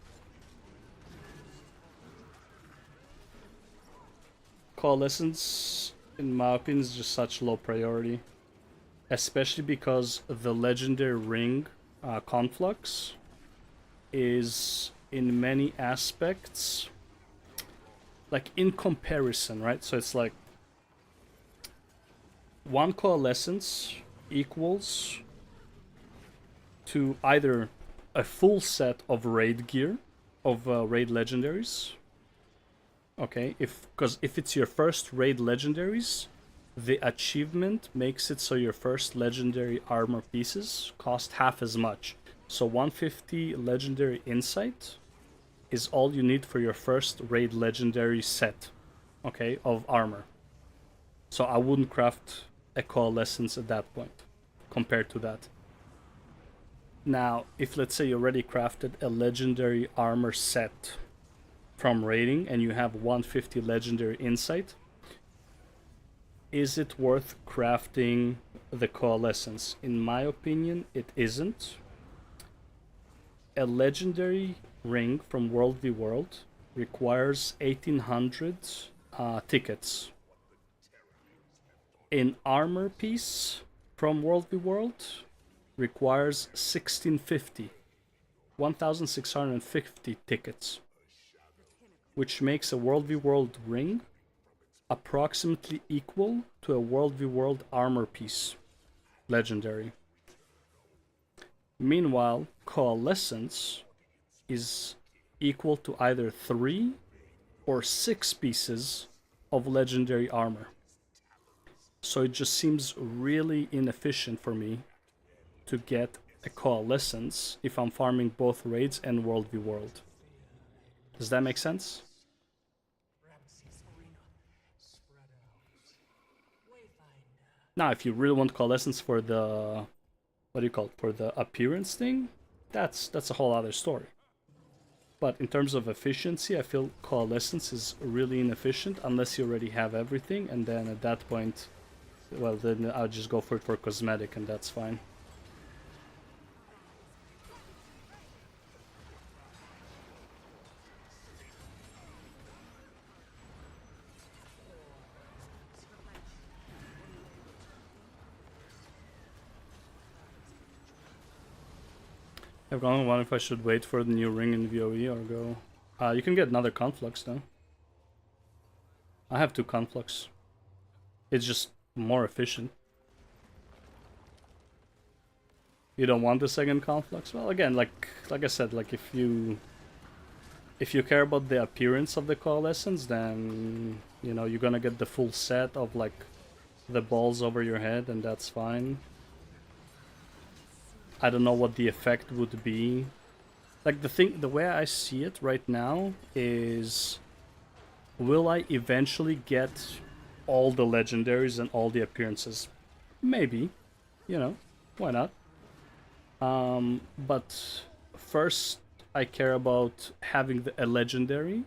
A: Coalescence, in my opinion, is just such low priority. Especially because the legendary ring, Conflux, is in many aspects, like in comparison, right? So it's like 1 Coalescence equals to either a full set of raid gear, of raid legendaries. Okay, because if it's your first raid legendaries, the achievement makes it so your first legendary armor pieces cost half as much. So 150 legendary insight is all you need for your first raid legendary set, okay, of armor. So I wouldn't craft a Coalescence at that point compared to that. Now, if let's say you already crafted a legendary armor set from raiding and you have 150 legendary insight, is it worth crafting the Coalescence? In my opinion, it isn't. A legendary ring from World v World requires 1800 tickets. An armor piece from World v World requires 1650 tickets, which makes a World v World ring approximately equal to a World v World armor piece, legendary. Meanwhile, Coalescence is equal to either 3 or 6 pieces of legendary armor. So it just seems really inefficient for me to get a Coalescence if I'm farming both raids and World v World. Does that make sense? Now, if you really want Coalescence for the, what do you call it, for the appearance thing, that's a whole other story. But in terms of efficiency, I feel Coalescence is really inefficient unless you already have everything, and then at that point, well, then I'll just go for it for cosmetic, and that's fine. I've gone wondering if I should wait for the new ring in VOE or go. You can get another Conflux though. I have 2 Conflux. It's just more efficient. You don't want the second Conflux? Well, again, like I said, like if you care about the appearance of the Coalescence, then you know you're gonna get the full set of like the balls over your head, and that's fine. I don't know what the effect would be. Like the way I see it right now is, will I eventually get all the legendaries and all the appearances? Maybe, you know, why not? But first I care about having a legendary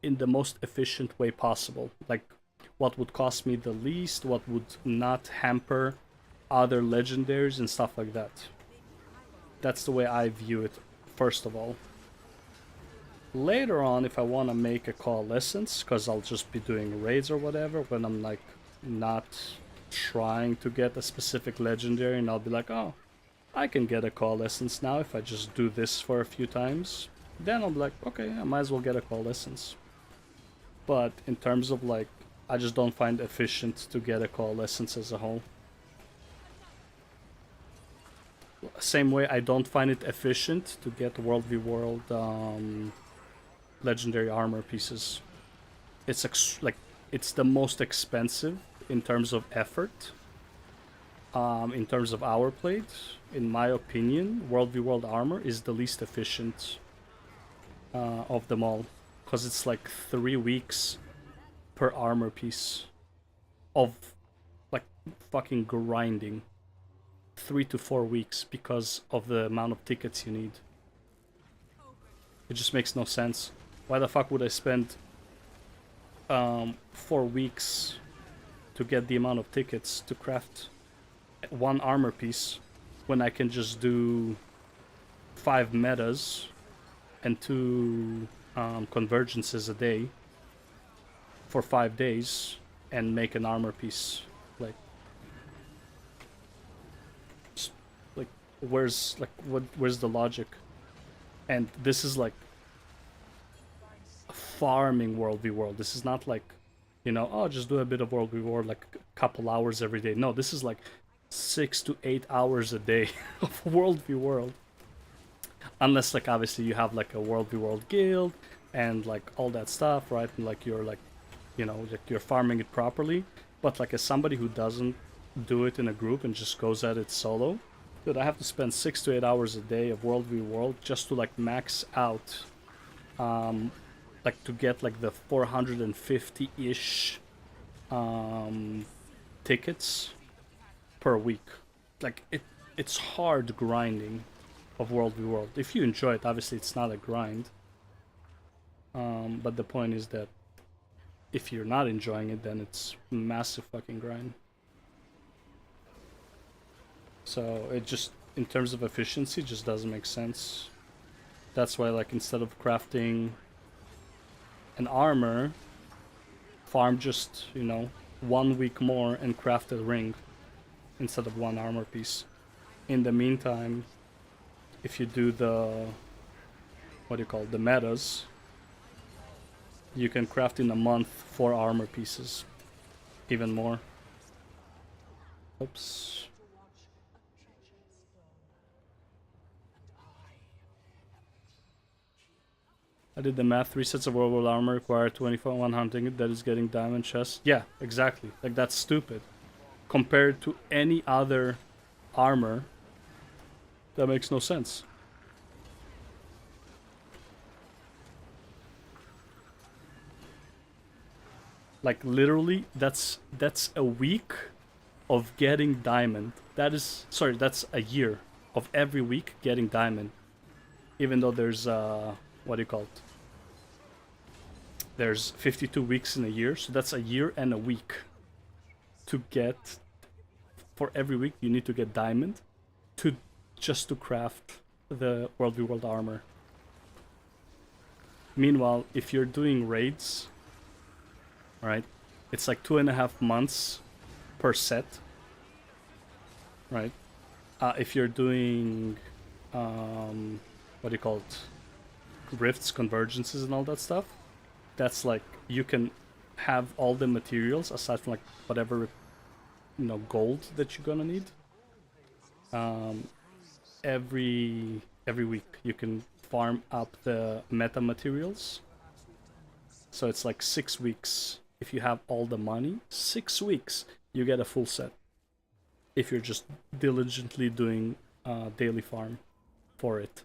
A: in the most efficient way possible. Like what would cost me the least, what would not hamper other legendaries and stuff like that. That's the way I view it, first of all. Later on, if I want to make a coalescence, because I'll just be doing raids or whatever, when I'm like not trying to get a specific legendary, and I'll be like, oh, I can get a coalescence now if I just do this for a few times. Then I'll be like, okay, I might as well get a coalescence. But in terms of like, I just don't find efficient to get a coalescence as a whole. Same way I don't find it efficient to get World v World legendary armor pieces. It's it's the most expensive in terms of effort. In terms of hour played, in my opinion, World v World armor is the least efficient of them all, because it's like 3 weeks per armor piece of like fucking grinding. 3 to 4 weeks because of the amount of tickets you need. It just makes no sense. Why the fuck would I spend 4 weeks to get the amount of tickets to craft one armor piece when I can just do 5 metas and 2 convergences a day for 5 days and make an armor piece? Like where's the logic? And this is like farming World v World. This is not like, you know, oh, just do a bit of World v World, like a couple hours every day. No, this is like 6 to 8 hours a day of World v World. Unless, like, obviously you have like a World v World guild and like all that stuff, right? And like you're like, you know, like you're farming it properly. But like as somebody who doesn't do it in a group and just goes at it solo, dude, I have to spend 6 to 8 hours a day of World v World just to like max out, like to get like the 450-ish tickets per week. Like it's hard grinding of World v World. If you enjoy it, obviously it's not a grind. But the point is that if you're not enjoying it, then it's massive fucking grind. So it just, in terms of efficiency, just doesn't make sense. That's why, like, instead of crafting an armor, farm just, you know, 1 week more and craft a ring instead of 1 armor piece. In the meantime, if you do the, what do you call it, the metas, you can craft in a month 4 armor pieces, even more. Oops. I did the math. 3 sets of World War armor require 24 hunting. That is getting diamond chests. Yeah, exactly. Like, that's stupid. Compared to any other armor, that makes no sense. Like, literally, that's a week of getting diamond. That is, sorry, that's a year of every week getting diamond. Even though there's what do you call it? There's 52 weeks in a year, so that's a year and a week to get. For every week, you need to get diamond to just to craft the World v World armor. Meanwhile, if you're doing raids, right, it's like 2.5 months per set, right? If you're doing what do you call it, rifts, convergences, and all that stuff, that's like you can have all the materials aside from like whatever, you know, gold that you're gonna need. Every week you can farm up the meta materials. So it's like 6 weeks. If you have all the money, 6 weeks you get a full set. If you're just diligently doing daily farm for it.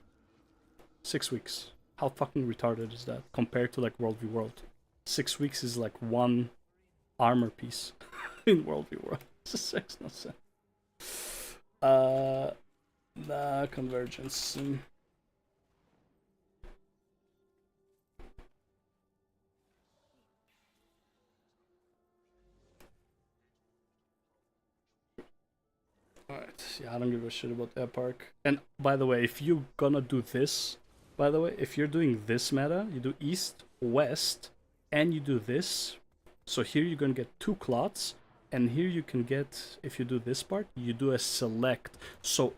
A: 6 weeks. How fucking retarded is that compared to like World v World? 6 weeks is like 1 armor piece in World v World. It just makes no sense. Nah, convergence. Alright, yeah, I don't give a shit about that park. And by the way, if you're gonna do this, By the way, if you're doing this meta, you do east, west, and you do this. So here you're gonna get 2 clots, and here you can get, if you do this part, you do a select. So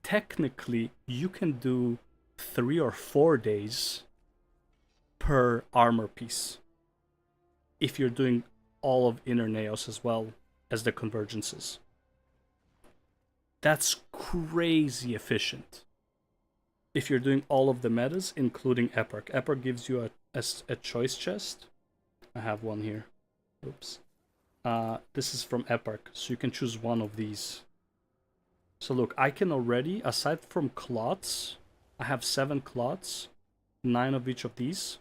A: technically, you can do 3 or 4 days per armor piece. If you're doing all of Inner Naos as well as the convergences. That's crazy efficient. If you're doing all of the metas, including Eparch. Eparch gives you a choice chest. I have one here. Oops. This is from Eparch, so you can choose one of these. So look, I can already, aside from clots, I have 7 clots, 9 of each of these,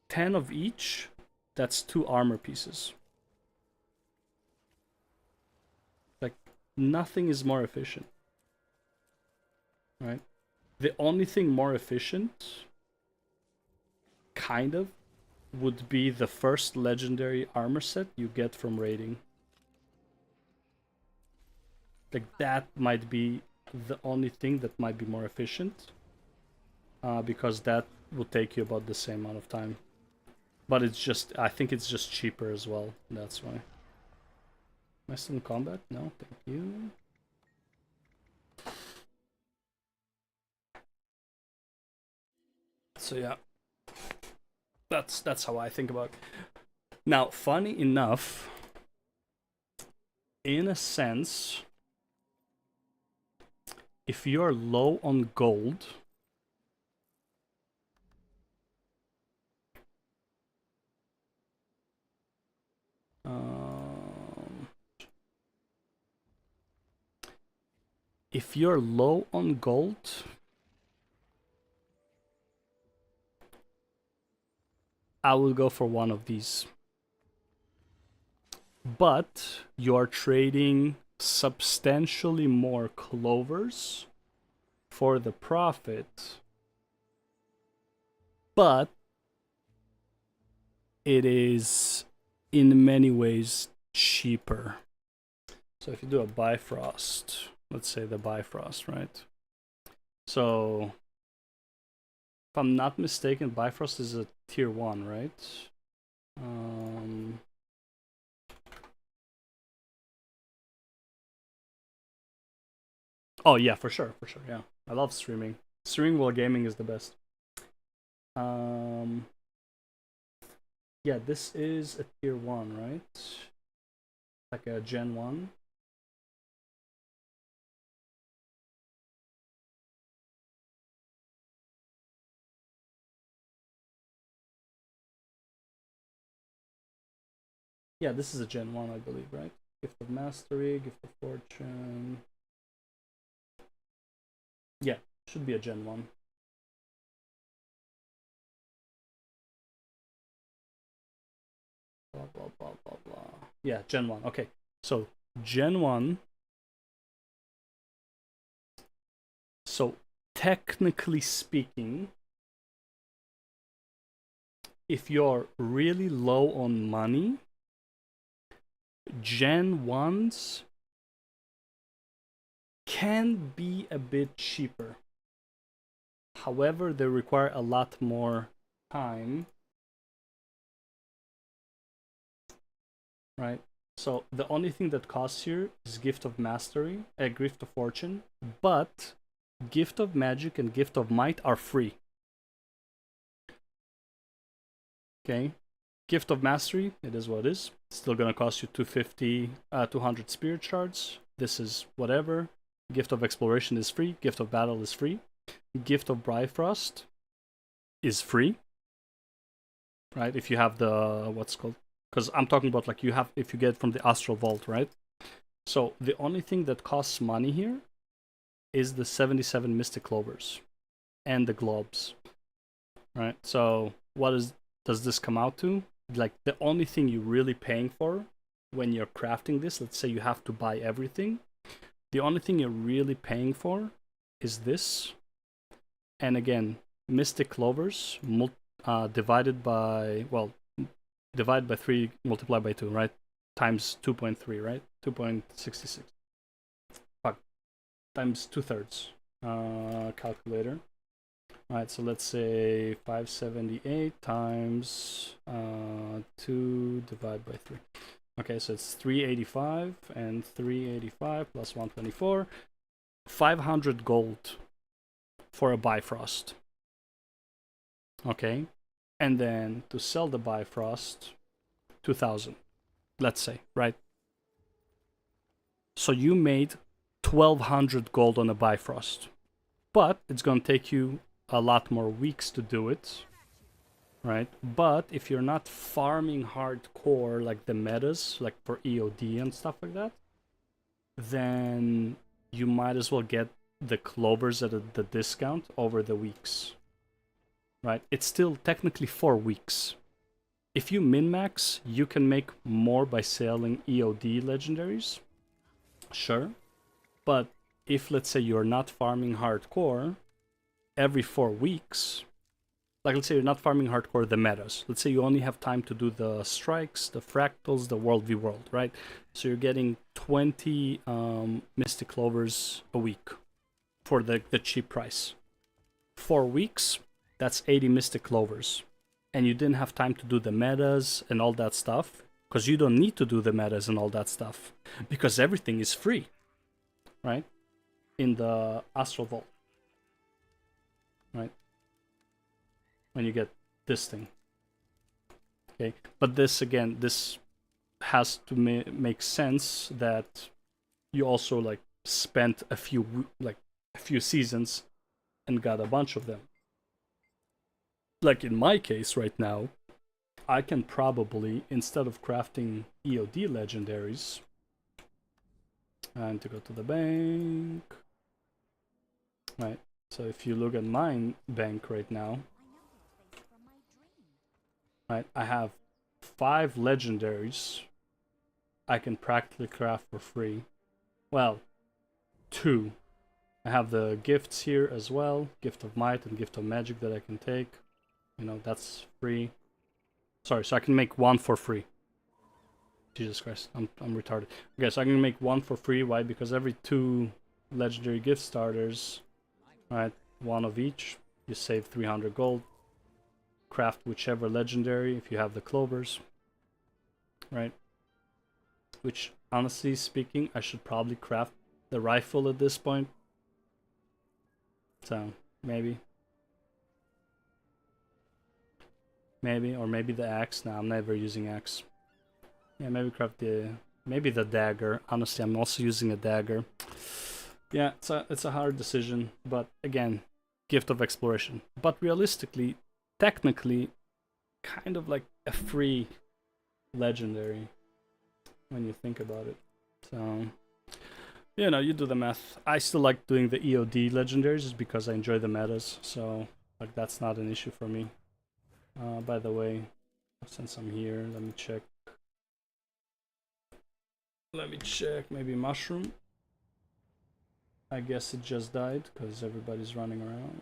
A: 10 of each, that's 2 armor pieces. Like, nothing is more efficient. Right? The only thing more efficient, kind of, would be the first legendary armor set you get from raiding. Like, that might be the only thing that might be more efficient. Because that will take you about the same amount of time. But it's just, I think it's just cheaper as well. That's why. Am I still in combat? No, thank you. So yeah. That's how I think about it. Now, funny enough, in a sense, if you're low on gold, if you're low on gold, I will go for one of these. But you're trading substantially more clovers for the profit. But it is in many ways cheaper. So if you do a Bifrost, let's say the Bifrost, right? So if I'm not mistaken, Bifrost is a tier 1, right? Oh yeah, for sure, yeah. I love streaming. Streaming while gaming is the best. Yeah, this is a tier 1, right? Like a Gen 1. Yeah, this is a Gen 1, I believe, right? Gift of Mastery, Gift of Fortune. Yeah, should be a Gen 1. Blah, blah, blah, blah, blah. Yeah, Gen 1. Okay, so Gen 1. So, technically speaking, if you're really low on money, Gen 1s can be a bit cheaper. However, they require a lot more time. Right? So the only thing that costs here is Gift of Mastery, a Gift of Fortune, but Gift of Magic and Gift of Might are free. Okay? Gift of Mastery, it is what it is. It's still gonna cost you 200 Spirit Shards. This is whatever. Gift of Exploration is free. Gift of Battle is free. Gift of Bifrost is free. Right? If you have the, what's called? Because I'm talking about like you have, if you get from the Astral Vault, right? So the only thing that costs money here is the 77 Mystic Clovers and the globes, right? So what does this come out to? Like the only thing you're really paying for when you're crafting this, let's say you have to buy everything, the only thing you're really paying for is this. And again, Mystic Clovers divided by, well, divide by 3, multiply by 2, right? Times 2.3, right? 2.66. Fuck. Times 2/3. Calculator. Right, so let's say 578 times 2 divided by 3. Okay, so it's 385 and 385 plus 124. 500 gold for a Bifrost. Okay, and then to sell the Bifrost, 2000, let's say, right? So you made 1200 gold on a Bifrost, but it's gonna take you a lot more weeks to do it, right? But if you're not farming hardcore like the metas, like for EOD and stuff like that, then you might as well get the clovers at the discount over the weeks, right? It's still technically 4 weeks. If you min-max, you can make more by selling EOD legendaries, sure. But if, let's say, you're not farming hardcore, every 4 weeks, like let's say you're not farming hardcore the metas, let's say you only have time to do the strikes, the fractals, the world v world, right? So you're getting 20 mystic clovers a week for the cheap price. 4 weeks, that's 80 mystic clovers. And you didn't have time to do the metas and all that stuff, because you don't need to do the metas and all that stuff, because everything is free, right? In the Astral Vault, right? When you get this thing. Okay, but this, again, this has to make sense that you also like spent a few seasons and got a bunch of them. Like in my case right now, I can probably, instead of crafting EOD legendaries, and to go to the bank, right? So if you look at my bank right now, right, I have 5 legendaries I can practically craft for free. Well, 2. I have the gifts here as well, Gift of Might and Gift of Magic that I can take. You know, that's free. Sorry, so I can make 1 for free. Jesus Christ, I'm retarded. Okay, so I can make 1 for free. Why? Because every 2 legendary gift starters, right, 1 of each, you save 300 gold. Craft whichever legendary if you have the clovers, right? Which, honestly speaking, I should probably craft the rifle at this point. So, maybe, or maybe the axe. No, I'm never using axe. Yeah, maybe craft the dagger. Honestly, I'm also using a dagger. Yeah, it's a hard decision, but again, gift of exploration. But realistically, technically, kind of like a free legendary when you think about it. So, you know, you do the math. I still like doing the EOD legendaries just because I enjoy the metas. So, like, that's not an issue for me. By the way, I'll send some here. Let me check. Maybe mushroom. I guess it just died because everybody's running around.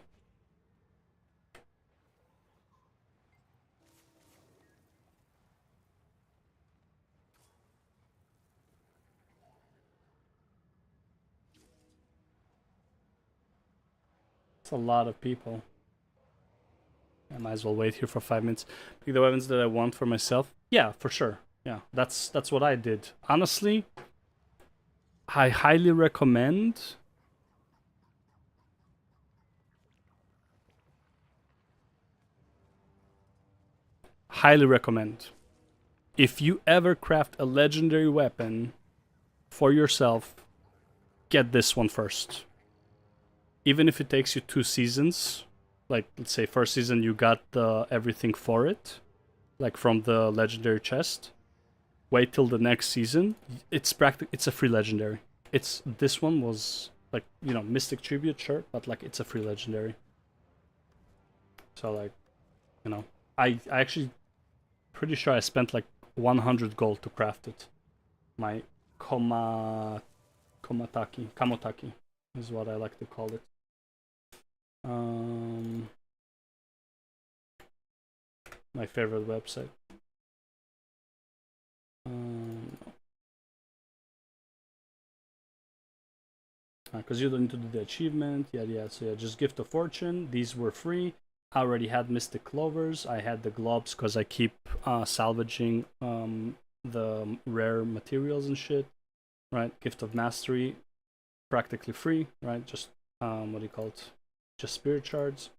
A: It's a lot of people. I might as well wait here for 5 minutes. Pick the weapons that I want for myself. Yeah, for sure. Yeah, that's what I did. Honestly, I highly recommend. Highly recommend. If you ever craft a legendary weapon for yourself, get this one first. Even if it takes you 2 seasons, like let's say first season you got everything for it, like from the legendary chest. Wait till the next season. It's a free legendary. This one was like, you know, Mystic Tribute, sure, but like it's a free legendary. So like, you know, I actually pretty sure I spent like 100 gold to craft it. My Kamotaki is what I like to call it. My favorite website. because you don't need to do the achievement. Yeah. So yeah, just Gift of Fortune. These were free. I already had Mystic Clovers. I had the globes because I keep salvaging the rare materials and shit. Right, Gift of Mastery, practically free. Right, just what do you call it? Just spirit shards.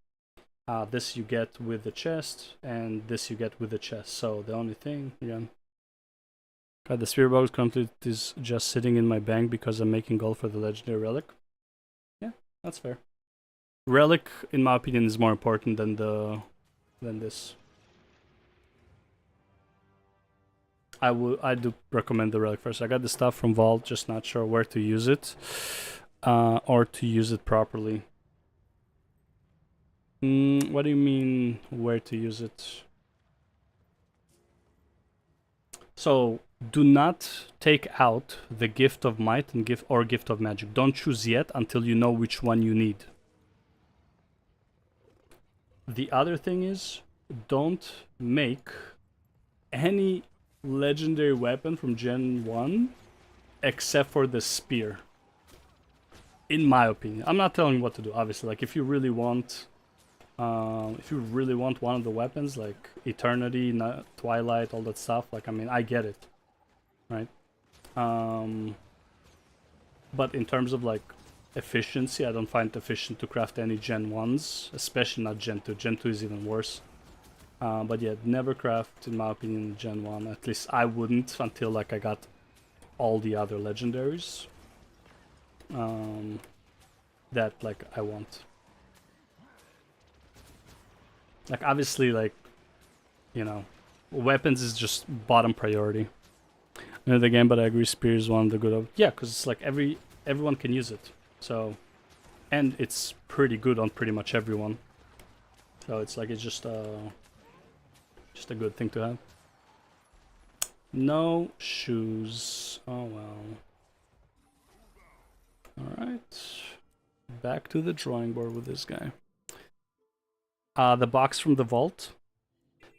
A: This you get with the chest, and this you get with the chest. So the only thing, again, the spirit box currently is just sitting in my bank because I'm making gold for the legendary relic. Yeah, that's fair. Relic, in my opinion, is more important than this. I do recommend the relic first. I got the stuff from Vault, just not sure where to use it, or to use it properly. What do you mean where to use it? So do not take out the Gift of Might and Gift of Magic. Don't choose yet until you know which one you need. The other thing is, don't make any legendary weapon from Gen 1 except for the spear. In my opinion. I'm not telling you what to do, obviously. Like, if you really want one of the weapons, like Eternity, Twilight, all that stuff, like, I mean, I get it, right? But in terms of, like, efficiency, I don't find it efficient to craft any Gen 1s, especially not Gen 2. Gen 2 is even worse. But yeah, never craft, in my opinion, Gen 1. At least I wouldn't until, like, I got all the other legendaries that, like, I want. Like, obviously, like, you know, weapons is just bottom priority in the game, but I agree spear is one of the good. Yeah, because it's like everyone can use it. So, and it's pretty good on pretty much everyone. So it's like, it's just a good thing to have. No shoes. Oh well. Alright. Back to the drawing board with this guy. The box from the vault.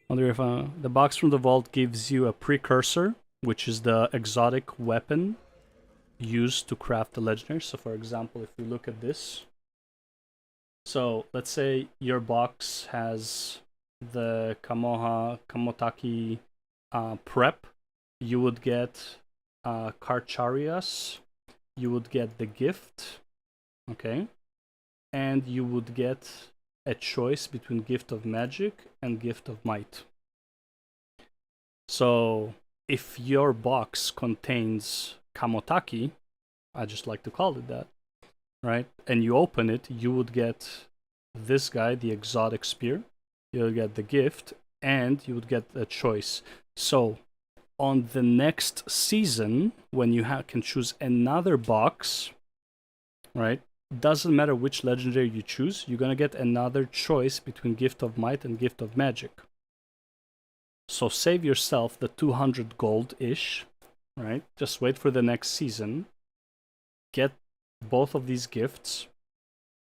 A: Wonder if the box from the vault gives you a precursor, which is the exotic weapon used to craft the legendary. So for example, if we look at this, so let's say your box has the Kamotaki prep, you would get Karcharias, you would get the gift, okay, and you would get a choice between Gift of Magic and Gift of Might. So if your box contains Kamotaki, I just like to call it that, right? And you open it, you would get this guy, the exotic spear, you'll get the gift, and you would get a choice. So on the next season, when you can choose another box, right? Doesn't matter which legendary you choose, you're gonna get another choice between Gift of Might and Gift of Magic. So save yourself the 200 gold-ish, right? Just wait for the next season. Get both of these gifts.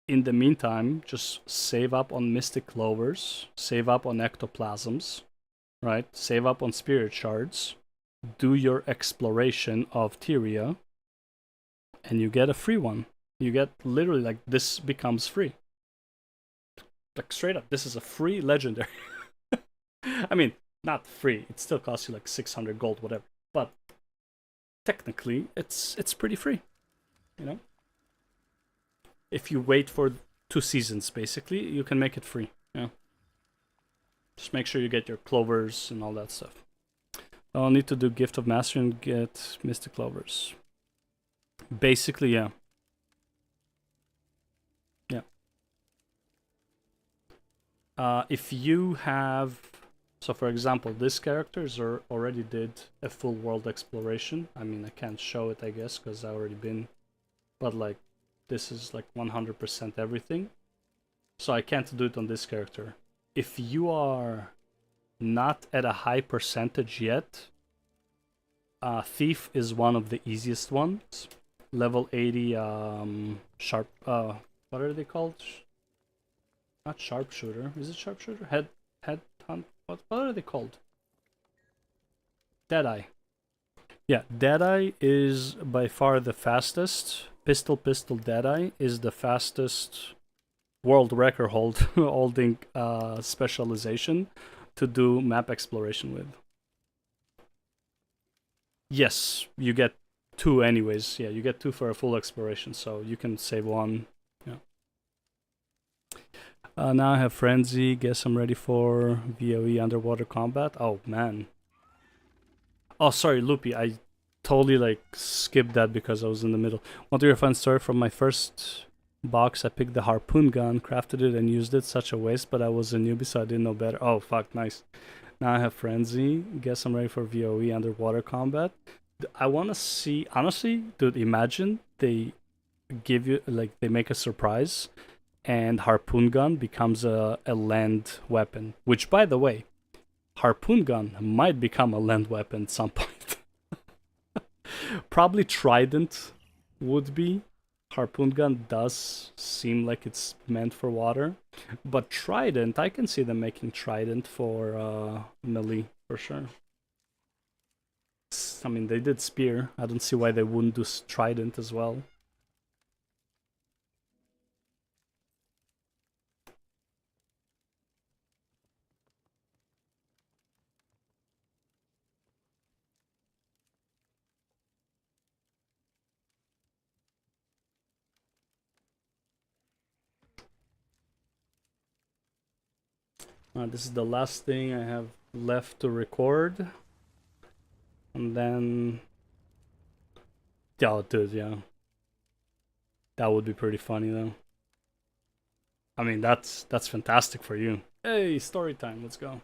A: In the meantime, just save up on Mystic Clovers, save up on Ectoplasms, right? Save up on Spirit Shards. Do your exploration of Tyria, and you get a free one. You get literally, like, this becomes free. Like, straight up, this is a free legendary. I mean, not free. It still costs you like 600 gold, whatever. But technically, it's pretty free, you know? If you wait for 2 seasons, basically, you can make it free. Yeah. Just make sure you get your clovers and all that stuff. I'll need to do Gift of Mastery and get Mystic Clovers. Basically, yeah. If you have, so for example, this characters already did a full world exploration. I mean, I can't show it, I guess, because I already been, but like, this is like 100% everything. So I can't do it on this character. If you are not at a high percentage yet, Thief is one of the easiest ones. Level 80 sharp, what are they called? Not sharpshooter. Is it sharpshooter? Head hunt. What are they called? Deadeye. Yeah, Deadeye is by far the fastest Pistol Deadeye is the fastest world record holding specialization to do map exploration with. Yes, you get 2 anyways. Yeah, you get 2 for a full exploration, so you can save 1. Yeah. Now I have Frenzy. Guess I'm ready for VOE underwater combat. Oh man. Oh, sorry, Loopy. I totally like skipped that because I was in the middle. Want to hear a fun story from my first box? I picked the harpoon gun, crafted it, and used it. Such a waste, but I was a newbie, so I didn't know better. Oh, fuck, nice. Now I have Frenzy. Guess I'm ready for VOE underwater combat. I want to see, honestly, dude, imagine they give you, like, they make a surprise and harpoon gun becomes a land weapon. Which, by the way, harpoon gun might become a land weapon at some point. Probably trident would be. Harpoon gun does seem like it's meant for water, but trident, I can see them making trident for melee for sure. I mean, they did spear. I don't see why they wouldn't do trident as well. This is the last thing I have left to record. And then... Oh, dude, yeah. That would be pretty funny, though. I mean, that's fantastic for you. Hey, story time, let's go.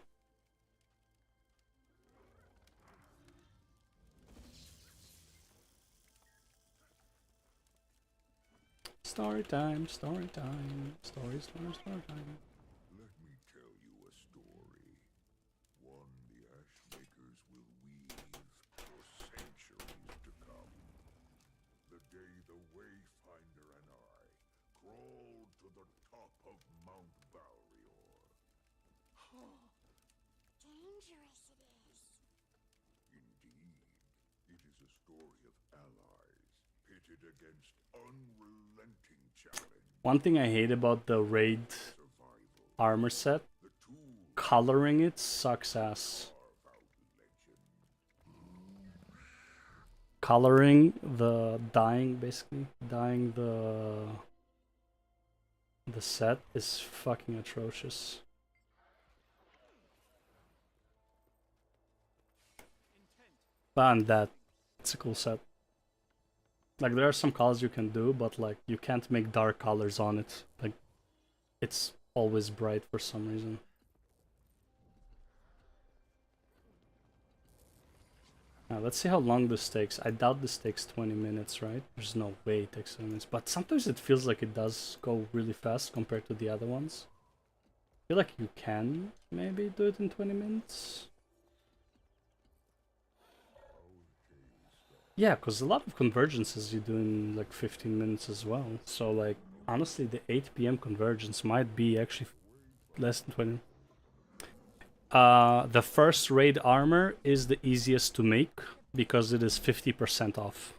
A: Story time, story time, story time.
B: Let me tell you a story. One the Ashmakers will weave for centuries to come. The day the Wayfinder and I crawled to the top of Mount Balrior.
F: Dangerous it is.
B: Indeed, it is a story of allies pitted against unrelenting challenge.
A: One thing I hate about the raid
B: Survival,
A: armor set,
B: the tools
A: coloring it sucks ass.
B: carve out legend.
A: Coloring the basically dyeing the set is fucking atrocious. And that, it's a cool set. Like, there are some colors you can do, but like you can't make dark colors on it. Like, it's always bright for some reason. Now, let's see how long this takes. I doubt this takes 20 minutes, right? There's no way it takes 20 minutes. But sometimes it feels like it does go really fast compared to the other ones. I feel like you can maybe do it in 20 minutes. Yeah, because a lot of convergences you do in like 15 minutes as well. So like, honestly, the 8 PM convergence might be actually less than 20. The first raid armor is the easiest to make because it is 50% off.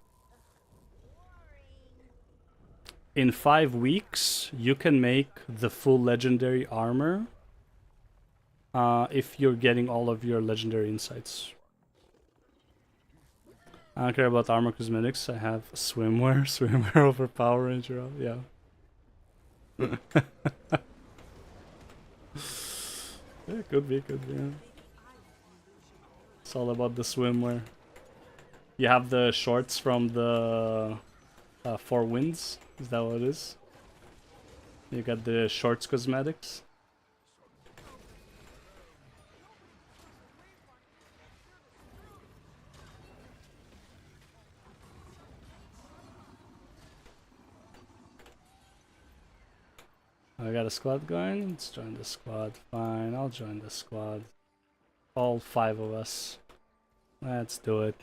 A: In 5 weeks, you can make the full legendary armor if you're getting all of your legendary insights. I don't care about armor cosmetics. I have swimwear. Swimwear over Power Ranger. Yeah. Yeah, could be, yeah. It's all about the swimwear. You have the shorts from the Four Winds. Is that what it is? You got the shorts cosmetics. I got a squad going. Let's join the squad. Fine, I'll join the squad. All 5 of us. Let's do it.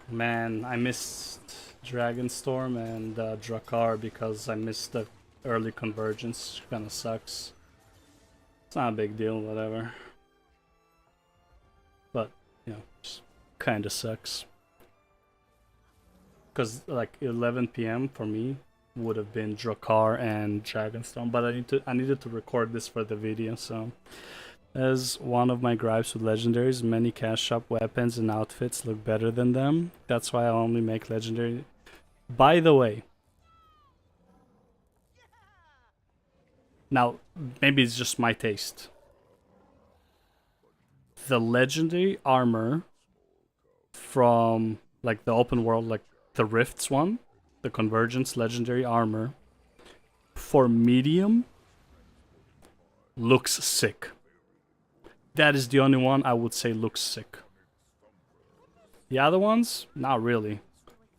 A: Man, I missed Dragonstorm and Drakkar because I missed the early convergence. Kinda sucks. It's not a big deal, whatever. But, you know, just kinda sucks. Because, like, 11 p.m. for me would have been Drakkar and Dragonstorm, but I needed to record this for the video, so... As one of my gripes with legendaries, many cash shop weapons and outfits look better than them. That's why I only make legendary. By the way, now maybe it's just my taste. The legendary armor from like the open world, like the Rifts one, the Convergence legendary armor for medium looks sick. That is the only one I would say looks sick. The other ones, not really.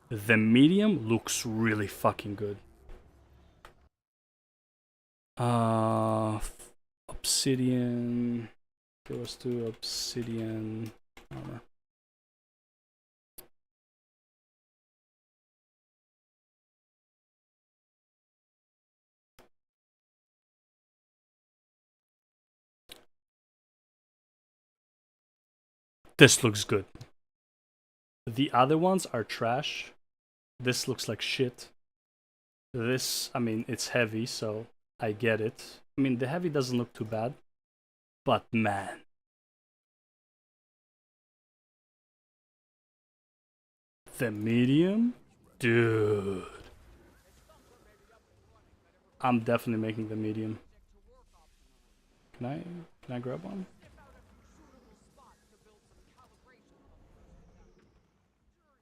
A: The medium looks really fucking good. Obsidian. There was 2 obsidian armor. This looks good. The other ones are trash. This looks like shit. This, I mean, it's heavy, so I get it. I mean, the heavy doesn't look too bad. But man. The medium? Dude. I'm definitely making the medium. Can I grab one?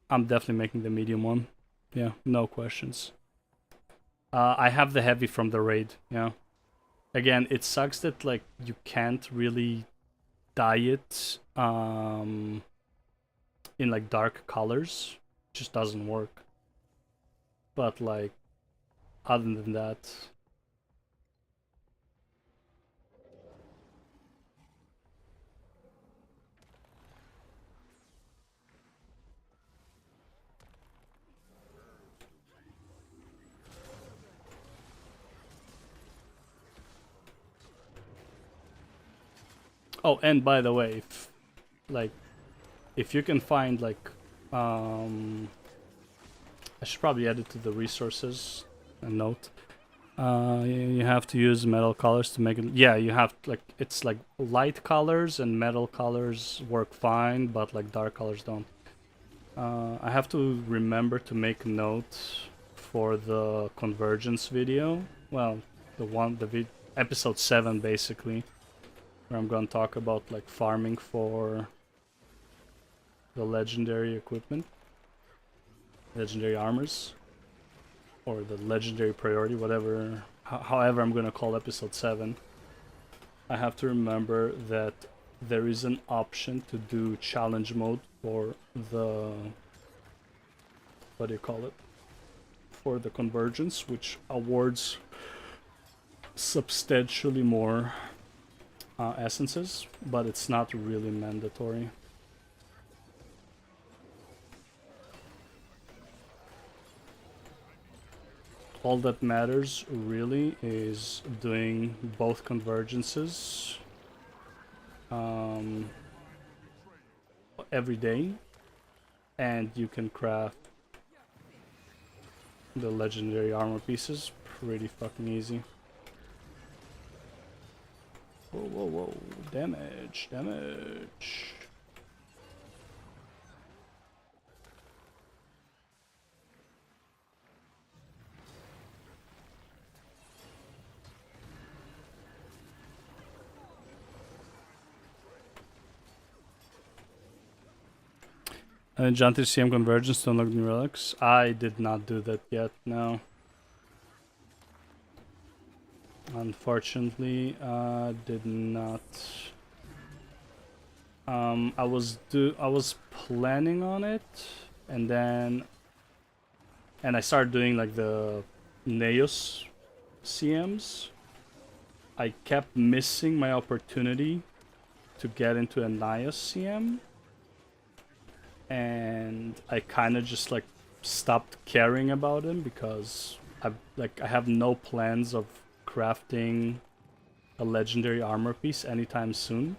A: I'm definitely making the medium one. Yeah, no questions. I have the heavy from the raid, yeah. Again, it sucks that like you can't really dye it in like dark colors. It just doesn't work. But like other than that, oh, and by the way, if you can find like I should probably add it to the resources and note. You have to use metal colors to make it. Yeah, you have like it's like light colors and metal colors work fine, but like dark colors don't. I have to remember to make note for the convergence video. Well, episode 7 basically, where I'm gonna talk about like farming for the legendary equipment, legendary armors, or the legendary priority, whatever, however I'm gonna call episode 7. I have to remember that there is an option to do challenge mode for the, what do you call it, for the convergence, which awards substantially more essences, but it's not really mandatory. All that matters really is doing both convergences every day, and you can craft the legendary armor pieces pretty fucking easy. Whoa, whoa, whoa. Damage, damage. Enchanted CM convergence to unlock new relics. I did not do that yet, no. Unfortunately, did not. I was planning on it, and I started doing like the Neos CMs. I kept missing my opportunity to get into a Nios CM. and I kind of just like stopped caring about him because I have no plans of crafting a legendary armor piece anytime soon.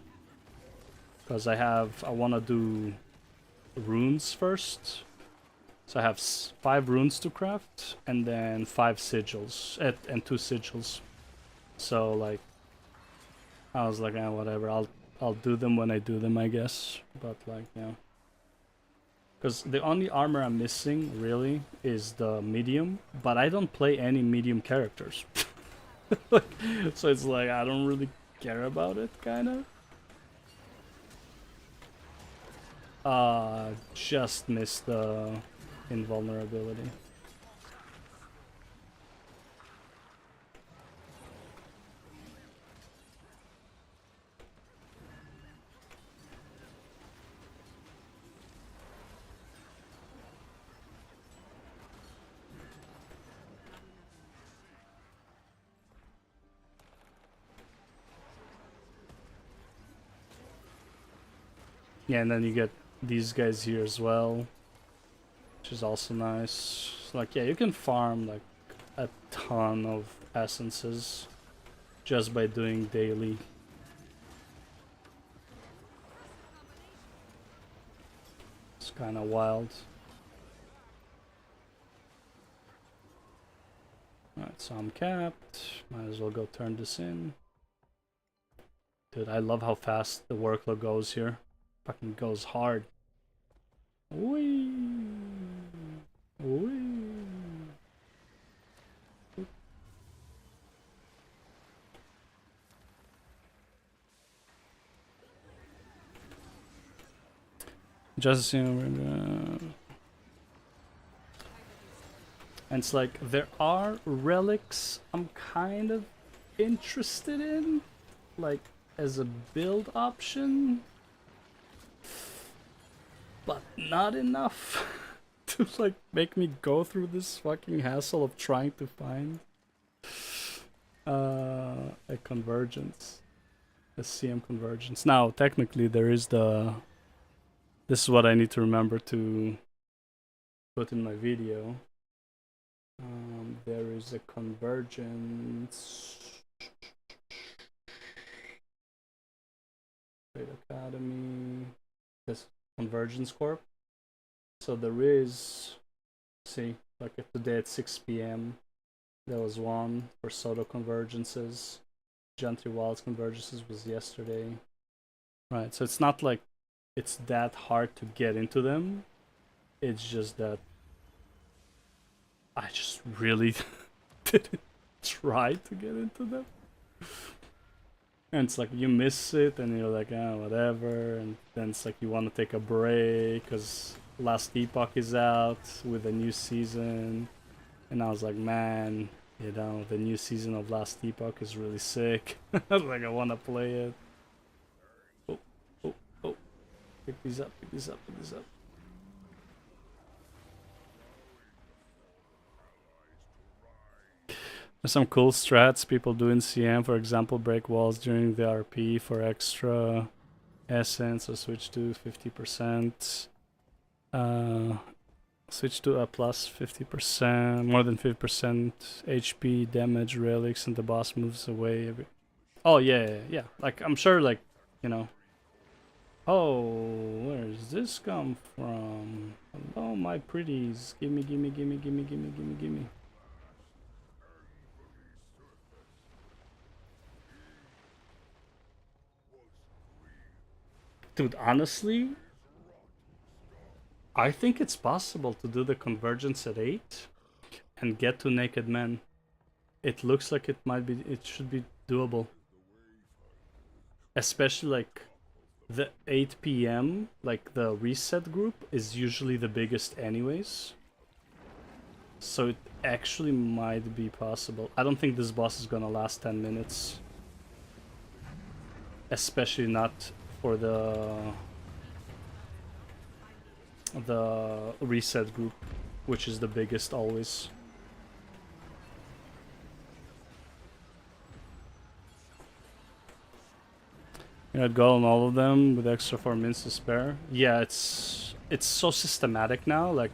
A: Because I want to do runes first. So I have 5 runes to craft, and then 5 sigils, and 2 sigils. So like, I was like, whatever. I'll do them when I do them, I guess. But like, yeah. Because the only armor I'm missing really is the medium, but I don't play any medium characters. So it's like I don't really care about it, kind of. Just missed the invulnerability. Yeah, and then you get these guys here as well, which is also nice. Like, yeah, you can farm like a ton of essences just by doing daily. It's kind of wild. Alright, so I'm capped. Might as well go turn this in. Dude, I love how fast the workload goes here. Fucking goes hard. Whee! Whee! Just and it's like there are relics I'm kind of interested in, like as a build option, but not enough to like make me go through this fucking hassle of trying to find a convergence, a CM convergence. Now technically there is this is what I need to remember to put in my video. There is a convergence. Trade Academy. This Convergence Corp. So there is, see, like if today at 6 p.m. there was one for Soto convergences. Gentry Wilds convergences was yesterday. Right, so it's not like it's that hard to get into them. It's just that I just really didn't try to get into them. And it's like you miss it and you're like, whatever. And then it's like you want to take a break because Last Epoch is out with a new season. And I was like, man, you know, the new season of Last Epoch is really sick. I was like, I want to play it. Oh. Pick these up. There's some cool strats people do in CM, for example, break walls during the RP for extra essence, or switch to 50%. Switch to a plus 50%, more than 50% HP damage relics, and the boss moves away. Oh yeah. Like I'm sure, like you know. Oh, where's this come from? Hello, my pretties. Gimme. Dude, honestly, I think it's possible to do the convergence at 8 and get to Naked Men. It looks like it should be doable. Especially like the 8 p.m., like the reset group is usually the biggest anyways. So it actually might be possible. I don't think this boss is gonna last 10 minutes. Especially not for the reset group, which is the biggest always. I'd go on all of them with extra 4 minutes to spare. Yeah, it's it's so systematic now. Like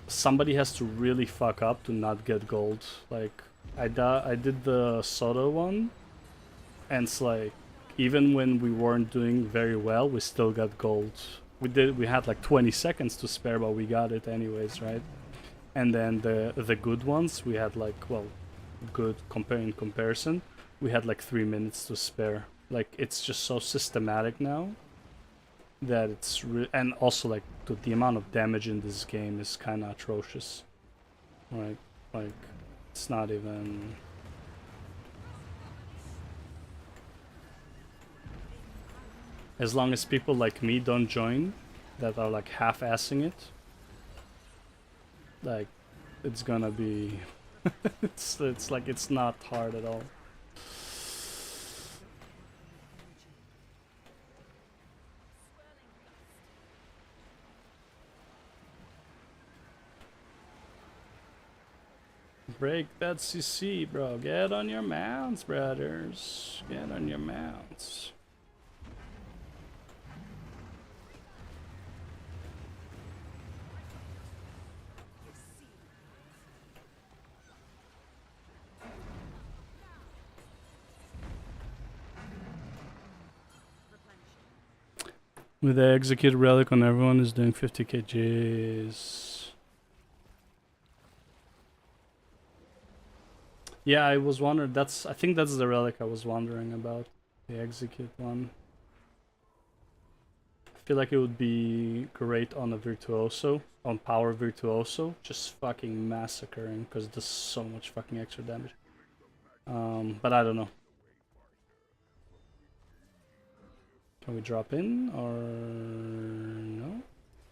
A: somebody has to really fuck up to not get gold. Like I did the Soto one, and it's like even when we weren't doing very well, we still got gold. We had like 20 seconds to spare, but we got it anyways, right? And then the good ones we had like, well, good in comparison, we had like 3 minutes to spare. Like it's just so systematic now that it's and also like the amount of damage in this game is kind of atrocious, right? Like it's not even. As long as people like me don't join, that are like half-assing it, like it's gonna be it's like it's not hard at all. Break that CC, bro. Get on your mounts, brothers. Get on your mounts. With the execute relic on everyone is doing 50 kgs. Yeah, I was wondering. I think that's the relic I was wondering about. The execute one. I feel like it would be great on a virtuoso, on power virtuoso, just fucking massacring because it does so much fucking extra damage. But I don't know. Can we drop in or no?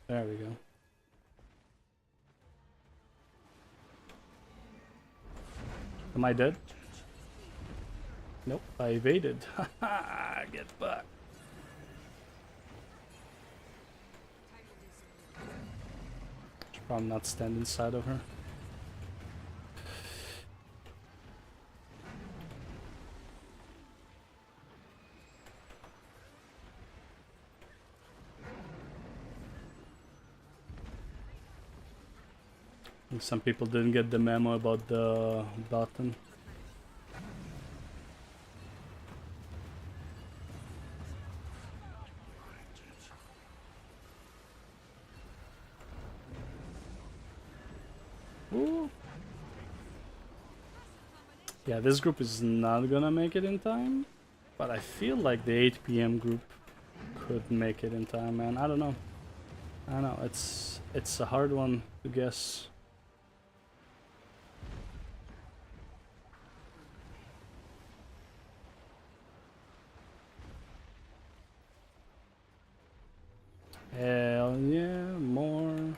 A: There we go. Am I dead? Nope, I evaded. Haha, get fucked. Should probably not stand inside of her. Some people didn't get the memo about the button. Ooh. Yeah, this group is not gonna make it in time, but I feel like the 8 p.m. group could make it in time, man. I don't know. I don't know. It's a hard one to guess. Hell yeah, more.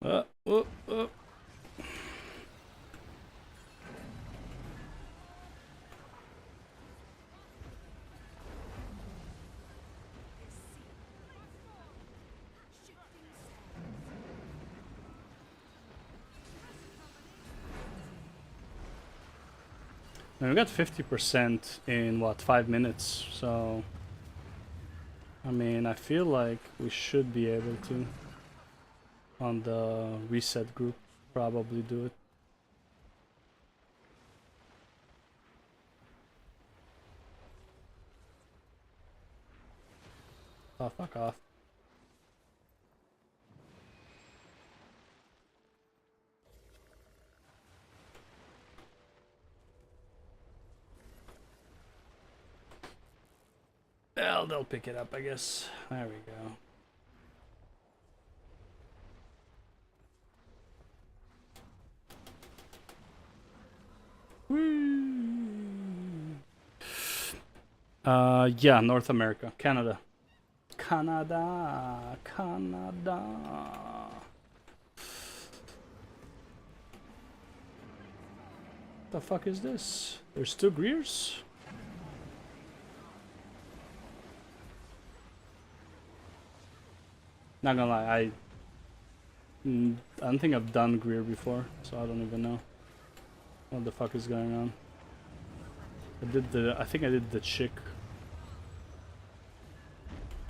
A: Uh, uh, uh. And we got 50% in what, 5 minutes, so I mean I feel like we should be able to on the reset group probably do it. Oh, fuck off. Well, they'll pick it up, I guess. There we go. Whee! Yeah, North America, Canada. Canada, Canada. The fuck is this? There's two Greers? Not gonna lie, I don't think I've done Greer before, so I don't even know what the fuck is going on. I think I did the chick.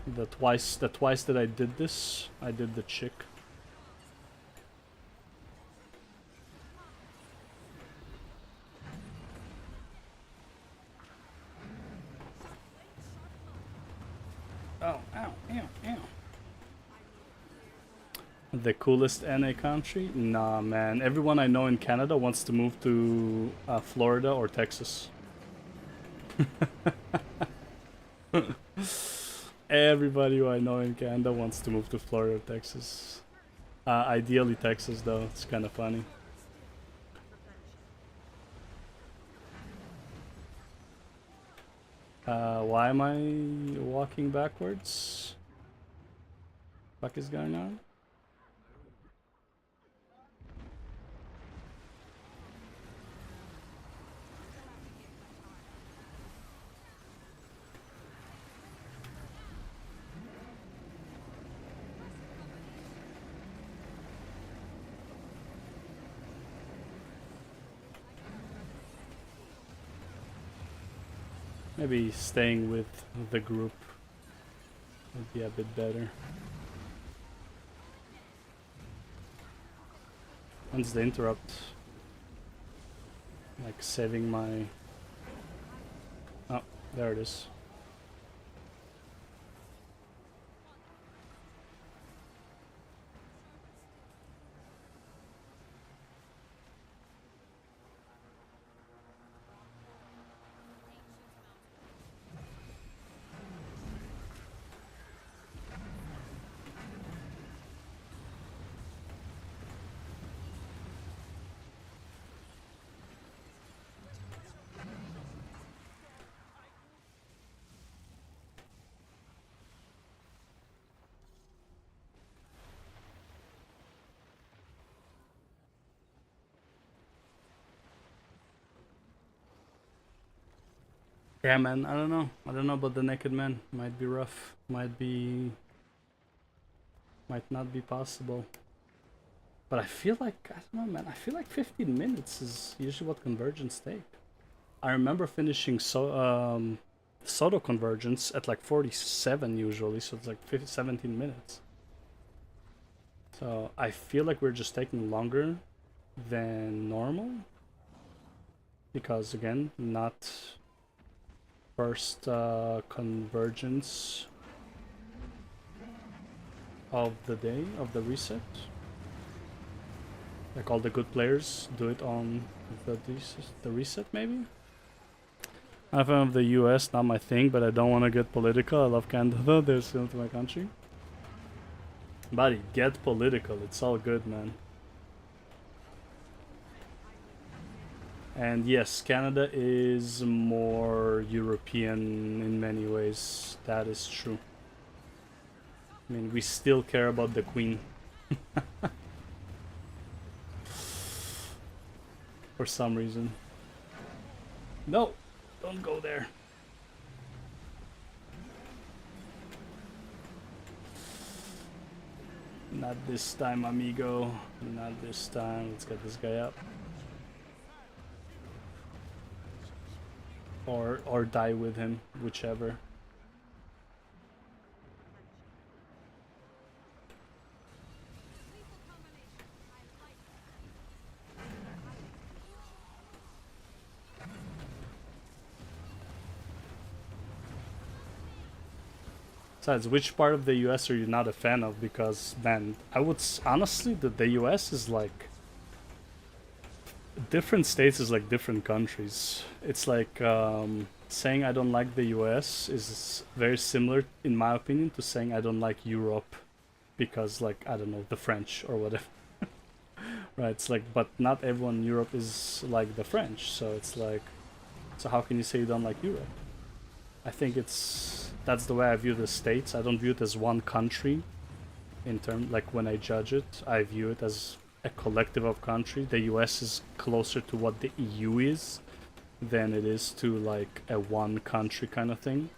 A: The twice that I did this, I did the chick. Oh, ow, ow, ow. The coolest NA country? Nah, man. Everyone I know in Canada wants to move to Florida or Texas. Everybody who I know in Canada wants to move to Florida or Texas. Ideally Texas, though. It's kind of funny. Why am I walking backwards? What is going on? Maybe staying with the group would be a bit better. When's the interrupt? Like saving my... Oh, there it is. Yeah, man, I don't know. I don't know about the naked man. Might be rough. Might not be possible. But I feel like, I don't know, man. I feel like 15 minutes is usually what convergence take. I remember finishing Soto convergence at like 47 usually, so it's like 17 minutes. So I feel like we're just taking longer than normal. Because again, not first convergence of the day, of the reset. Like all the good players do it on the reset maybe? I'm a fan of the US, not my thing, but I don't want to get political. I love Canada, they're still to my country. Buddy, get political, it's all good, man. And yes, Canada is more European in many ways. That is true. I mean, we still care about the Queen. For some reason. No! Don't go there. Not this time, amigo. Not this time. Let's get this guy up. Or die with him, whichever. Besides, which part of the US are you not a fan of? Because, man, I would honestly, the US is like different states is like different countries. It's like saying I don't like the US is very similar, in my opinion, to saying I don't like Europe because, like, I don't know, the French or whatever. Right? It's like, but not everyone in Europe is like the French, so it's like, so how can you say you don't like Europe? I think that's the way I view the states. I don't view it as one country. In term, like when I judge it, I view it as a collective of country. The US is closer to what the EU is than it is to like a one country kind of thing.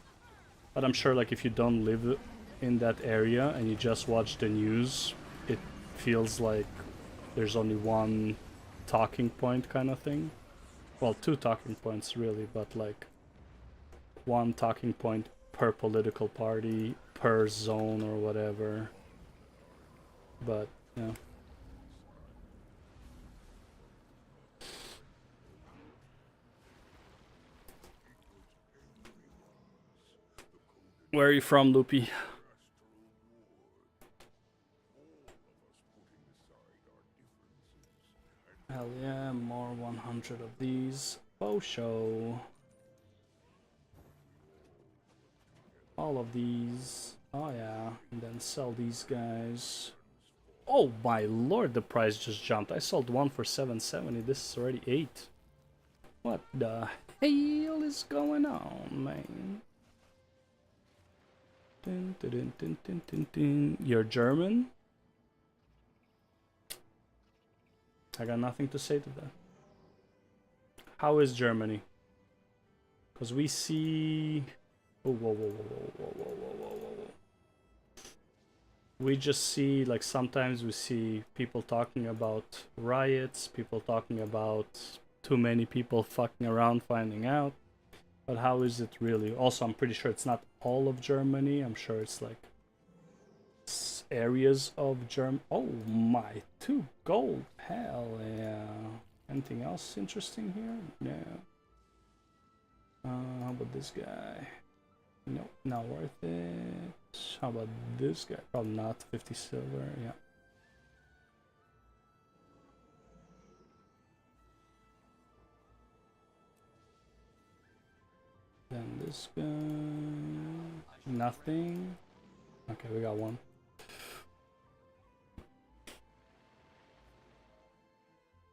A: But I'm sure like if you don't live in that area and you just watch the news, it feels like there's only one talking point kind of thing. Well, two talking points really, but like one talking point per political party, per zone or whatever. But, yeah. Where are you from, Loopy? Hell yeah, more 100 of these. Oh, show. All of these. Oh yeah, and then sell these guys. Oh my lord, the price just jumped. I sold one for 770. This is already 8. What the hell is going on, man? Dun, dun, dun, dun, dun, dun, dun. You're German? I got nothing to say to that. How is Germany? Because we see... Oh, whoa, whoa, whoa, whoa, whoa, whoa, whoa, whoa, whoa. We just see, like, sometimes we see people talking about riots, people talking about too many people fucking around finding out. But how is it really? Also, I'm pretty sure it's not all of Germany. I'm sure it's like areas of Germany. Oh my, 2 gold. Hell yeah. Anything else interesting here? No. How about this guy? Nope, not worth it. How about this guy? Probably not. 50 silver, yeah. Then this guy... Nothing. Okay, we got one.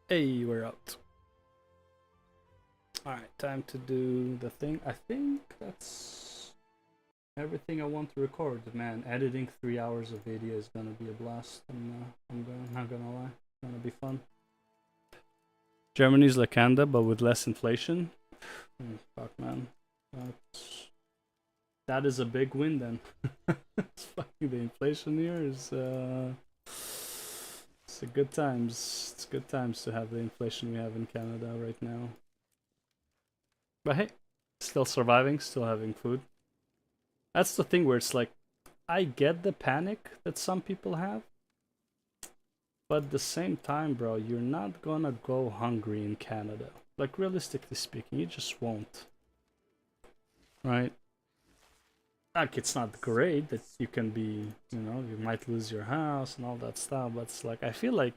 A: Hey, we're out. Alright, time to do the thing. I think that's everything I want to record. Man, editing 3 hours of video is gonna be a blast. I'm not gonna lie. It's gonna be fun. Germany's like Canada, but with less inflation. Fuck, man. That is a big win then. It's fucking the inflation here is it's a good times. It's good times to have the inflation we have in Canada right now. But hey, still surviving, still having food. That's the thing where it's like, I get the panic that some people have, but at the same time, bro, you're not gonna go hungry in Canada. Like, realistically speaking, you just won't. Right? Like, it's not great that you can be, you know, you might lose your house and all that stuff, but it's like, I feel like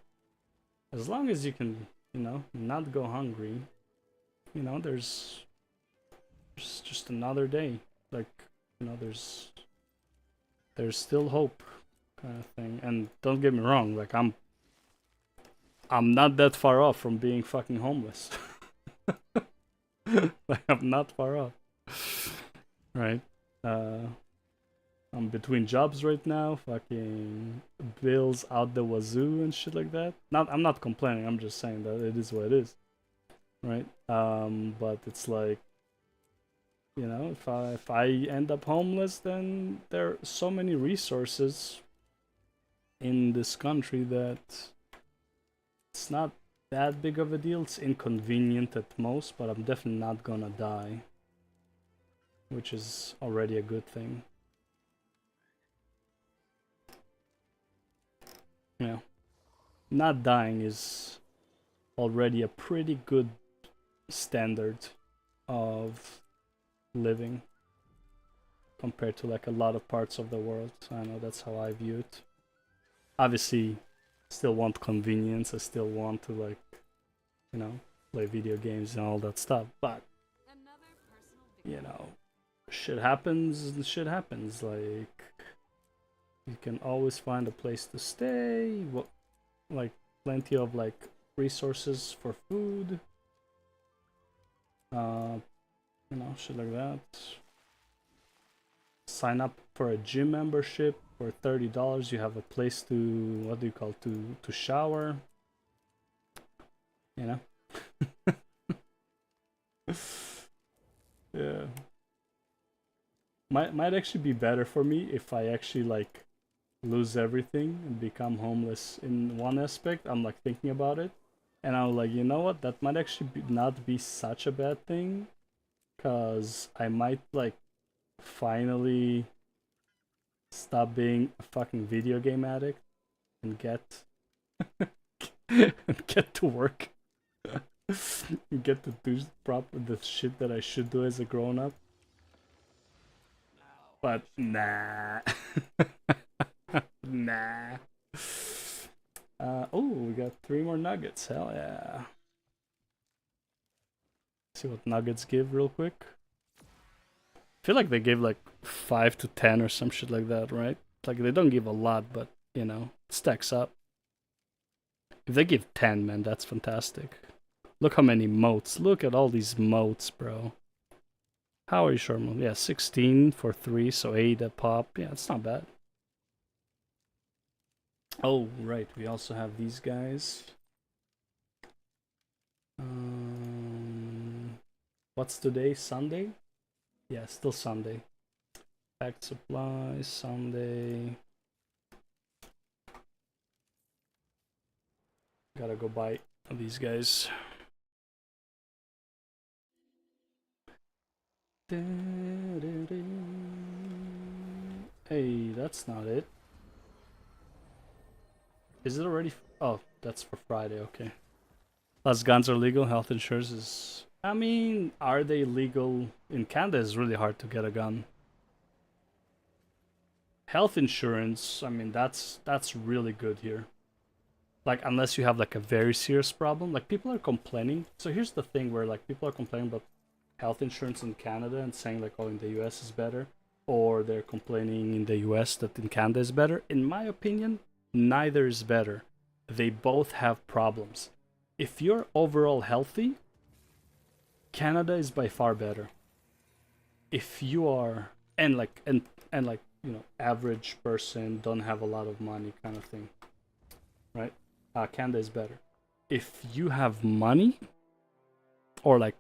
A: as long as you can, you know, not go hungry, you know, there's just another day. Like, you know, there's still hope, kind of thing. And don't get me wrong, like I'm not that far off from being fucking homeless. Like, I'm not far off. Right? I'm between jobs right now, fucking bills out the wazoo and shit like that. I'm not complaining, I'm just saying that it is what it is. Right? But it's like, you know, if I end up homeless, then there are so many resources in this country that it's not that big of a deal. It's inconvenient at most, but I'm definitely not gonna die, which is already a good thing. Yeah, not dying is already a pretty good standard of living compared to like a lot of parts of the world. I know that's how I view it. Obviously, still want convenience. I still want to, like, you know, play video games and all that stuff. But you know, shit happens. Shit happens. Like, you can always find a place to stay. Like, plenty of like resources for food. You know, shit like that. sign up for a gym membership for $30. You have a place to, what do you call, to shower. You know? Yeah. Might actually be better for me if I actually like lose everything and become homeless in one aspect. I'm like thinking about it, and I'm like, you know what? That might actually not be such a bad thing, cause I might like finally stop being a fucking video game addict and get and get to work. Get to do the shit that I should do as a grown up. But nah. Nah. Oh, we got 3 more nuggets. Hell yeah. See what nuggets give real quick. I feel like they give like 5 to 10 or some shit like that, right? Like they don't give a lot, but you know, it stacks up. If they give 10, man, that's fantastic. Look how many motes. Look at all these motes, bro. How are you sure? Yeah, 16 for 3, so 8 a pop. Yeah, it's not bad. Oh, right. We also have these guys. What's today? Sunday? Yeah, still Sunday. Packed supplies, Sunday. Gotta go buy these guys. Hey, that's not it. Is it already? Oh, that's for Friday. Okay. Plus, guns are legal. Health insurance is. I mean, are they legal in Canada? It's really hard to get a gun. Health insurance. I mean, that's really good here. Like, unless you have like a very serious problem, like people are complaining. So here's the thing where like people are complaining about health insurance in Canada and saying like, oh, in the US is better, or they're complaining in the US that in Canada is better. In my opinion, neither is better. They both have problems. If you're overall healthy, Canada is by far better. If you are and like you know, average person, don't have a lot of money kind of thing, right? Canada is better. If you have money, or like,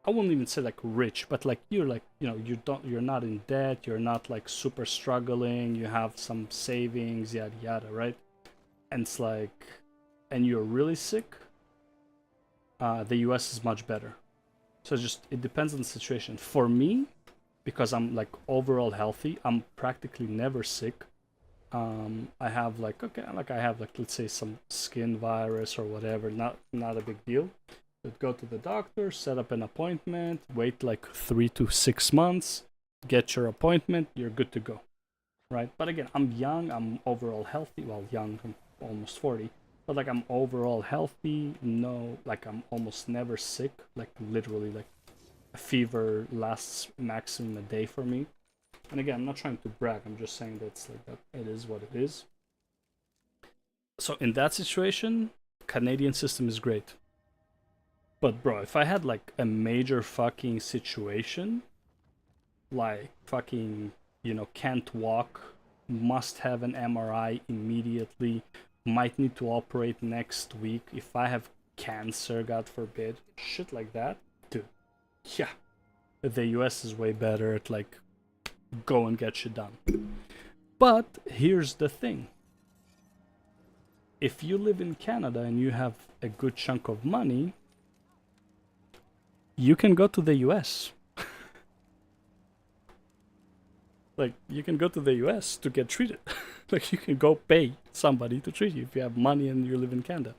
A: I wouldn't even say like rich, but like you're like, you know, you're not in debt, you're not like super struggling, you have some savings, yada yada, right? And it's like, and you're really sick, the US is much better. So just it depends on the situation. For me, because I'm like overall healthy, I'm practically never sick. I have like, okay, like I have like, let's say some skin virus or whatever, not a big deal. But go to the doctor, set up an appointment, wait like 3 to 6 months, get your appointment, you're good to go, right? But again, I'm young, I'm overall healthy. Well, young, I'm almost 40, but like I'm overall healthy. No, like I'm almost never sick. Like literally, like a fever lasts maximum a day for me. And again, I'm not trying to brag. I'm just saying that it's like that. It is what it is. So in that situation, Canadian system is great. But bro, if I had like a major fucking situation, like fucking, you know, can't walk, must have an MRI immediately, might need to operate next week, if I have cancer, God forbid, shit like that, dude, yeah, the US is way better at like go and get shit done. But here's the thing. If you live in Canada and you have a good chunk of money, you can go to the US. Like, you can go to the US to get treated. Like, you can go pay somebody to treat you if you have money and you live in Canada,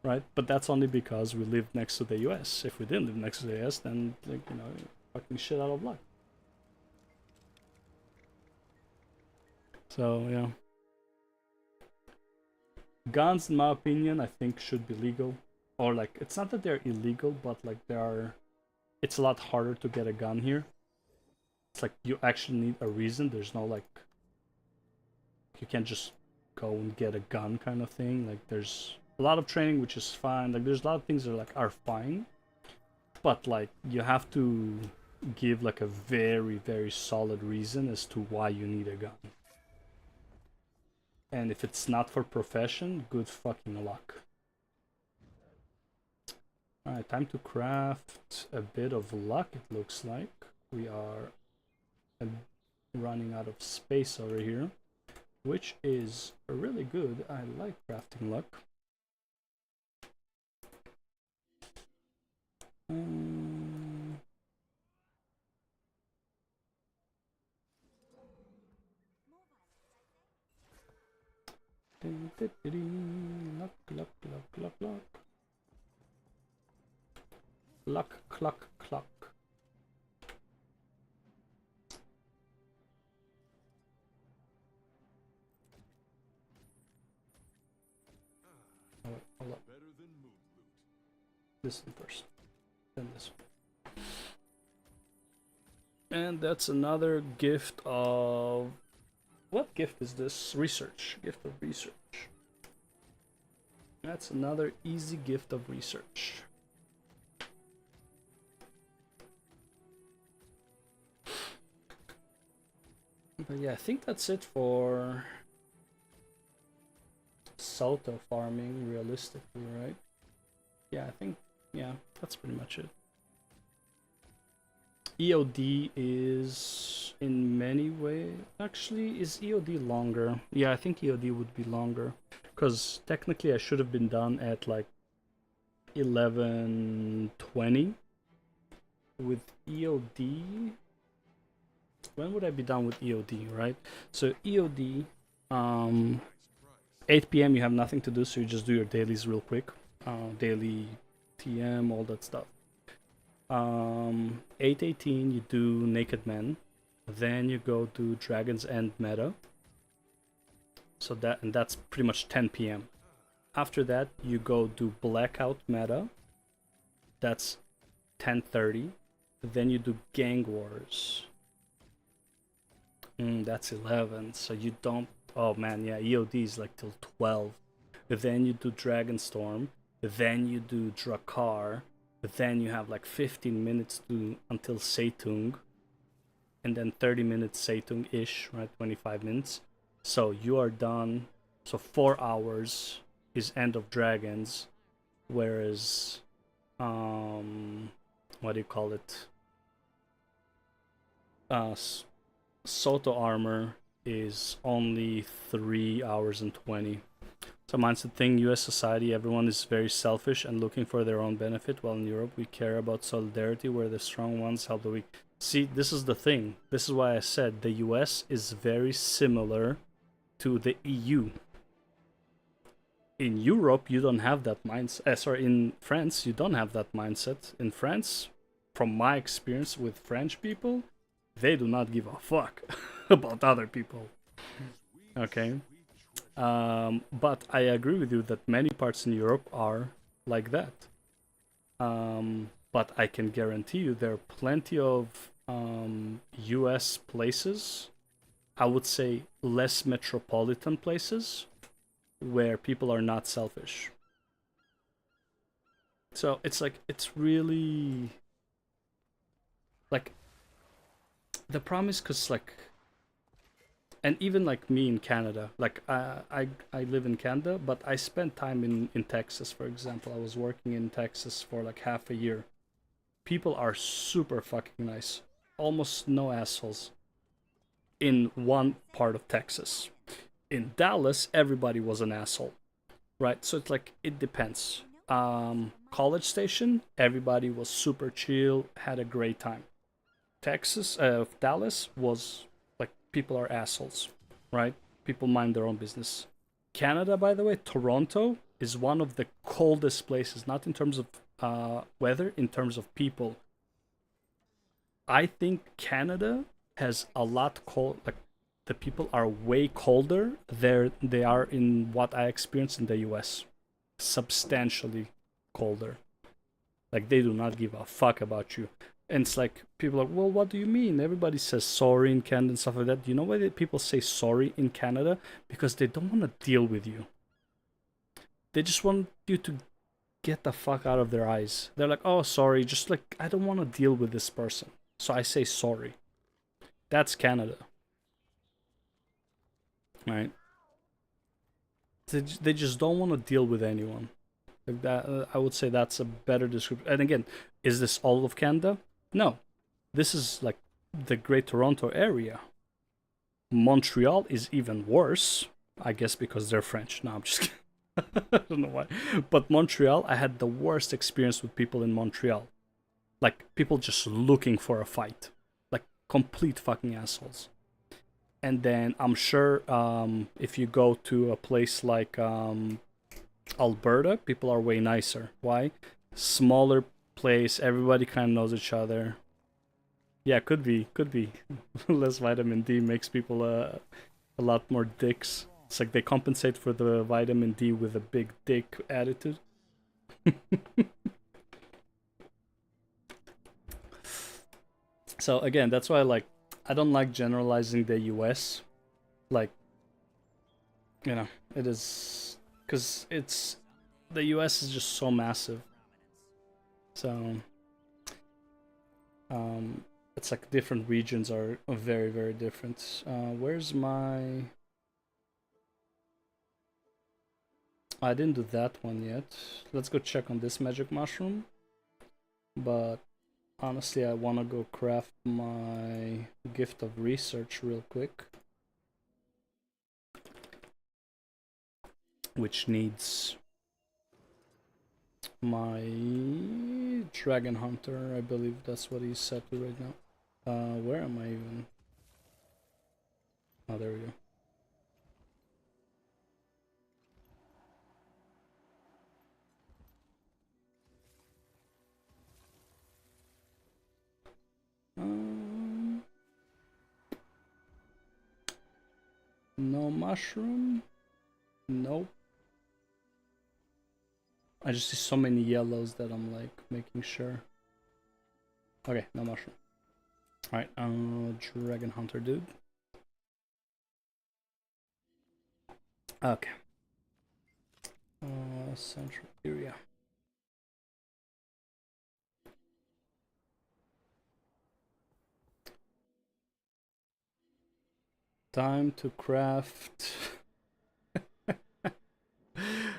A: right? But that's only because we live next to the US. If we didn't live next to the US, then, like, you know, fucking shit out of luck. So, yeah. Guns, in my opinion, I think should be legal. Or, like, it's not that they're illegal, but, like, it's a lot harder to get a gun here. It's like you actually need a reason. There's no like, you can't just go and get a gun kind of thing. Like there's a lot of training, which is fine. Like there's a lot of things that are fine, but like you have to give like a very, very solid reason as to why you need a gun. And if it's not for profession, good fucking luck. Alright, time to craft a bit of luck, it looks like. We are running out of space over here, which is really good. I like crafting luck. Luck, luck, luck, luck, luck. Luck, cluck, cluck. Oh, hold up. This one first, then this one. And that's another gift of... What gift is this? Research. Gift of research. That's another easy gift of research. But yeah, I think that's it for Soto farming, realistically, right? Yeah, I think, yeah, that's pretty much it. EOD is in many ways... Actually, is EOD longer? Yeah, I think EOD would be longer. Because technically I should have been done at like 11:20. With EOD... When would I be done with EOD, right? So EOD, 8 p.m. you have nothing to do, so you just do your dailies real quick. Daily TM, all that stuff. 8:18 you do Naked Men. Then you go to Dragon's End meta. So that's pretty much 10 p.m. After that you go do Blackout meta. That's 10:30. Then you do Gang Wars. That's 11. So you don't... Oh man, yeah, EOD is like till 12. Then you do Dragonstorm. Then you do Drakkar. Then you have like 15 minutes to until Seitung. And then 30 minutes Seitung-ish, right? 25 minutes. So you are done. So 4 hours is End of Dragons. Whereas... what do you call it? Soto armor is only 3 hours and 20. So mindset thing, US society, everyone is very selfish and looking for their own benefit, while in Europe we care about solidarity where the strong ones help the weak. See, this is the thing. This is why I said the US is very similar to the EU. In Europe, you don't have that mindset. Sorry, in France, you don't have that mindset. In France, from my experience with French people, they do not give a fuck about other people. Okay? But I agree with you that many parts in Europe are like that. But I can guarantee you there are plenty of US places, I would say less metropolitan places, where people are not selfish. So it's like, it's really... Like, the problem is because, like... And even like me in Canada, like I live in Canada, but I spent time in Texas, for example. I was working in Texas for like half a year. People are super fucking nice. Almost no assholes. In one part of Texas. In Dallas, everybody was an asshole. Right? So it's like, it depends. College Station, everybody was super chill, had a great time. Dallas was... people are assholes, right? People mind their own business. Canada, by the way, Toronto is one of the coldest places, not in terms of weather, in terms of people. I think Canada has a lot cold, like the people are way colder there they are in what I experienced in the US. Substantially colder. Like they do not give a fuck about you. And it's like, people are like, well, what do you mean? Everybody says sorry in Canada and stuff like that. Do you know why people say sorry in Canada? Because they don't want to deal with you. They just want you to get the fuck out of their eyes. They're like, oh, sorry, just like, I don't want to deal with this person. So I say sorry. That's Canada. Right? They just don't want to deal with anyone. Like that, I would say that's a better description. And again, is this all of Canada? No. This is like the Great Toronto area. Montreal is even worse. I guess because they're French. No, I'm just kidding. I don't know why. But Montreal, I had the worst experience with people in Montreal. Like, people just looking for a fight. Like, complete fucking assholes. And then I'm sure if you go to a place like Alberta, people are way nicer. Why? Smaller place, everybody kind of knows each other. Yeah, could be. Less vitamin D makes people a lot more dicks. It's like they compensate for the vitamin D with a big dick attitude. So again, that's why I don't like generalizing the US. Like, you know, it is because the US is just so massive. So it's like different regions are very, very different. Where's my... I didn't do that one yet. Let's go check on this magic mushroom. But honestly, I want to go craft my gift of research real quick. Which needs my dragon hunter. I believe that's what he's set to right now. Where am I even? Oh, there we go. No mushroom. Nope. I just see so many yellows that I'm like making sure. Okay, no mushroom. Alright, dragon hunter dude. Okay. Central area. Time to craft.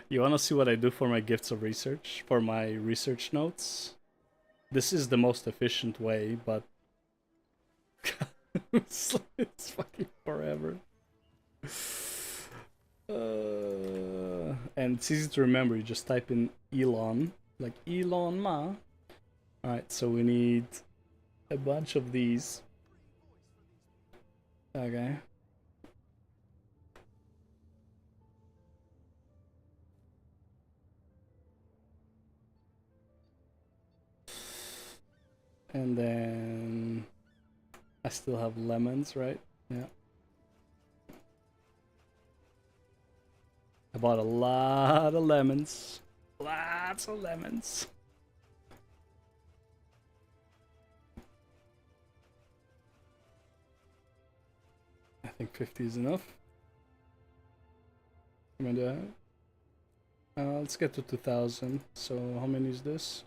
A: You wanna see what I do for my gifts of research? For my research notes? This is the most efficient way, but it's fucking forever. And it's easy to remember. You just type in Elon, like Elon Ma. Alright, so we need a bunch of these. Okay. And then I still have lemons, right? Yeah. I bought a lot of lemons. Lots of lemons. I think 50 is enough. Am I doing? Let's get to 2000. So how many is this?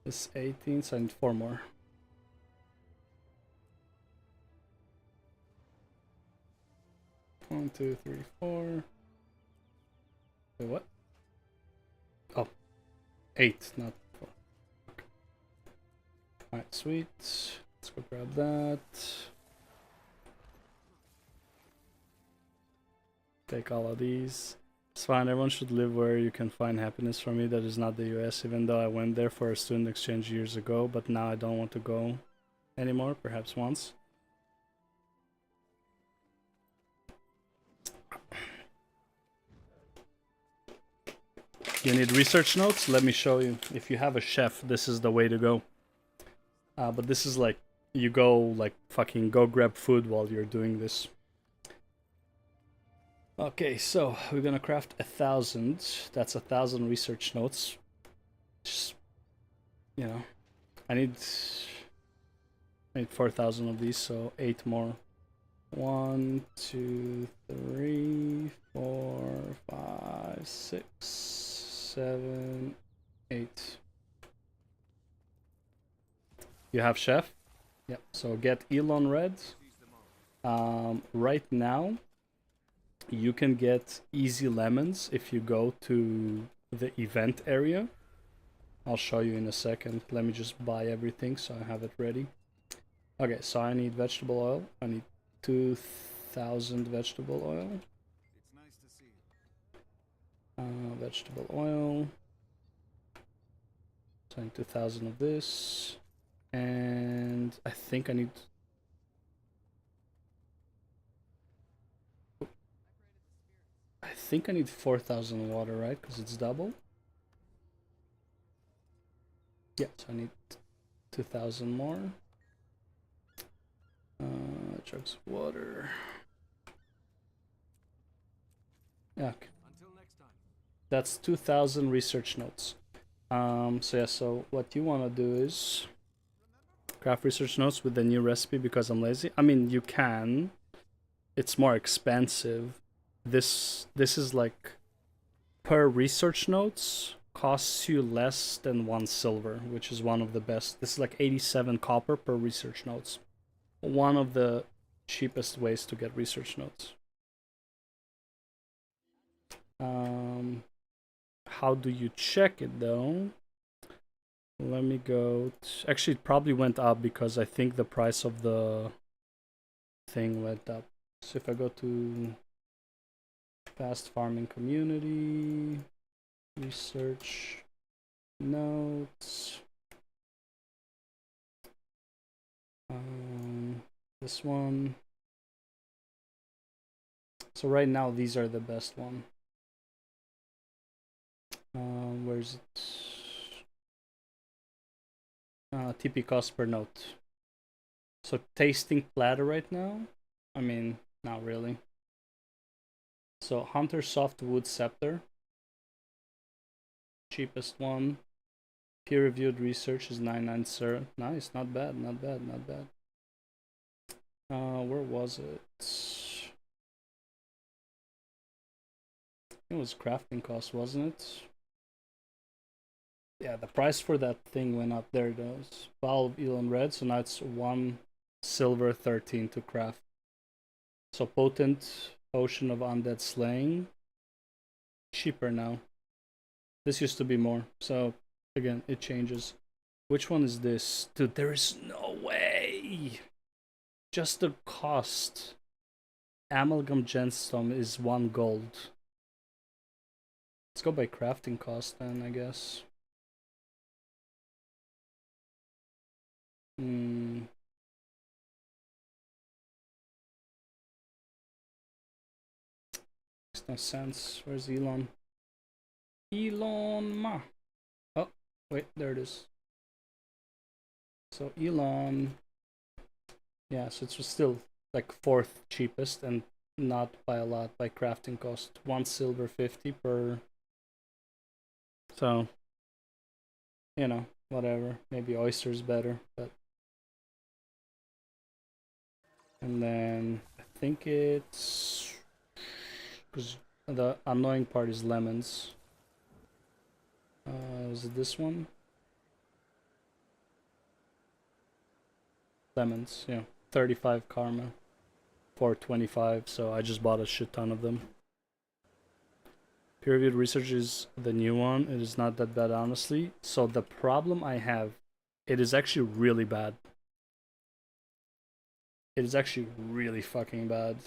A: This 18, so I need 4 more. One, two, three, four. Wait, what? Oh, 8, not 4. Okay. Alright, sweet. Let's go grab that. Take all of these. It's fine, everyone should live where you can find happiness. For me, that is not the US, even though I went there for a student exchange years ago, but now I don't want to go anymore, perhaps once. You need research notes? Let me show you. If you have a chef, this is the way to go. But this is like, you go, like, fucking go grab food while you're doing this. Okay, so we're gonna craft 1,000. That's 1,000 research notes. Just, you know, I need 4,000 of these, so 8 more. 1, 2, 3, 4, 5, 6, 7, 8. You have chef? Yep, so get Elon Red. Right now, you can get easy lemons if you go to the event area. I'll show you in a second. Let me just buy everything so I have it ready. Okay, so I need vegetable oil. I need 2,000 vegetable oil.
C: It's nice to see you.
A: Vegetable oil. So I need 2,000 of this. And I think I need... I think I need 4,000 water, right? Because it's double. Yeah, so I need 2,000 more. Jugs of water. Yeah, okay.
C: Until next time.
A: That's 2,000 research notes. So yeah, so what you want to do is craft research notes with the new recipe because I'm lazy. I mean, you can. It's more expensive. This is like per research notes costs you less than 1 silver, which is one of the best. This is like 87 copper per research notes. One of the cheapest ways to get research notes. How do you check it though? Let me go. Actually, it probably went up because I think the price of the thing went up. So if I go to fast farming community, research notes, this one. So right now these are the best one. Where's it? TP cost per note. So tasting platter right now? I mean, not really. So Hunter Softwood Scepter. Cheapest one. Peer reviewed research is 990. Nice, not bad, not bad, not bad. Where was it? It was crafting cost, wasn't it? Yeah, the price for that thing went up. There it goes. Valve Elon Red, so now it's 1 silver 13 to craft. So potent potion of undead slaying. Cheaper now. This used to be more. So again, it changes. Which one is this? Dude, there is no way. Just the cost. Amalgam gemstone is 1 gold. Let's go by crafting cost then, I guess. Makes no sense. Where's Elon? Elon Ma. Oh, wait, there it is. So Elon. Yeah, so it's still like 4th cheapest and not by a lot by crafting cost. 1 silver 50 per. So, you know, whatever. Maybe oyster's better, but. And then I think it's because the annoying part is lemons. Was it this one? Lemons, yeah. 35 karma for 25, so I just bought a shit ton of them. Peer reviewed research is the new one. It is not that bad, honestly. So the problem I have, it is actually really bad. It is actually really fucking bad.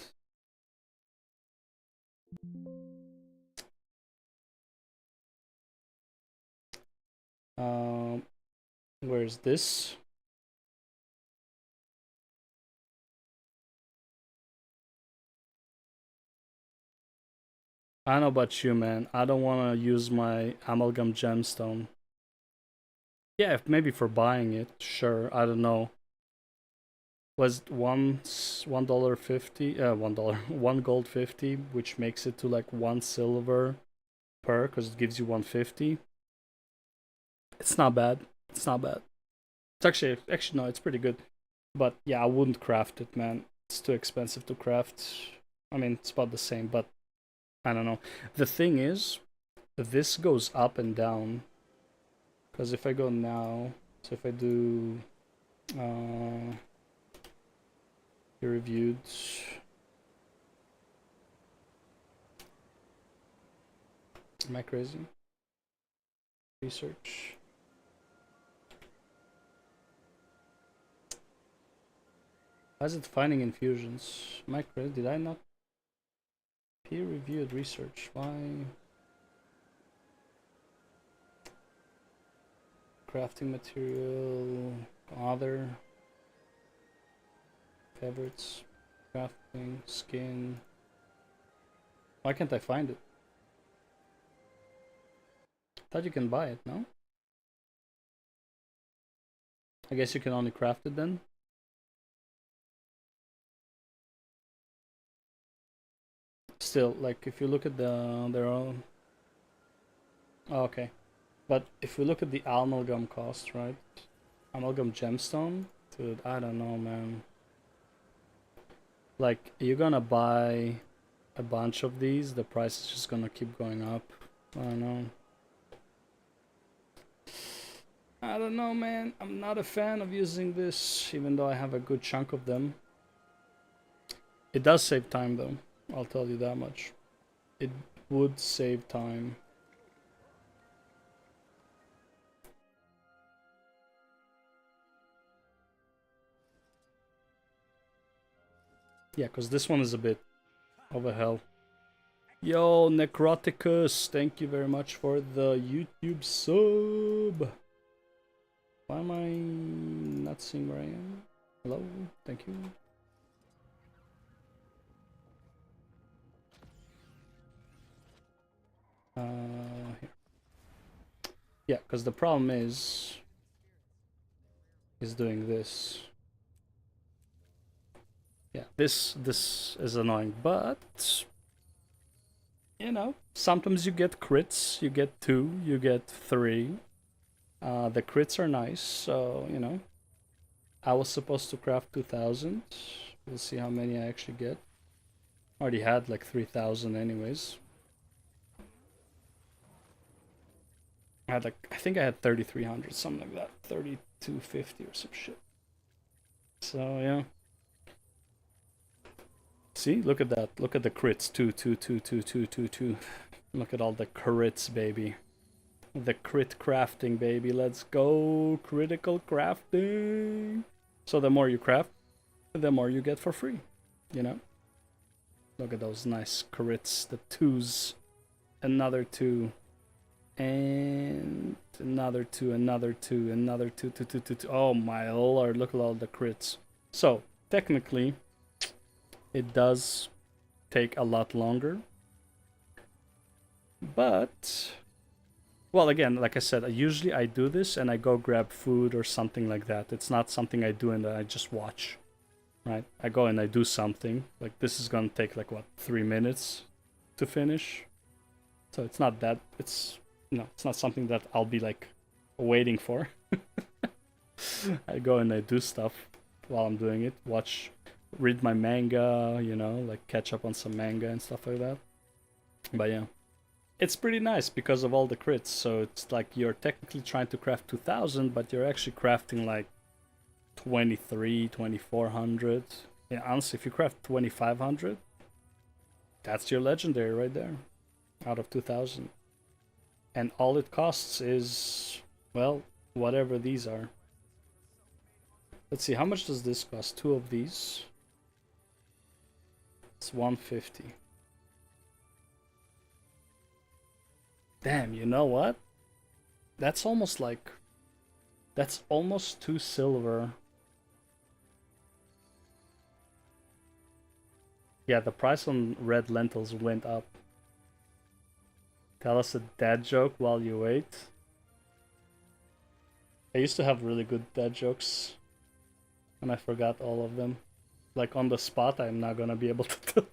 A: Where's this? I don't know about you, man. I don't want to use my amalgam gemstone. Yeah, if maybe for buying it, sure. I don't know. Was $1.50? $1 1 gold 50, which makes it to like 1 silver per, because it gives you 150. It's not bad. It's not bad. It's actually no, it's pretty good. But yeah, I wouldn't craft it, man. It's too expensive to craft. I mean, it's about the same, but I don't know. The thing is, this goes up and down. Because if I go now, so if I do Peer reviewed. Am I crazy? Research. Why is it finding infusions? Am I crazy? Did I not? Peer reviewed research. Why? Crafting material. Other. Favorites. Crafting. Skin. Why can't I find it? Thought you can buy it, no? I guess you can only craft it then. Still, like if you look at their own. Oh, okay, but if we look at the amalgam cost, right? Amalgam gemstone, dude. I don't know, man. Like you're gonna buy a bunch of these, the price is just gonna keep going up. I don't know. I don't know, man. I'm not a fan of using this, even though I have a good chunk of them. It does save time, though. I'll tell you that much. It would save time. Yeah, because this one is a bit of a hell. Yo, Necroticus, thank you very much for the YouTube sub. Why am I not seeing where I am? Hello, thank you. Here. Yeah, because the problem is doing this. Yeah, this is annoying, but you know, sometimes you get crits. You get 2, you get 3. The crits are nice, so you know. I was supposed to craft 2,000. We'll see how many I actually get. Already had like 3,000 anyways. I had like, I think I had 3,300, something like that. 3,250 or some shit. So yeah. See, look at that. Look at the crits. 2, 2, 2, 2, 2, 2, 2. Look at all the crits, baby. The crit crafting, baby. Let's go. Critical crafting. So the more you craft, the more you get for free. You know? Look at those nice crits. The 2s. Another 2. And another 2, another 2, another 2, 2, 2, 2, 2. Oh my lord, look at all the crits. So, technically, it does take a lot longer. But, well, again, like I said, usually I do this and I go grab food or something like that. It's not something I do and I just watch, right? I go and I do something. Like, this is gonna take, like, what, 3 minutes to finish? So it's not that, it's not something that I'll be like waiting for. I go and I do stuff while I'm doing it. Watch, read my manga, you know, like catch up on some manga and stuff like that. But yeah, it's pretty nice because of all the crits. So it's like you're technically trying to craft 2,000, but you're actually crafting like 23, 2,400. Yeah, honestly, if you craft 2,500, that's your legendary right there out of 2,000. And all it costs is, well, whatever these are. Let's see, how much does this cost? 2 of these. It's 150. Damn, you know what? That's almost like... That's almost 2 silver. Yeah, the price on red lentils went up. Tell us a dad joke while you wait. I used to have really good dad jokes, and I forgot all of them. Like on the spot, I'm not gonna be able to tell.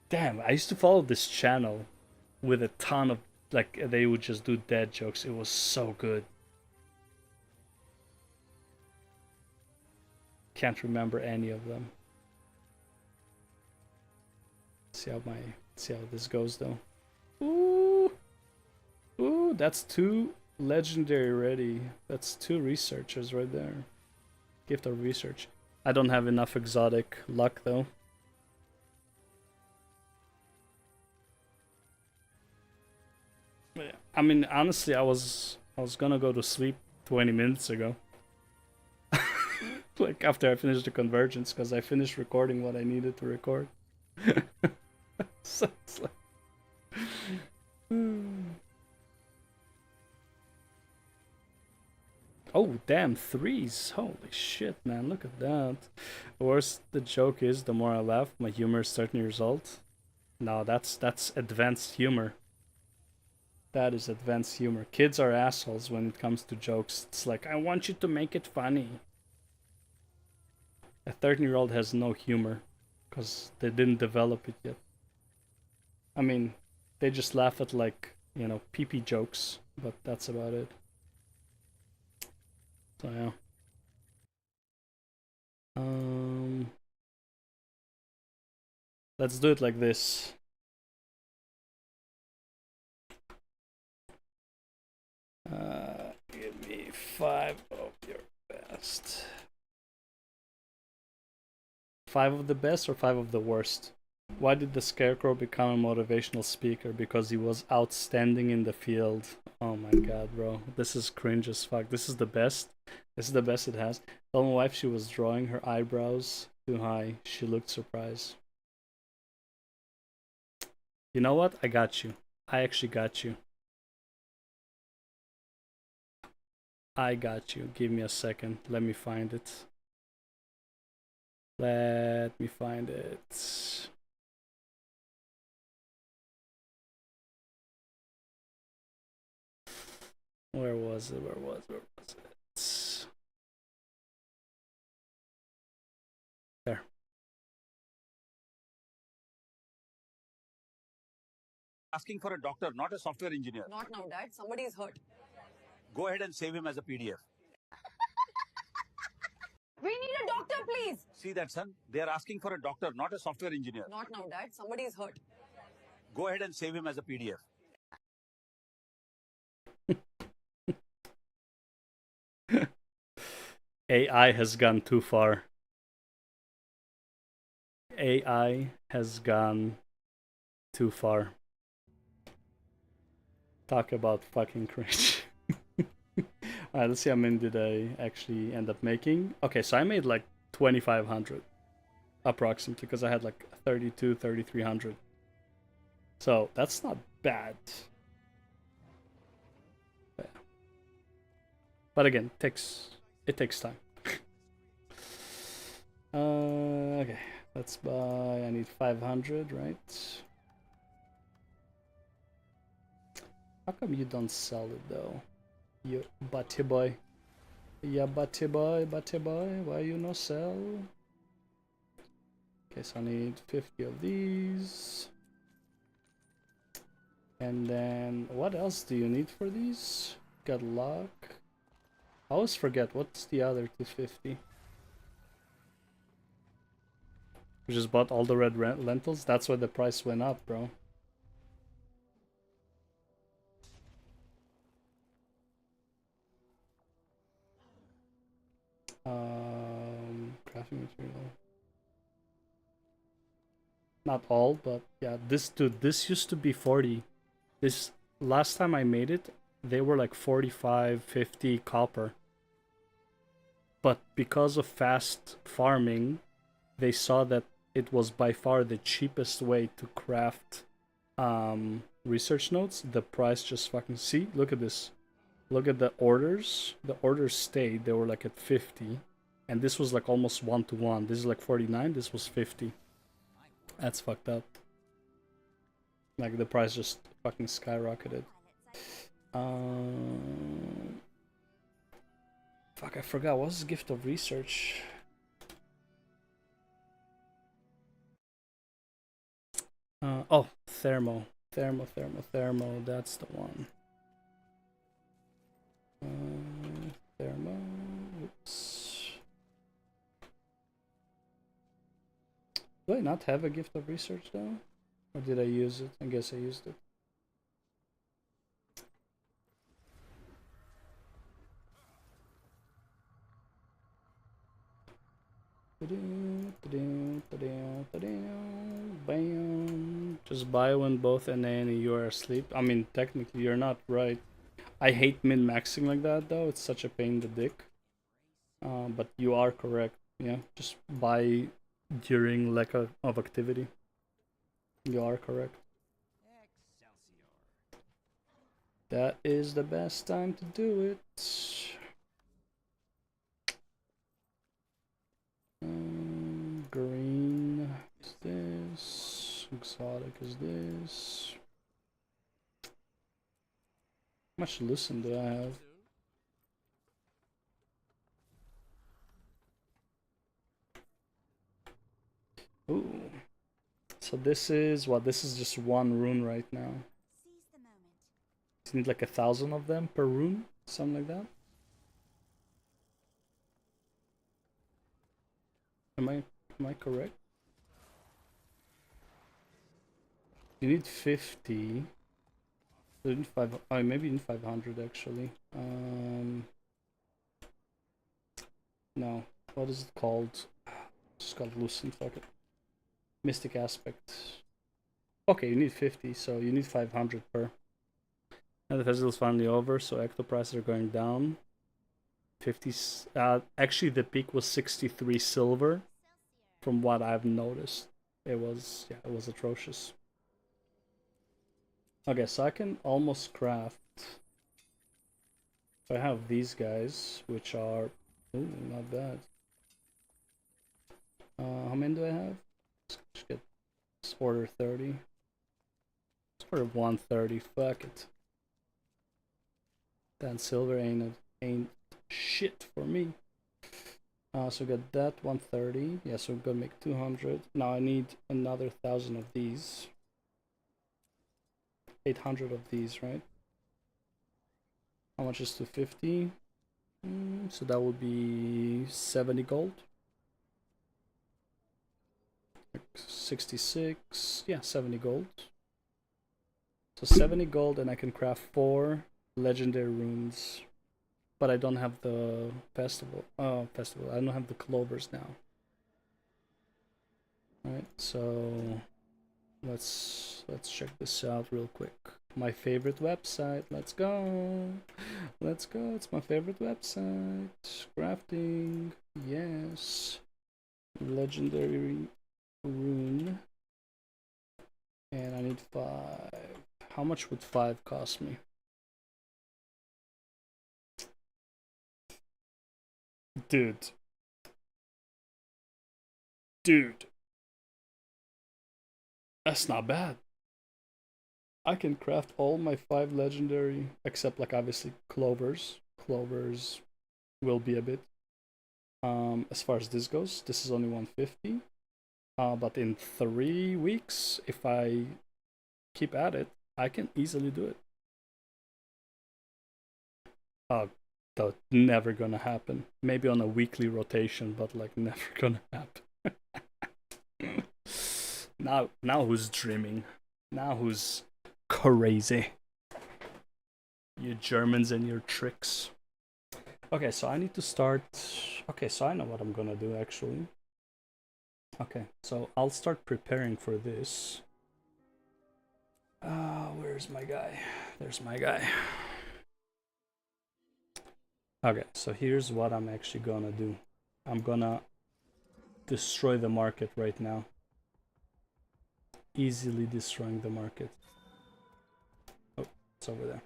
A: Damn, I used to follow this channel with a ton of, like, they would just do dad jokes. It was so good. Can't remember any of them. See how this goes though. Ooh, that's 2 legendary ready. That's 2 researchers right there. Gift of research. I don't have enough exotic luck though. I mean, honestly, I was gonna go to sleep 20 minutes ago. Like after I finished the convergence, because I finished recording what I needed to record. So it's like... Oh, damn, 3s. Holy shit, man, look at that. The worse the joke is, the more I laugh. My humor is starting to result. No, that's advanced humor. That is advanced humor. Kids are assholes when it comes to jokes. It's like, I want you to make it funny. A 13-year-old has no humor because they didn't develop it yet. I mean, they just laugh at, like, you know, pee-pee jokes, but that's about it. So yeah. Let's do it like this. Give me 5 of your best. 5 of the best or 5 of the worst? Why did the Scarecrow become a motivational speaker? Because he was outstanding in the field. Oh my god, bro. This is cringe as fuck. This is the best. This is the best it has. Told my wife she was drawing her eyebrows too high. She looked surprised. You know what? I got you. I actually got you. I got you. Give me a second. Let me find it. Let me find it. Where was it? Where was it? There.
G: Asking for a doctor, not a software engineer.
H: Not now, Dad. Somebody is hurt.
G: Go ahead and save him as a PDF.
H: We need a doctor, please.
G: See that, son? They are asking for a doctor, not a software engineer.
H: Not now, Dad. Somebody is hurt.
G: Go ahead and save him as a PDF.
A: AI has gone too far. AI has gone too far. Talk about fucking cringe. Alright, let's see how many did I actually end up making. Okay, so I made like 2,500 approximately because I had like 3,300. So that's not bad. But again, it takes time. Okay, let's buy. I need 500, right? How come you don't sell it though? You butty boy. Yeah, butty boy, why you no sell? Okay, so I need 50 of these. And then, what else do you need for these? Got luck. I always forget, what's the other 250? We just bought all the red lentils? That's why the price went up, bro. Crafting material. Not all, but yeah, this dude, this used to be 40. This last time I made it, they were like 45, 50 copper. But because of fast farming, they saw that it was by far the cheapest way to craft research notes. The price just fucking... See? Look at this. Look at the orders. The orders stayed. They were like at 50. And this was like almost 1-to-1. This is like 49. This was 50. That's fucked up. Like the price just fucking skyrocketed. Fuck, I forgot. What was the gift of research? Oh, thermo. Thermo. That's the one. Thermo. Oops. Do I not have a gift of research though? Or did I use it? I guess I used it. buy when both NA and EU are asleep. I mean, technically, you're not right. I hate min-maxing like that, though. It's such a pain in the dick. But you are correct. Yeah, just buy during lack of activity. You are correct. That is the best time to do it. Green is this. Exotic is this. How much listen do I have? Ooh. So this is what? This is just one rune right now. You need like 1,000 of them per rune? Something like that? Am I correct? You need 50. You need 5. Oh, maybe you need 500 actually. No. What is it called? Just called Lucent. Fuck it. Mystic Aspect. Okay, you need 50, so you need 500 per. And the festival's finally over, so ecto prices are going down. 50. Actually, the peak was 63 silver. From what I've noticed, it was atrocious. Okay, so I can almost craft. I have these guys, which are not bad. How many do I have? Let's get order 30. Let's order 130. Fuck it. That silver ain't shit for me. So we got that 130. Yeah, so we're gonna make 200. Now I need another 1,000 of these. 800 of these, right? How much is 250? So that would be 70 gold. 66. Yeah, 70 gold. So 70 gold, and I can craft 4 legendary runes. But I don't have the festival. I don't have the clovers now. Alright, so let's check this out real quick. My favorite website. Let's go. Let's go. It's my favorite website. Crafting. Yes. Legendary rune. And I need 5. How much would 5 cost me? Dude. That's not bad. I can craft all my 5 legendary, except like obviously clovers. Clovers will be a bit. As far as this goes, this is only 150. But in 3 weeks, if I keep at it, I can easily do it. That's never gonna happen. Maybe on a weekly rotation, but like never gonna happen. Now who's dreaming? Now who's crazy? You Germans and your tricks. Okay, so I need to start. Okay, so I know what I'm gonna do actually. Okay, so I'll start preparing for this. Where's my guy? There's my guy. Okay, so here's what I'm actually gonna do. I'm gonna destroy the market right now. Easily destroying the market. Oh, it's over there.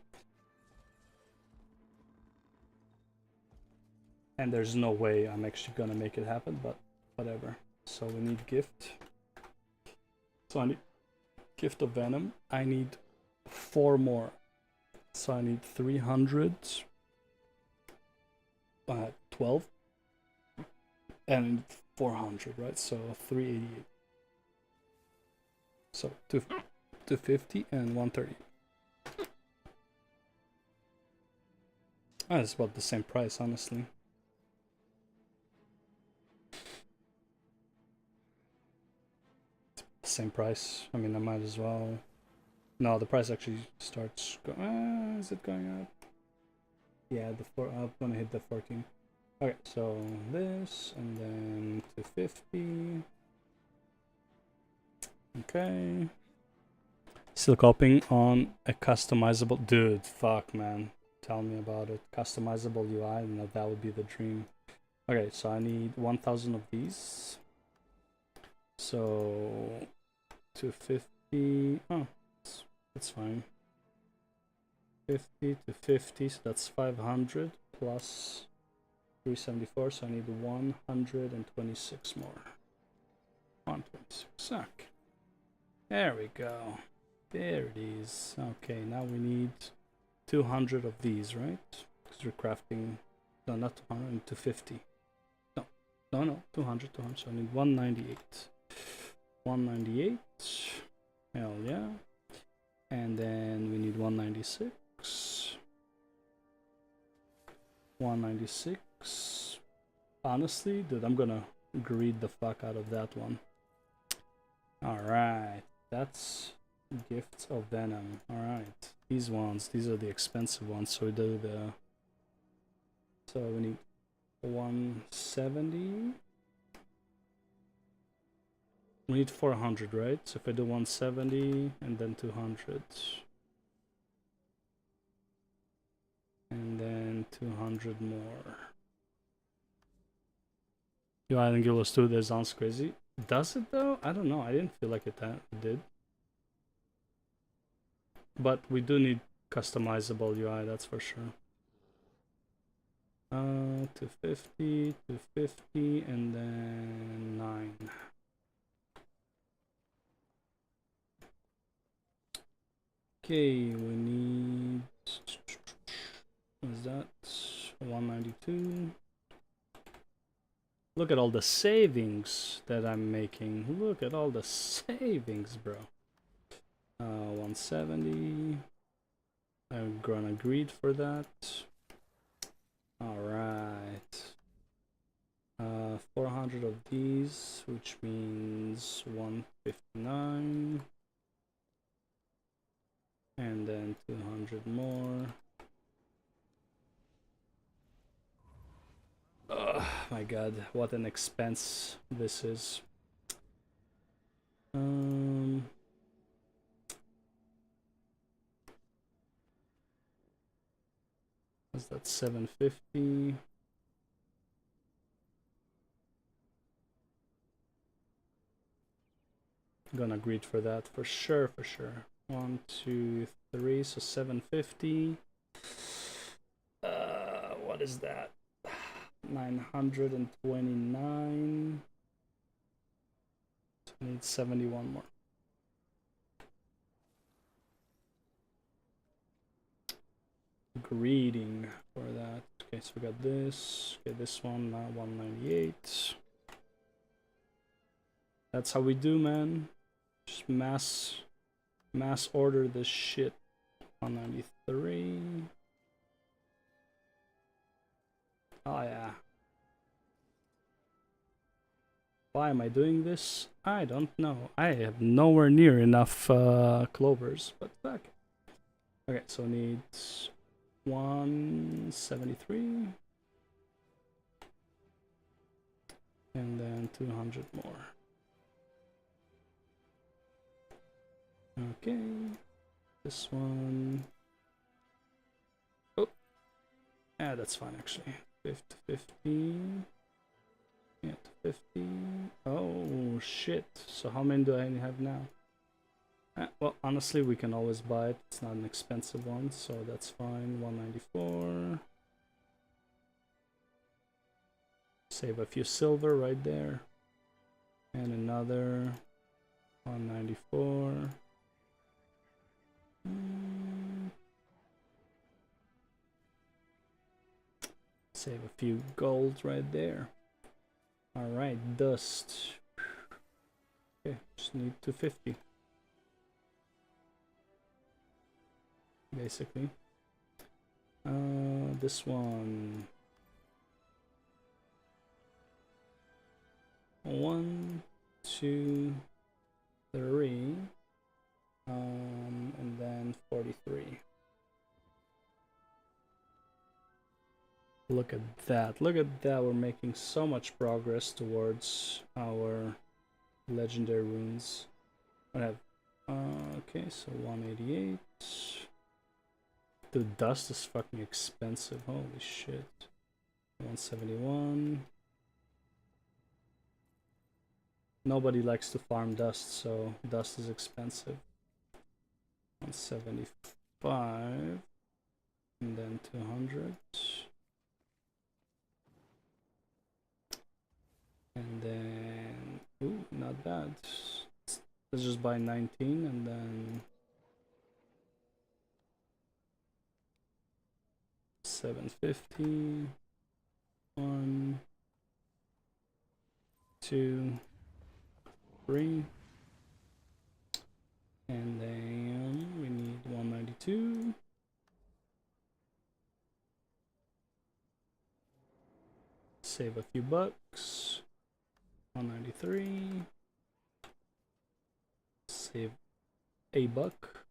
A: And there's no way I'm actually gonna make it happen, but whatever. So we need gift. So I need gift of venom. I need 4 more. So I need 300. 12. And 400, right? So 388. So 250 and 130. That's about the same price, honestly. Same price. I mean, I might as well. No, the price actually starts. Is it going up? Yeah, I'm gonna hit the 14. Okay, so this and then 250. Okay. Still copying on a customizable... Dude, fuck, man. Tell me about it. Customizable UI, you know, that would be the dream. Okay, so I need 1,000 of these. So 250. Oh, that's fine. 50 to 50, so that's 500 plus 374. So I need 126 more. 126. Okay. There we go. There it is. Okay, now we need 200 of these, right? Because we're crafting... No, not 200, 250. No, 200. So I need 198. 198. Hell yeah. And then we need 196. 196. Honestly, dude, I'm gonna greed the fuck out of that one. Alright. That's Gifts of Venom. Alright. These are the expensive ones. So we do the... So we need 170. We need 400, right? So if I do 170 and then 200. And then 200 more. Yo, I think GW2 that sounds crazy. Does it though? I don't know. I didn't feel like it did. But we do need customizable UI, that's for sure. 250, 250, and then 9. Okay, we need... What is that? 192. Look at all the savings that I'm making. Look at all the savings, bro. 170. I'm gonna greed for that. Alright. 400 of these, which means 159. And then 200 more. Oh my god, what an expense this is. What's that? 750. Gonna greed for that for sure, 1, 2, 3, so 750. What is that? 929. So I need 71 more. Greeting for that. Okay, so we got this. Okay, this one now 198. That's how we do, man. Just mass order this shit. 193. Oh yeah. Why am I doing this? I don't know. I have nowhere near enough clovers, but fuck. Okay, so need 173. And then 200 more. Okay. This one. Oh. Yeah, that's fine actually. 50. Yeah, 50. Oh shit. So how many do I have now? Well, honestly, we can always buy it. It's not an expensive one, so that's fine. 194. Save a few silver right there. And another 194. Save a few gold right there. Alright, dust. Okay, just need 250. Basically. This one. 1, 2, 3. And then 43. Look at that. Look at that. We're making so much progress towards our legendary runes. I have Okay, so 188. The dust is fucking expensive. Holy shit. 171. Nobody likes to farm dust, so dust is expensive. 175. And then 200. And then, ooh, not bad. Let's just buy 19 and then 750. 1, 2, 3. And then we need 192. Save a few bucks. 193. Save a buck.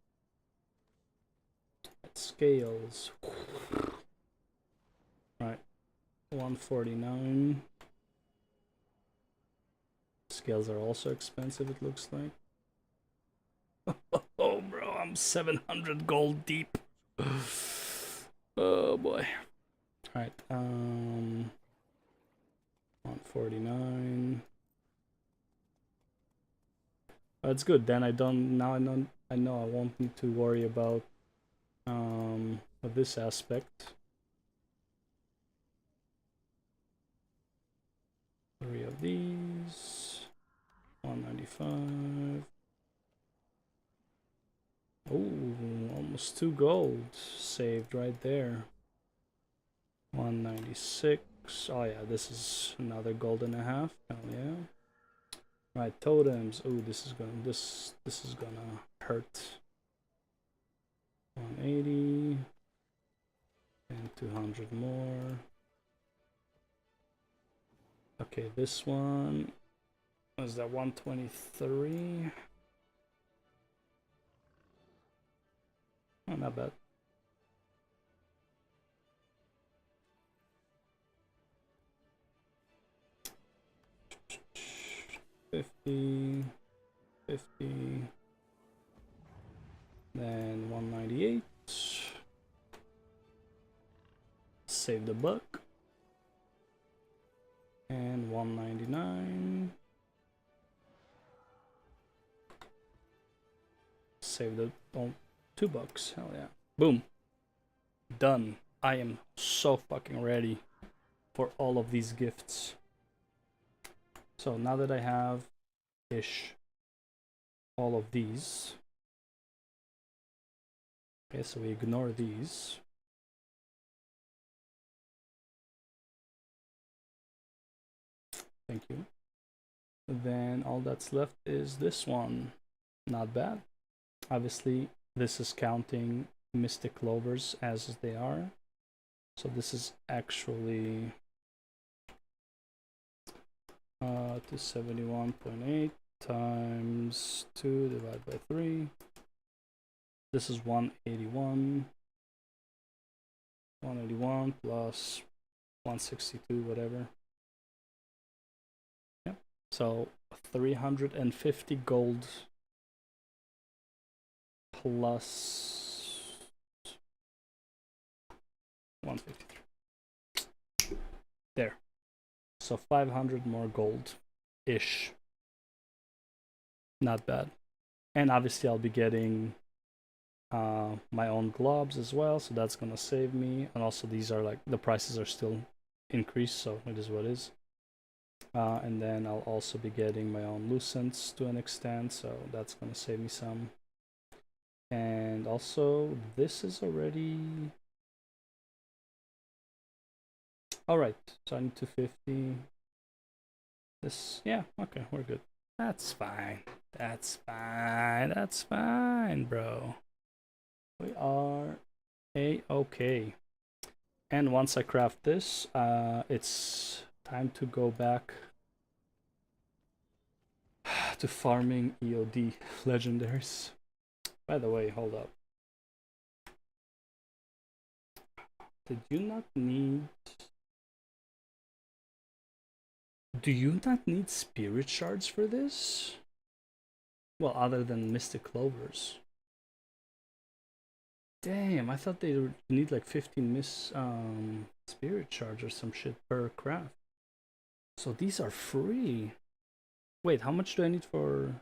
A: It scales. Right. 149. Scales are also expensive, it looks like. Oh, bro, I'm 700 gold deep. Oh boy. Alright, 149. That's good. Then I don't now I know I won't need to worry about this aspect. 3 of these. 195. Oh, almost 2 gold saved right there. 196. Oh yeah, this is another gold and a half. Hell yeah. Right, totems. Oh, this is gonna hurt. 180 and 200 more. Okay, this one was that 123. Oh, not bad. $50, $50, then 198. Save the buck. And 199. Save the $2. Hell yeah. Boom. Done. I am so fucking ready for all of these gifts. So now that I have ish all of these. Okay, so we ignore these. Thank you. Then all that's left is this one. Not bad. Obviously, this is counting Mystic Clovers as they are. So this is actually 271.8 times 2 divided by 3. This is 181. 181 plus 162, whatever. Yep. So 350 gold plus 153. There. So 500 more gold ish. Not bad. And obviously I'll be getting my own globs as well, so that's gonna save me. And also these are like, the prices are still increased, so it is what it is. And then I'll also be getting my own lucents to an extent, so that's gonna save me some. And also this is already alright, so I need 250. This, yeah, okay, we're good. That's fine. That's fine. That's fine, bro. We are a-okay. And once I craft this, it's time to go back to farming EOD legendaries. By the way, hold up. Did you not need... Do you not need spirit shards for this? Well, other than Mystic Clovers. Damn, I thought they would need like 15 spirit charge or some shit per craft. So these are free. Wait, how much do I need for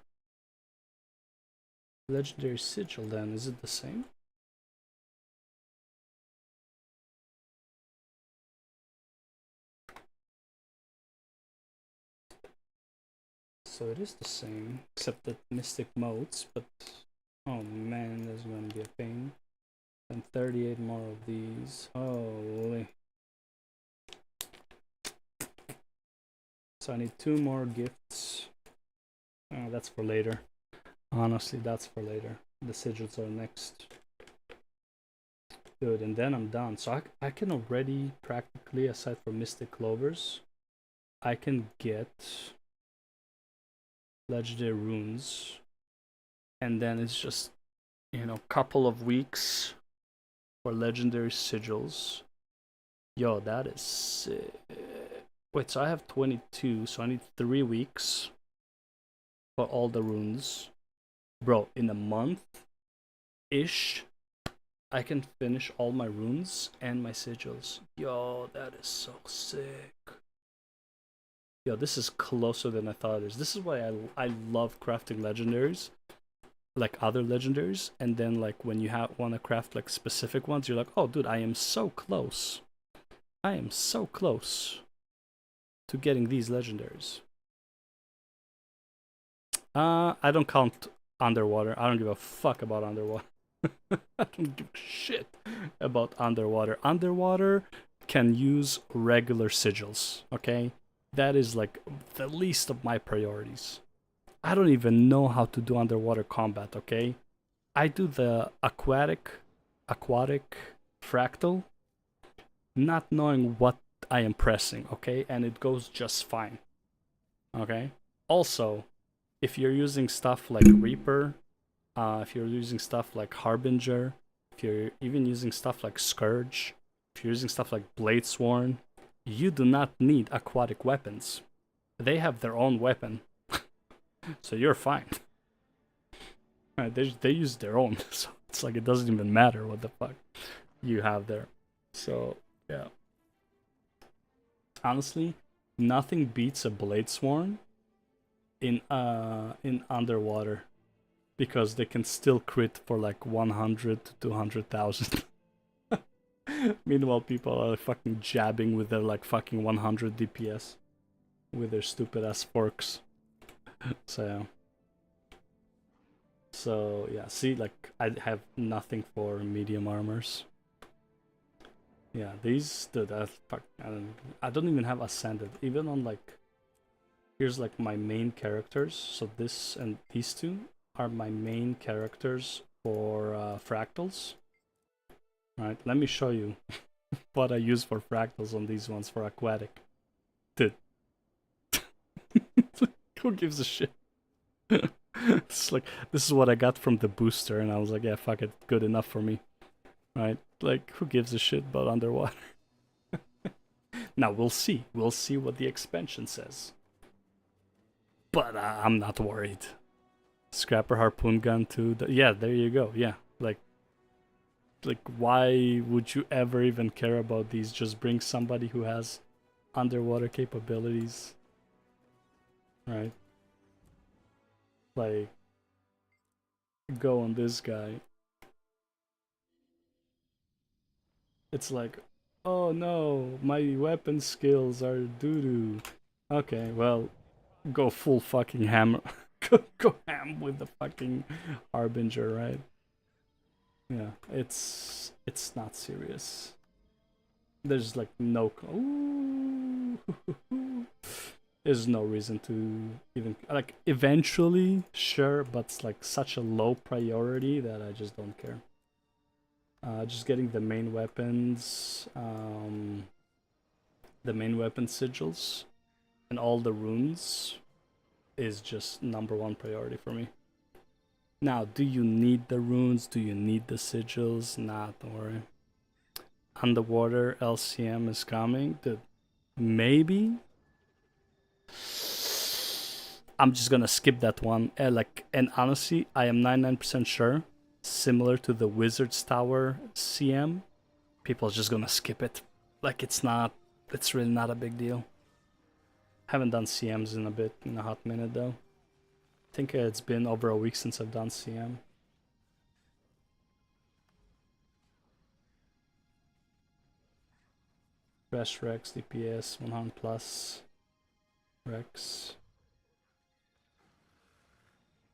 A: legendary sigil then? Is it the same? So it is the same, except that mystic modes, but oh man, there's gonna be a pain. And 38 more of these. Holy. So I need 2 more gifts. Oh, that's for later. Honestly, that's for later. The sigils are next. Good, and then I'm done. So I can already practically, aside from Mystic Clovers, I can get legendary runes. And then it's just, you know, couple of weeks for legendary sigils. Yo, that is sick. Wait, so I have 22, so I need 3 weeks for all the runes. Bro, in a month-ish, I can finish all my runes and my sigils. Yo, that is so sick. Yo, this is closer than I thought it is. This is why I love crafting legendaries. Like other legendaries. And then like when you want to craft like specific ones, you're like, oh dude, I am so close. I am so close to getting these legendaries. I don't count underwater. I don't give a fuck about underwater. I don't give a shit about underwater. Underwater can use regular sigils, okay? That is like the least of my priorities. I don't even know how to do underwater combat, okay? I do the aquatic fractal, not knowing what I am pressing, okay? And it goes just fine, okay? Also, if you're using stuff like Reaper, if you're using stuff like Harbinger, if you're even using stuff like Scourge, if you're using stuff like Bladesworn, you do not need aquatic weapons. They have their own weapon. So you're fine. Right, they use their own, so it's like it doesn't even matter what the fuck you have there. So yeah, honestly, nothing beats a Bladesworn in underwater, because they can still crit for like 100 to 200,000. Meanwhile, people are fucking jabbing with their like fucking 100 DPS with their stupid ass forks. So yeah, see, like I have nothing for medium armors. Yeah, these, dude, I don't even have ascended. Even on like, here's like my main characters. So this and these two are my main characters for fractals. Alright, let me show you what I use for fractals on these ones for aquatic. Dude. Who gives a shit? It's like, this is what I got from the booster, and I was like, yeah, fuck it, good enough for me. Right? Like, who gives a shit about underwater? Now, we'll see. We'll see what the expansion says. But I'm not worried. Scrapper harpoon gun too. Yeah, there you go. Yeah, like why would you ever even care about these? Just bring somebody who has underwater capabilities, right? Like, go on this guy. It's like, oh no, my weapon skills are doo-doo. Okay, well, go full fucking ham. Go ham with the fucking Harbinger, right? Yeah, it's not serious. There's like no... Ooh. There's no reason to even... Like, eventually, sure, but it's like such a low priority that I just don't care. Just getting the main weapons, the main weapon sigils, and all the runes is just #1 priority for me. Now, do you need the runes? Do you need the sigils? Nah, don't worry. Underwater LCM is coming. Dude, maybe? I'm just gonna skip that one. And honestly, I am 99% sure, similar to the Wizard's Tower CM, people are just gonna skip it. Like it's really not a big deal. Haven't done CMs in a hot minute though. I think it's been over a week since I've done CM. Crash Rex, DPS, 100 plus. Rex.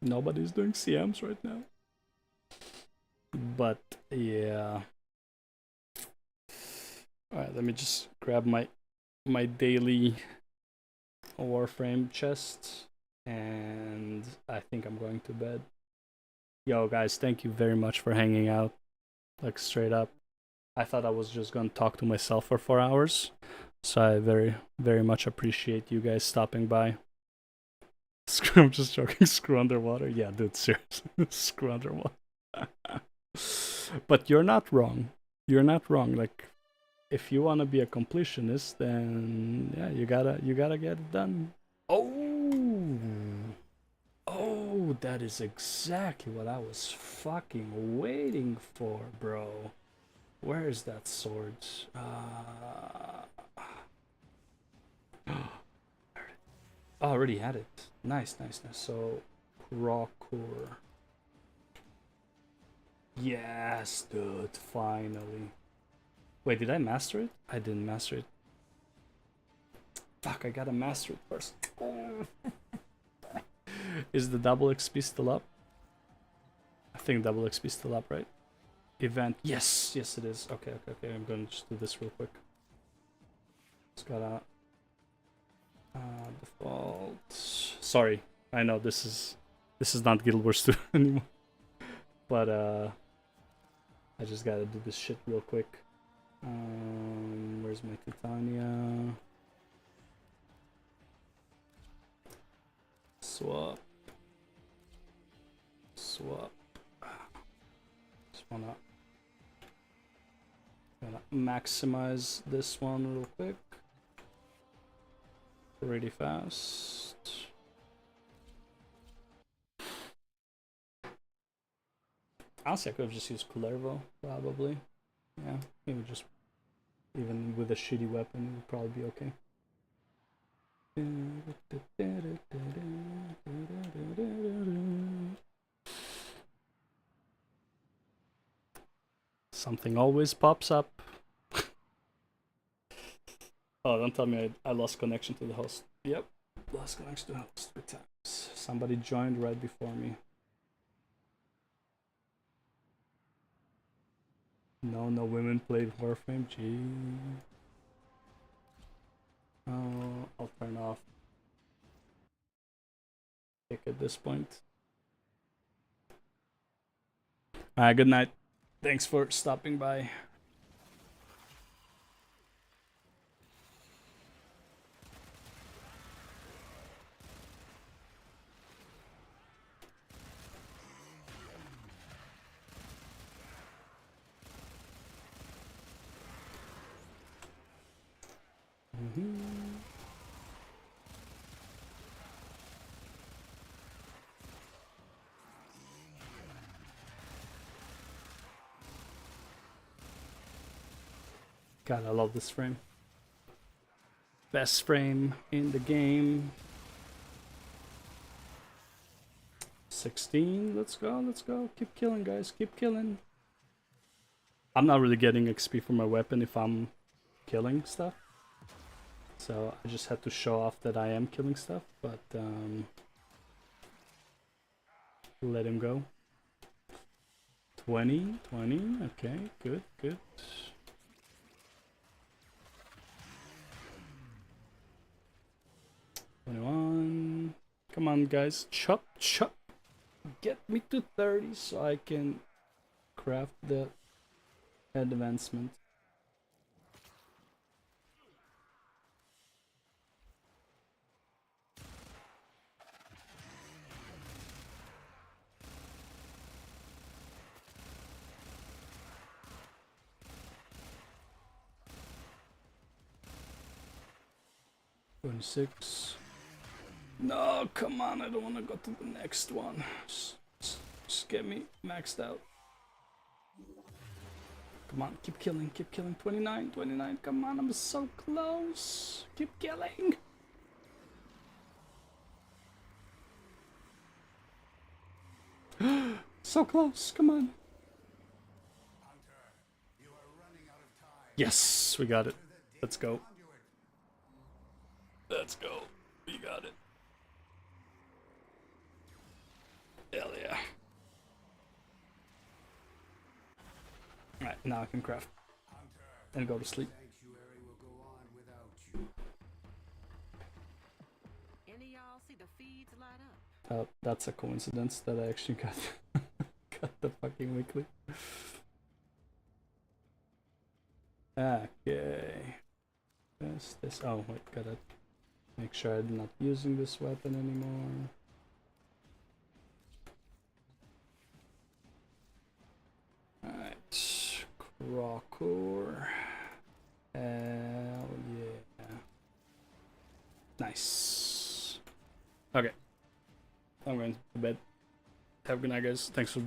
A: Nobody's doing CMs right now. But yeah. Alright, let me just grab my daily Warframe chest. And I think I'm going to bed. Yo guys, thank you very much for hanging out. Like straight up. I thought I was just gonna talk to myself for 4 hours. So I very, very much appreciate you guys stopping by. I'm just joking. Screw underwater. Yeah, dude, seriously. Screw underwater. But you're not wrong. You're not wrong. Like, if you want to be a completionist, then yeah, you gotta get it done. Oh, that is exactly what I was fucking waiting for, bro. Where is that sword? Oh, I already had it. Nice. So, Rockcore. Yes, dude, finally. Wait, did I master it? I didn't master it. Fuck, I gotta master it first. Is the double XP still up? I think double XP still up, right? Event. Yes, it is. Okay. I'm gonna just do this real quick. Just gotta default. Sorry, I know this is not Guild Wars 2 anymore. But I just gotta do this shit real quick. Where's my Titania? Swap. Just wanna maximize this one real quick. Pretty fast. Honestly, I could have just used Clervo, probably. Yeah, maybe just even with a shitty weapon, it would probably be okay. Something always pops up. Oh, don't tell me I lost connection to the host. Yep, lost connection to the host 3 times. Somebody joined right before me. No women played Warframe. Gee. Oh, I'll turn off kick at this point. Alright, good night. Thanks for stopping by. God, I love this frame. Best frame in the game. 16, let's go. Keep killing, guys, keep killing. I'm not really getting XP for my weapon if I'm killing stuff. So I just had to show off that I am killing stuff, but let him go. 20, okay, good. 21. Come on, guys. Chop. Get me to 30 so I can craft the advancement. $26. No, come on, I don't want to go to the next one. Just get me maxed out. Come on, keep killing, keep killing. 29, 29, come on, I'm so close. Keep killing. So close, come on. Yes, we got it. Let's go. Let's go. We got it. Hell yeah. Alright, now I can craft. And go to sleep.
E: Any of y'all see the feeds light up?
A: That's a coincidence that I actually got, got the fucking weekly. Okay. This. Oh, wait, gotta make sure I'm not using this weapon anymore. Alright. Crocker. Hell yeah. Nice. Okay. I'm going to bed. Have a good night, guys. Thanks for